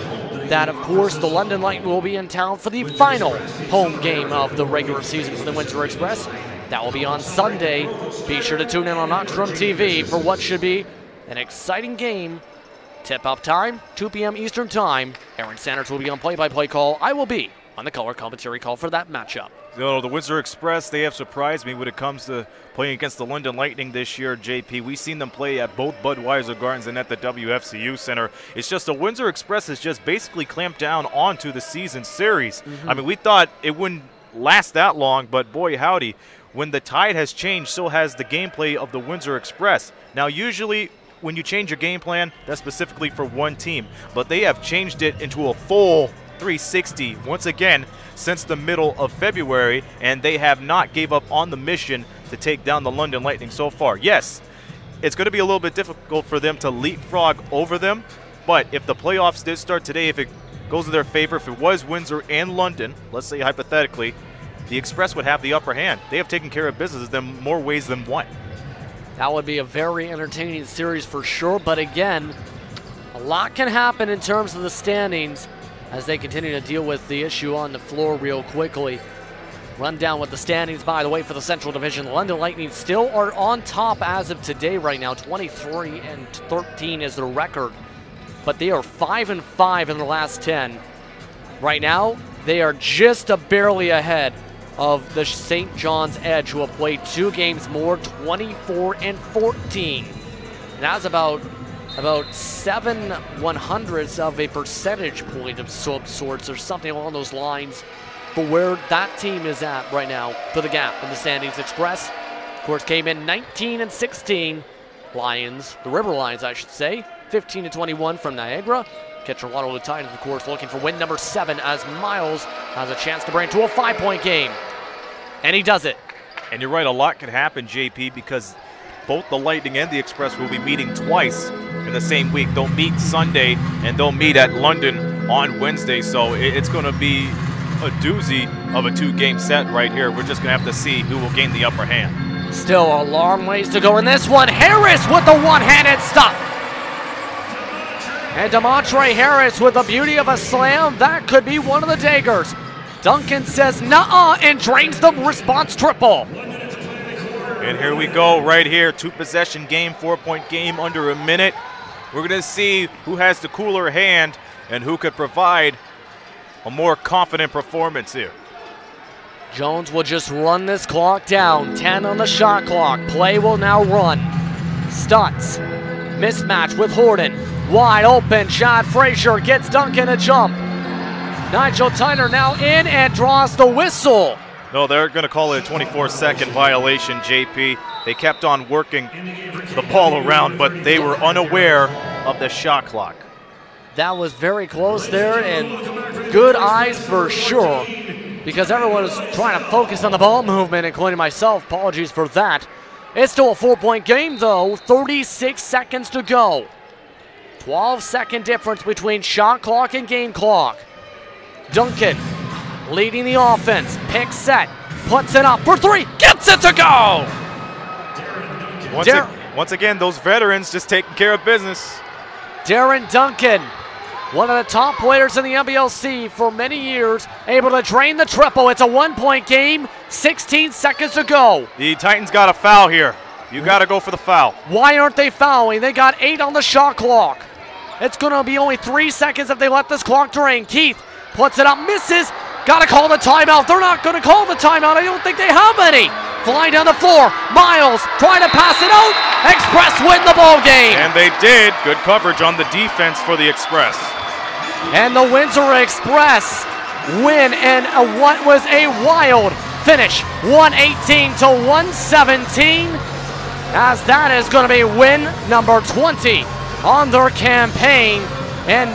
Speaker 4: that, of course, the London Lightning will be in town for the final home game of the regular season for the Windsor Express. That will be on Sunday. Be sure to tune in on Knockstrom TV for what should be an exciting game. Tip-off time, 2 p.m. Eastern Time. Aaron Sanders will be on play-by-play call. I will be on the color commentary call for that matchup.
Speaker 3: The Windsor Express, they have surprised me when it comes to playing against the London Lightning this year, JP. We've seen them play at both Budweiser Gardens and at the WFCU Center. It's just the Windsor Express has just basically clamped down onto the season series. I mean, we thought it wouldn't last that long, but boy howdy, when the tide has changed, so has the gameplay of the Windsor Express. Now, usually when you change your game plan, that's specifically for one team, but they have changed it into a full 360 once again since the middle of February, and they have not gave up on the mission to take down the London Lightning so far. Yes, it's going to be a little bit difficult for them to leapfrog over them, but if the playoffs did start today, if it goes to their favor, if it was Windsor and London, let's say hypothetically, the Express would have the upper hand. They have taken care of business in more ways than one.
Speaker 4: That would be a very entertaining series for sure, but again, a lot can happen in terms of the standings as they continue to deal with the issue on the floor real quickly. Run down with the standings, by the way, for the Central Division. The London Lightning still are on top as of today right now. 23-13 is their record, but they are 5-5 in the last 10. Right now, they are just barely ahead of the St. John's Edge, who have played 2 games more, 24-14. And that's about 7/100ths of a percentage point of some sorts or something along those lines for where that team is at right now for the gap in the standings. Express, of course, came in 19-16. Lions, the River Lions, I should say, 15-21 from Niagara. Kitchener-Waterloo Titans, of course, looking for win number 7 as Miles has a chance to bring to a 5-point game. And he does it.
Speaker 3: And you're right, a lot could happen, JP, because both the Lightning and the Express will be meeting twice in the same week. They'll meet Sunday and they'll meet at London on Wednesday. So it's going to be a doozy of a 2-game set right here. We're just going to have to see who will gain the upper hand.
Speaker 4: Still a long ways to go in this one. Harris with the one-handed stuff. And DeMontre Harris with the beauty of a slam. That could be one of the daggers. Duncan says nuh-uh and drains the response triple.
Speaker 3: And here we go right here. 2-possession game, 4-point game under a minute. We're going to see who has the cooler hand and who could provide a more confident performance here.
Speaker 4: Jones will just run this clock down. 10 on the shot clock. Play will now run. Stutz. Mismatch with Horton. Wide open. Chad Frazier gets Duncan a jump. Nigel Tyner now in and draws the whistle.
Speaker 3: No, they're going to call it a 24-second violation, JP. They kept on working the ball around, but they were unaware of the shot clock.
Speaker 4: That was very close there, and good eyes for sure, because everyone was trying to focus on the ball movement, including myself. Apologies for that. It's still a 4-point game, though. 36 seconds to go. 12-second difference between shot clock and game clock. Duncan leading the offense. Pick set. Puts it up for 3. Gets it to go!
Speaker 3: Once again, those veterans just taking care of business.
Speaker 4: Darren Duncan, one of the top players in the NBLC for many years, able to drain the triple. It's a 1-point game, 16 seconds to go.
Speaker 3: The Titans got a foul here. You got to go for the foul.
Speaker 4: Why aren't they fouling? They got 8 on the shot clock. It's going to be only 3 seconds if they let this clock drain. Keith puts it up, misses. Got to call the timeout. They're not going to call the timeout. I don't think they have any. Flying down the floor. Miles trying to pass it out. Express win the ball game.
Speaker 3: And they did. Good coverage on the defense for the Express.
Speaker 4: And the Windsor Express win in what was a wild finish. 118-117. As that is going to be win number 20 on their campaign. And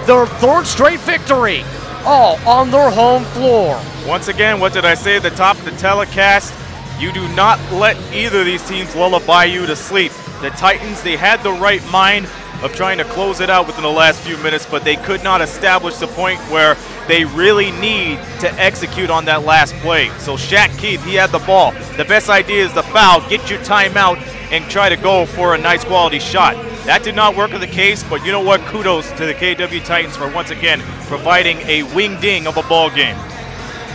Speaker 4: their 3rd straight victory. All on their home floor.
Speaker 3: Once again, what did I say at the top of the telecast? You do not let either of these teams lullaby you to sleep. The Titans, they had the right mind of trying to close it out within the last few minutes, but they could not establish the point where they really need to execute on that last play. So Shaq Keith, he had the ball. The best idea is the foul, get your timeout, and try to go for a nice quality shot. That did not work in the case, but you know what? Kudos to the KW Titans for once again providing a wing-ding of a ball game.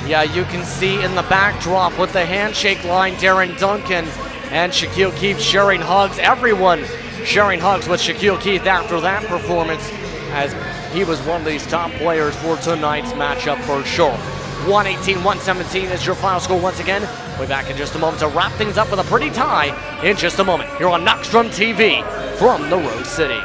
Speaker 4: Yeah, you can see in the backdrop with the handshake line, Darren Duncan and Shaquille Keith sharing hugs. Everyone sharing hugs with Shaquille Keith after that performance, as he was one of these top players for tonight's matchup for sure. 118-117 is your final score once again. We'll be back in just a moment to wrap things up with a pretty tie in just a moment here on Knockstrom TV from the Rose City.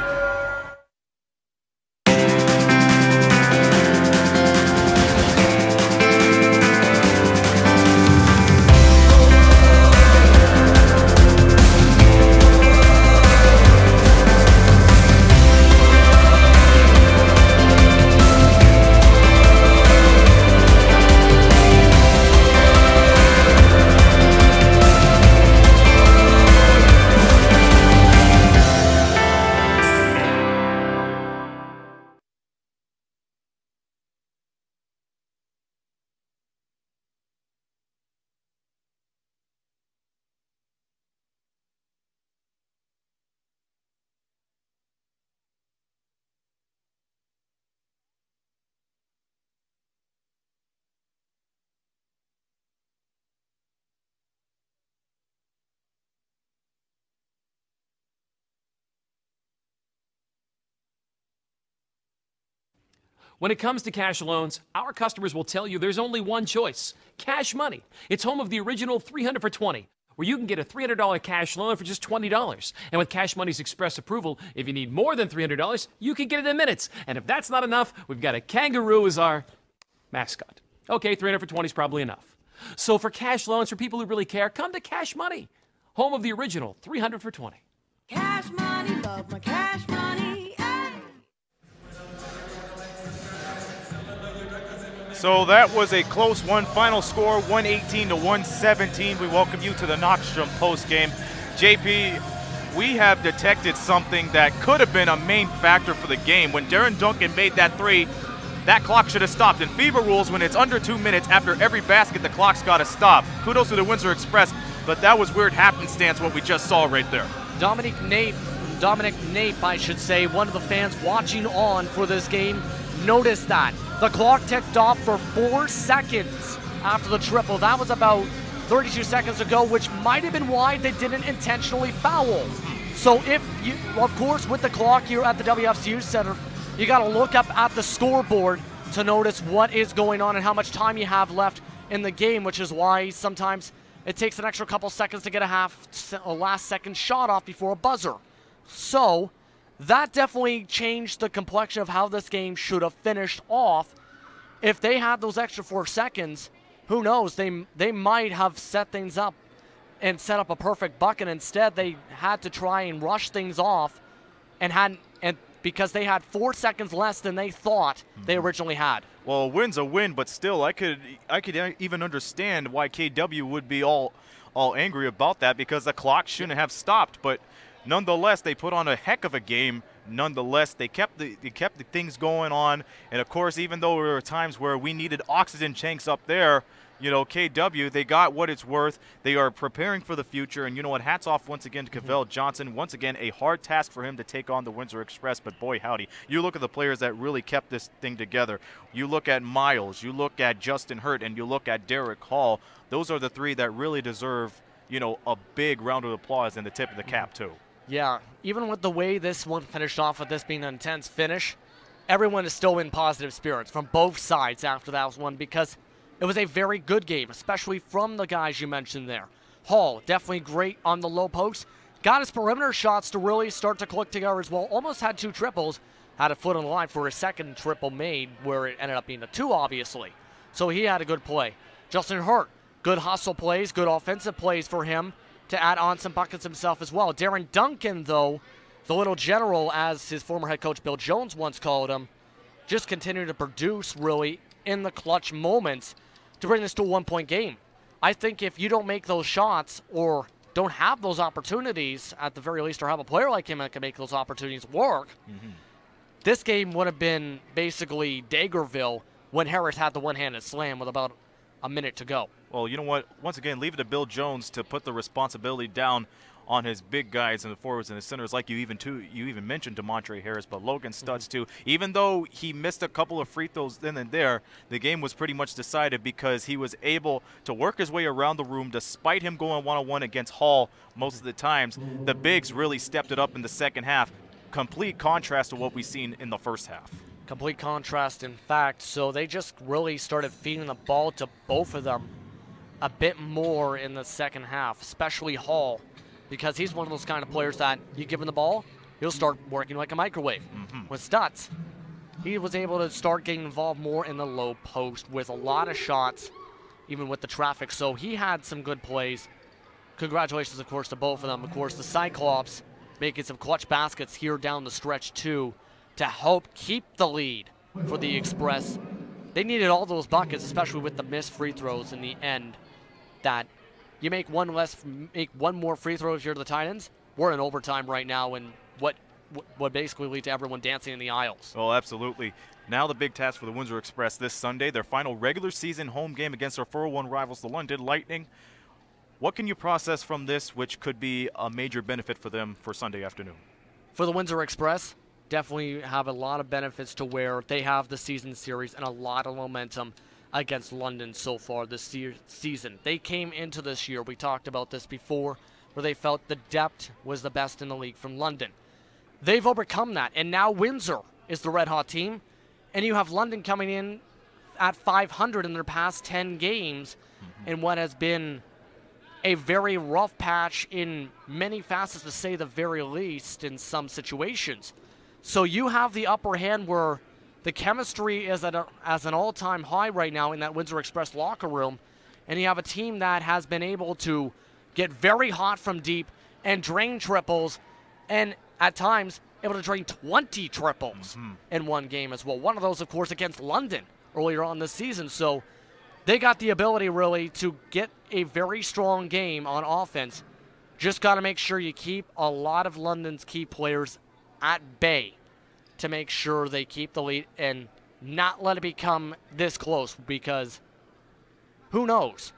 Speaker 1: When it comes to cash loans, our customers will tell you there's only one choice: Cash Money. It's home of the original 300 for 20, where you can get a $300 cash loan for just $20. And with Cash Money's express approval, if you need more than $300, you can get it in minutes. And if that's not enough, we've got a kangaroo as our mascot. Okay, 300 for 20 is probably enough. So for cash loans, for people who really care, come to Cash Money, home of the original 300 for 20.
Speaker 2: Cash money, love my cash money.
Speaker 3: So that was a close one. Final score 118-117. We welcome you to the Knockstrom postgame. JP, we have detected something that could have been a main factor for the game. When Darren Duncan made that three, that clock should have stopped. In FIBA rules, when it's under 2 minutes, after every basket, the clock's got to stop. Kudos to the Windsor Express, but that was weird happenstance what we just saw right there.
Speaker 4: Dominic Nape, I should say, one of the fans watching on for this game, noticed that. The clock ticked off for 4 seconds after the triple. That was about 32 seconds ago, which might have been why they didn't intentionally foul. So if you, of course, with the clock here at the WFCU Center, you got to look up at the scoreboard to notice what is going on and how much time you have left in the game, which is why sometimes it takes an extra couple seconds to get a last second shot off before a buzzer. So that definitely changed the complexion of how this game should have finished off. If they had those extra 4 seconds, who knows, they might have set things up and set up a perfect bucket. Instead, they had to try and rush things off and because they had 4 seconds less than they thought they originally had.
Speaker 3: Well, a win's a win, but still, I could even understand why KW would be all angry about that, because the clock shouldn't have stopped. But nonetheless, they put on a heck of a game. Nonetheless, they kept the things going on. And of course, even though there were times where we needed oxygen tanks up there, you know, KW, they got what it's worth. They are preparing for the future. And you know what? Hats off once again to Cavell Johnson. Once again, a hard task for him to take on the Windsor Express. But boy, howdy. You look at the players that really kept this thing together. You look at Miles, you look at Justin Hurt, and you look at Derek Hall. Those are the three that really deserve, you know, a big round of applause and the tip of the cap, too.
Speaker 4: Yeah, even with the way this one finished off, with this being an intense finish, everyone is still in positive spirits from both sides after that one, because it was a very good game, especially from the guys you mentioned there. Hall, definitely great on the low post. Got his perimeter shots to really start to click together as well. Almost had 2 triples. Had a foot on the line for his second triple made, where it ended up being a 2, obviously. So he had a good play. Justin Hurt, good hustle plays, good offensive plays for him to add on some buckets himself as well. Darren Duncan, though, the little general, as his former head coach Bill Jones once called him, just continued to produce really in the clutch moments to bring this to a 1-point game. I think if you don't make those shots or don't have those opportunities, at the very least, or have a player like him that can make those opportunities work, this game would have been basically Daggerville when Harris had the one-handed slam with about a minute to go.
Speaker 3: Well, you know what? Once again, leave it to Bill Jones to put the responsibility down on his big guys and the forwards and the centers, like you even mentioned DeMontre Harris, but Logan Stutz too. Even though he missed a couple of free throws then and there, the game was pretty much decided because he was able to work his way around the room despite him going one-on-one against Hall most of the times. The bigs really stepped it up in the second half. Complete contrast to what we've seen in the first half.
Speaker 4: Complete contrast, in fact. So they just really started feeding the ball to both of them a bit more in the second half, especially Hall, because he's one of those kind of players that you give him the ball, he'll start working like a microwave. With Stutz, he was able to start getting involved more in the low post with a lot of shots, even with the traffic. So he had some good plays. Congratulations, of course, to both of them. Of course, the Cyclops making some clutch baskets here down the stretch, too, to help keep the lead for the Express. They needed all those buckets, especially with the missed free throws in the end. That you make one more free throw if you're the Titans. We're in overtime right now, and what basically lead to everyone dancing in the aisles.
Speaker 3: Oh, absolutely. Now the big task for the Windsor Express this Sunday, their final regular season home game against their 401 rivals, the London Lightning. What can you process from this, which could be a major benefit for them for Sunday afternoon?
Speaker 4: For the Windsor Express, definitely have a lot of benefits to where they have the season series and a lot of momentum against London so far this season. They came into this year, we talked about this before, where they felt the depth was the best in the league from London. They've overcome that, and now Windsor is the red-hot team, and you have London coming in at 500 in their past 10 games in what has been a very rough patch in many facets, to say the very least, in some situations. So you have the upper hand where the chemistry is at an all-time high right now in that Windsor Express locker room, and you have a team that has been able to get very hot from deep and drain triples, and at times able to drain 20 triples in one game as well. One of those, of course, against London earlier on this season. So they got the ability really to get a very strong game on offense. Just got to make sure you keep a lot of London's key players at bay to make sure they keep the lead and not let it become this close, because who knows?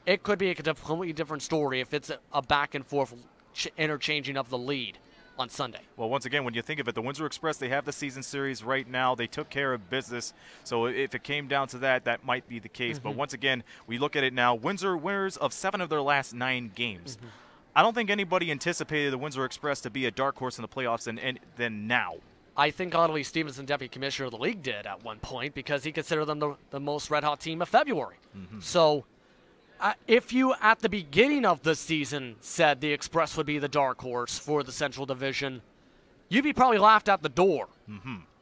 Speaker 4: It could be a completely different story if it's a back and forth interchanging of the lead on Sunday.
Speaker 3: Well, once again, when you think of it, the Windsor Express, they have the season series right now. They took care of business. So if it came down to that, that might be the case. But once again, we look at it now. Windsor winners of 7 of their last 9 games. I don't think anybody anticipated the Windsor Express to be a dark horse in the playoffs and then now.
Speaker 4: I think Audley Stevenson, Deputy Commissioner of the League, did at one point, because he considered them the most red-hot team of February. So if you, at the beginning of the season, said the Express would be the dark horse for the Central Division, you'd be probably laughed at the door.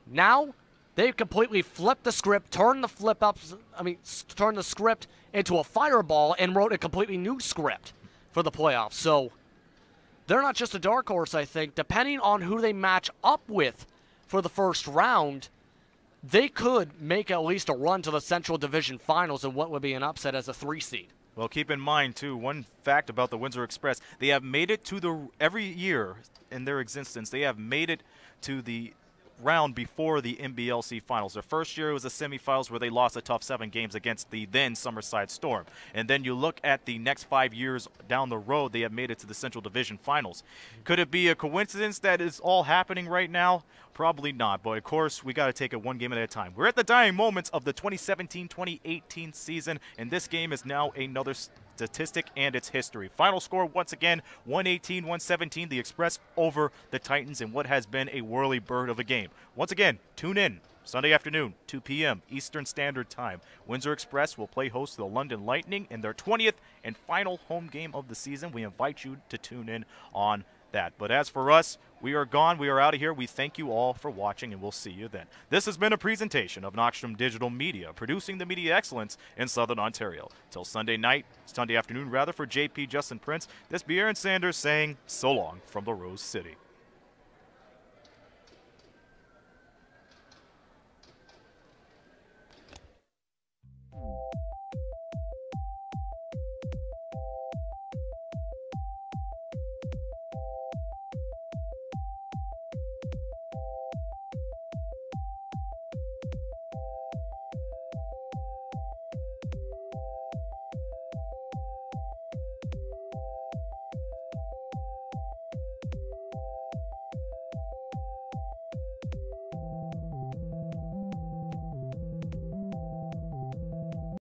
Speaker 4: Now, they've completely flipped the script, turned the script into a fireball and wrote a completely new script for the playoffs. So they're not just a dark horse, I think. Depending on who they match up with for the first round, they could make at least a run to the Central Division Finals in what would be an upset as a 3 seed.
Speaker 3: Well, keep in mind, too, one fact about the Windsor Express, they have made it to every year in their existence, they have made it to the round before the NBLC Finals. Their first year was the semifinals, where they lost a tough 7 games against the then Summerside Storm. And then you look at the next 5 years down the road, they have made it to the Central Division Finals. Could it be a coincidence that it's all happening right now? Probably not, but of course, we got to take it one game at a time. We're at the dying moments of the 2017-2018 season, and this game is now another statistic and its history. Final score, once again, 118-117, the Express over the Titans in what has been a whirly bird of a game. Once again, tune in Sunday afternoon, 2 p.m. Eastern Standard Time. Windsor Express will play host to the London Lightning in their 20th and final home game of the season. We invite you to tune in on that. But as for us, we are gone. We are out of here. We thank you all for watching, and we'll see you then. This has been a presentation of Knoxstrom Digital Media, producing the media excellence in Southern Ontario. Till Sunday afternoon, for JP Justin Prince, this be Aaron Sanders saying so long from the Rose City.